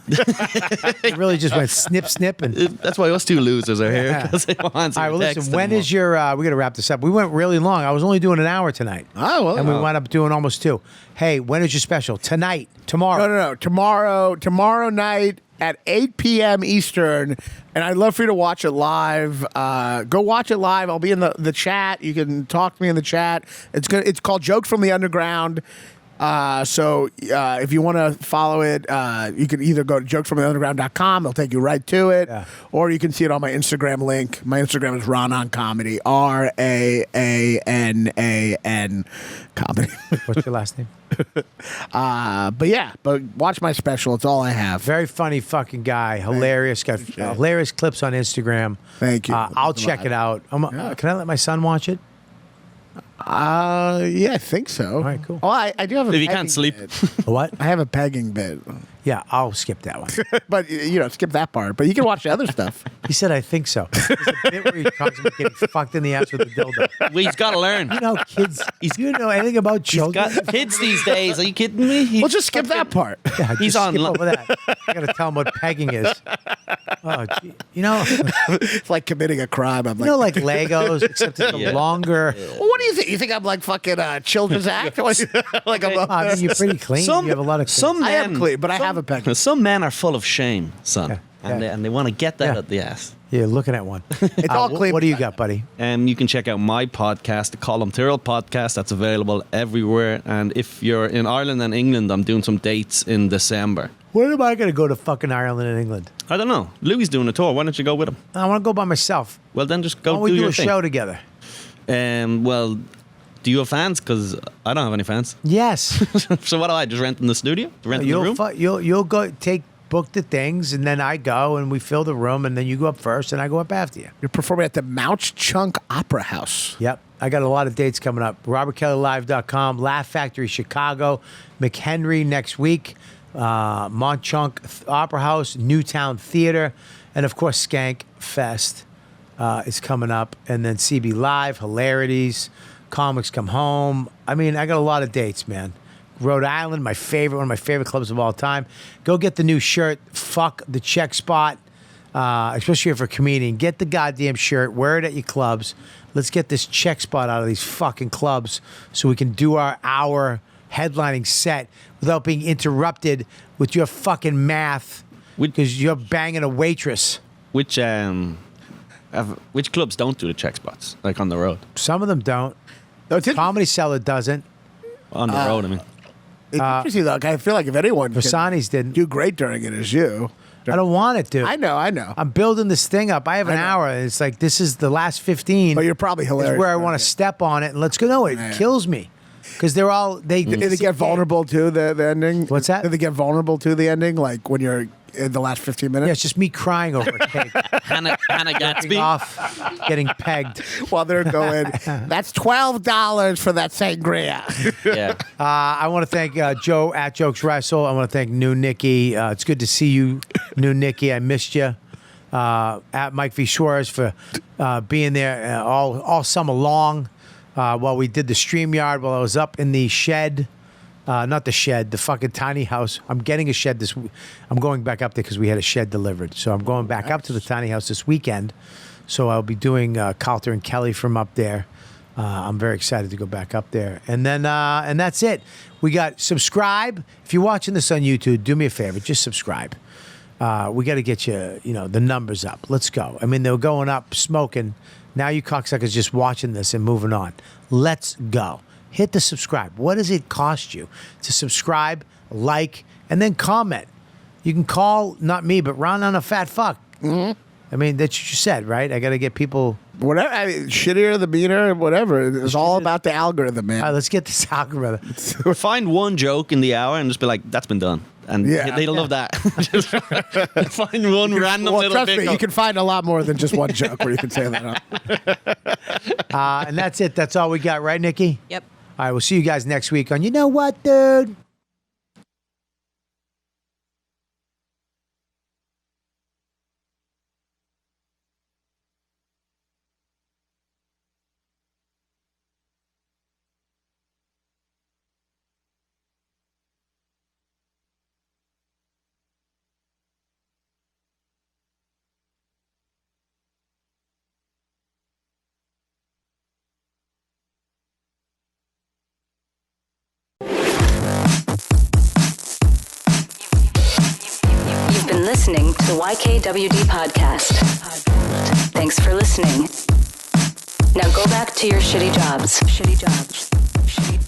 They really just went snip, snip, and. That's why us two losers are here. Yeah. 'cause they want All right, well, text listen, when them is your, we got to wrap this up. We went really long. I was only doing an hour tonight. Oh, well. And we wound up doing almost 2. Hey, when is your special? Tonight, tomorrow. No. Tomorrow night at 8 p.m. Eastern, and I'd love for you to watch it live. Go watch it live. I'll be in the chat. You can talk to me in the chat. It's called Jokes from the Underground. So if you want to follow it, you can either go to jokesfromtheunderground.com. It'll take you right to it. Yeah. Or you can see it on my Instagram link. My Instagram is Raanan Comedy. Raanan Comedy. What's your last name? But watch my special. It's all I have. Very funny fucking guy. Hilarious. Got hilarious clips on Instagram. Thank you. I'll check it out. Can I let my son watch it? Yeah, I think so. All right, cool. Oh, I do have a If you pegging can't sleep. bit. What? I have a pegging bit. Yeah, I'll skip that one. But, skip that part. But you can watch the other stuff. He said, I think so. There's a bit where he talks about getting fucked in the ass with a dildo. Well, he's got to learn. You know, kids, do you know anything about He's children? got kids these days. Are you kidding me? We'll just skip that part. Yeah, He's just on skip li- over that. I got to tell him what pegging is. Oh, gee. It's like committing a crime. I'm like Legos, except it's a Yeah. longer. well, what do you think? You think I'm like fucking children's act? Like I'm I mean, you're pretty clean. You have a lot of some I am men, clean, but I have a pegging. Some men are full of shame, son, Yeah, and yeah. they want to get that Yeah. at the ass. Yeah, looking at one. It's all clean. What do you got, buddy? You can check out my podcast, the Colum Tyrrell podcast. That's available everywhere. And if you're in Ireland and England, I'm doing some dates in December. When am I going to go to fucking Ireland and England? I don't know. Louis doing a tour. Why don't you go with him? I want to go by myself. Well, then just Why go don't we do do your a thing. show together? Well, do you have fans? Because I don't have any fans. Yes. So what do I just rent in the studio? Rent in the room? You'll go book the things, and then I go and we fill the room, and then you go up first, and I go up after you. You're performing at the Mouch Chunk Opera House. Yep. I got a lot of dates coming up. RobertKellyLive.com, Laugh Factory Chicago, McHenry next week, Montchunk Opera House, Newtown Theater, and of course Skank Fest is coming up, and then CB Live, Hilarities, Comics Come Home. I mean, I got a lot of dates, man. Rhode Island, one of my favorite clubs of all time. Go get the new shirt. Fuck the check spot. Especially if you're a comedian. Get the goddamn shirt. Wear it at your clubs. Let's get this check spot out of these fucking clubs so we can do our hour headlining set without being interrupted with your fucking math because you're banging a waitress. Which clubs don't do the check spots, like on the road? Some of them don't. No, it's Comedy Cellar doesn't. On the road, I mean. interesting, though. I feel like if anyone Vasani's can didn't. do great during it, is you. I don't want it to. I know. I'm building this thing up. I have an I know. hour. And it's like, this is the last 15. But you're probably hilarious. Is where I want to step on it and let's go. No, it kills me. Because they're all, Did they get vulnerable to the ending? What's that? Did they get vulnerable to the ending? Like when you're in the last 15 minutes? Yeah, it's just me crying over a cake. Hannah Getting Gatsby. off, getting pegged. While they're going, that's $12 for that sangria. Yeah. I want to thank Joe at Jokes Wrestle. I want to thank New Nikki. It's good to see you, New Nikki. I missed you. At Mike V. Suarez for being there all summer long while we did the StreamYard, while I was up in the shed. Not the shed, the fucking tiny house. I'm getting a shed this week. I'm going back up there because we had a shed delivered. So I'm going back up to the tiny house this weekend. So I'll be doing Calter and Kelly from up there. I'm very excited to go back up there. And then, and that's it. We got subscribe. If you're watching this on YouTube, do me a favor, just subscribe. We got to get you, the numbers up. Let's go. I mean, they were going up, smoking. Now you cocksuckers just watching this and moving on. Let's go. hit the subscribe. What does it cost you to subscribe, like, and then comment? You can call, not me, but Raanan a fat fuck. Mm-hmm. I mean, that's what you said, right? I got to get people. Whatever, I mean, shittier the meaner, whatever. It's all about the algorithm, man. All right, let's get this algorithm. Find one joke in the hour and just be like, that's been done. And they'll love that. Just find one random little trust bit. me, you can find a lot more than just one joke where you can say that up. And that's it. That's all we got, right, Nikki? Yep. All right, we'll see you guys next week on You Know What, Dude? You've been listening to the YKWD podcast. Thanks for listening. Now go back to your shitty jobs. Shitty jobs. Shitty jobs.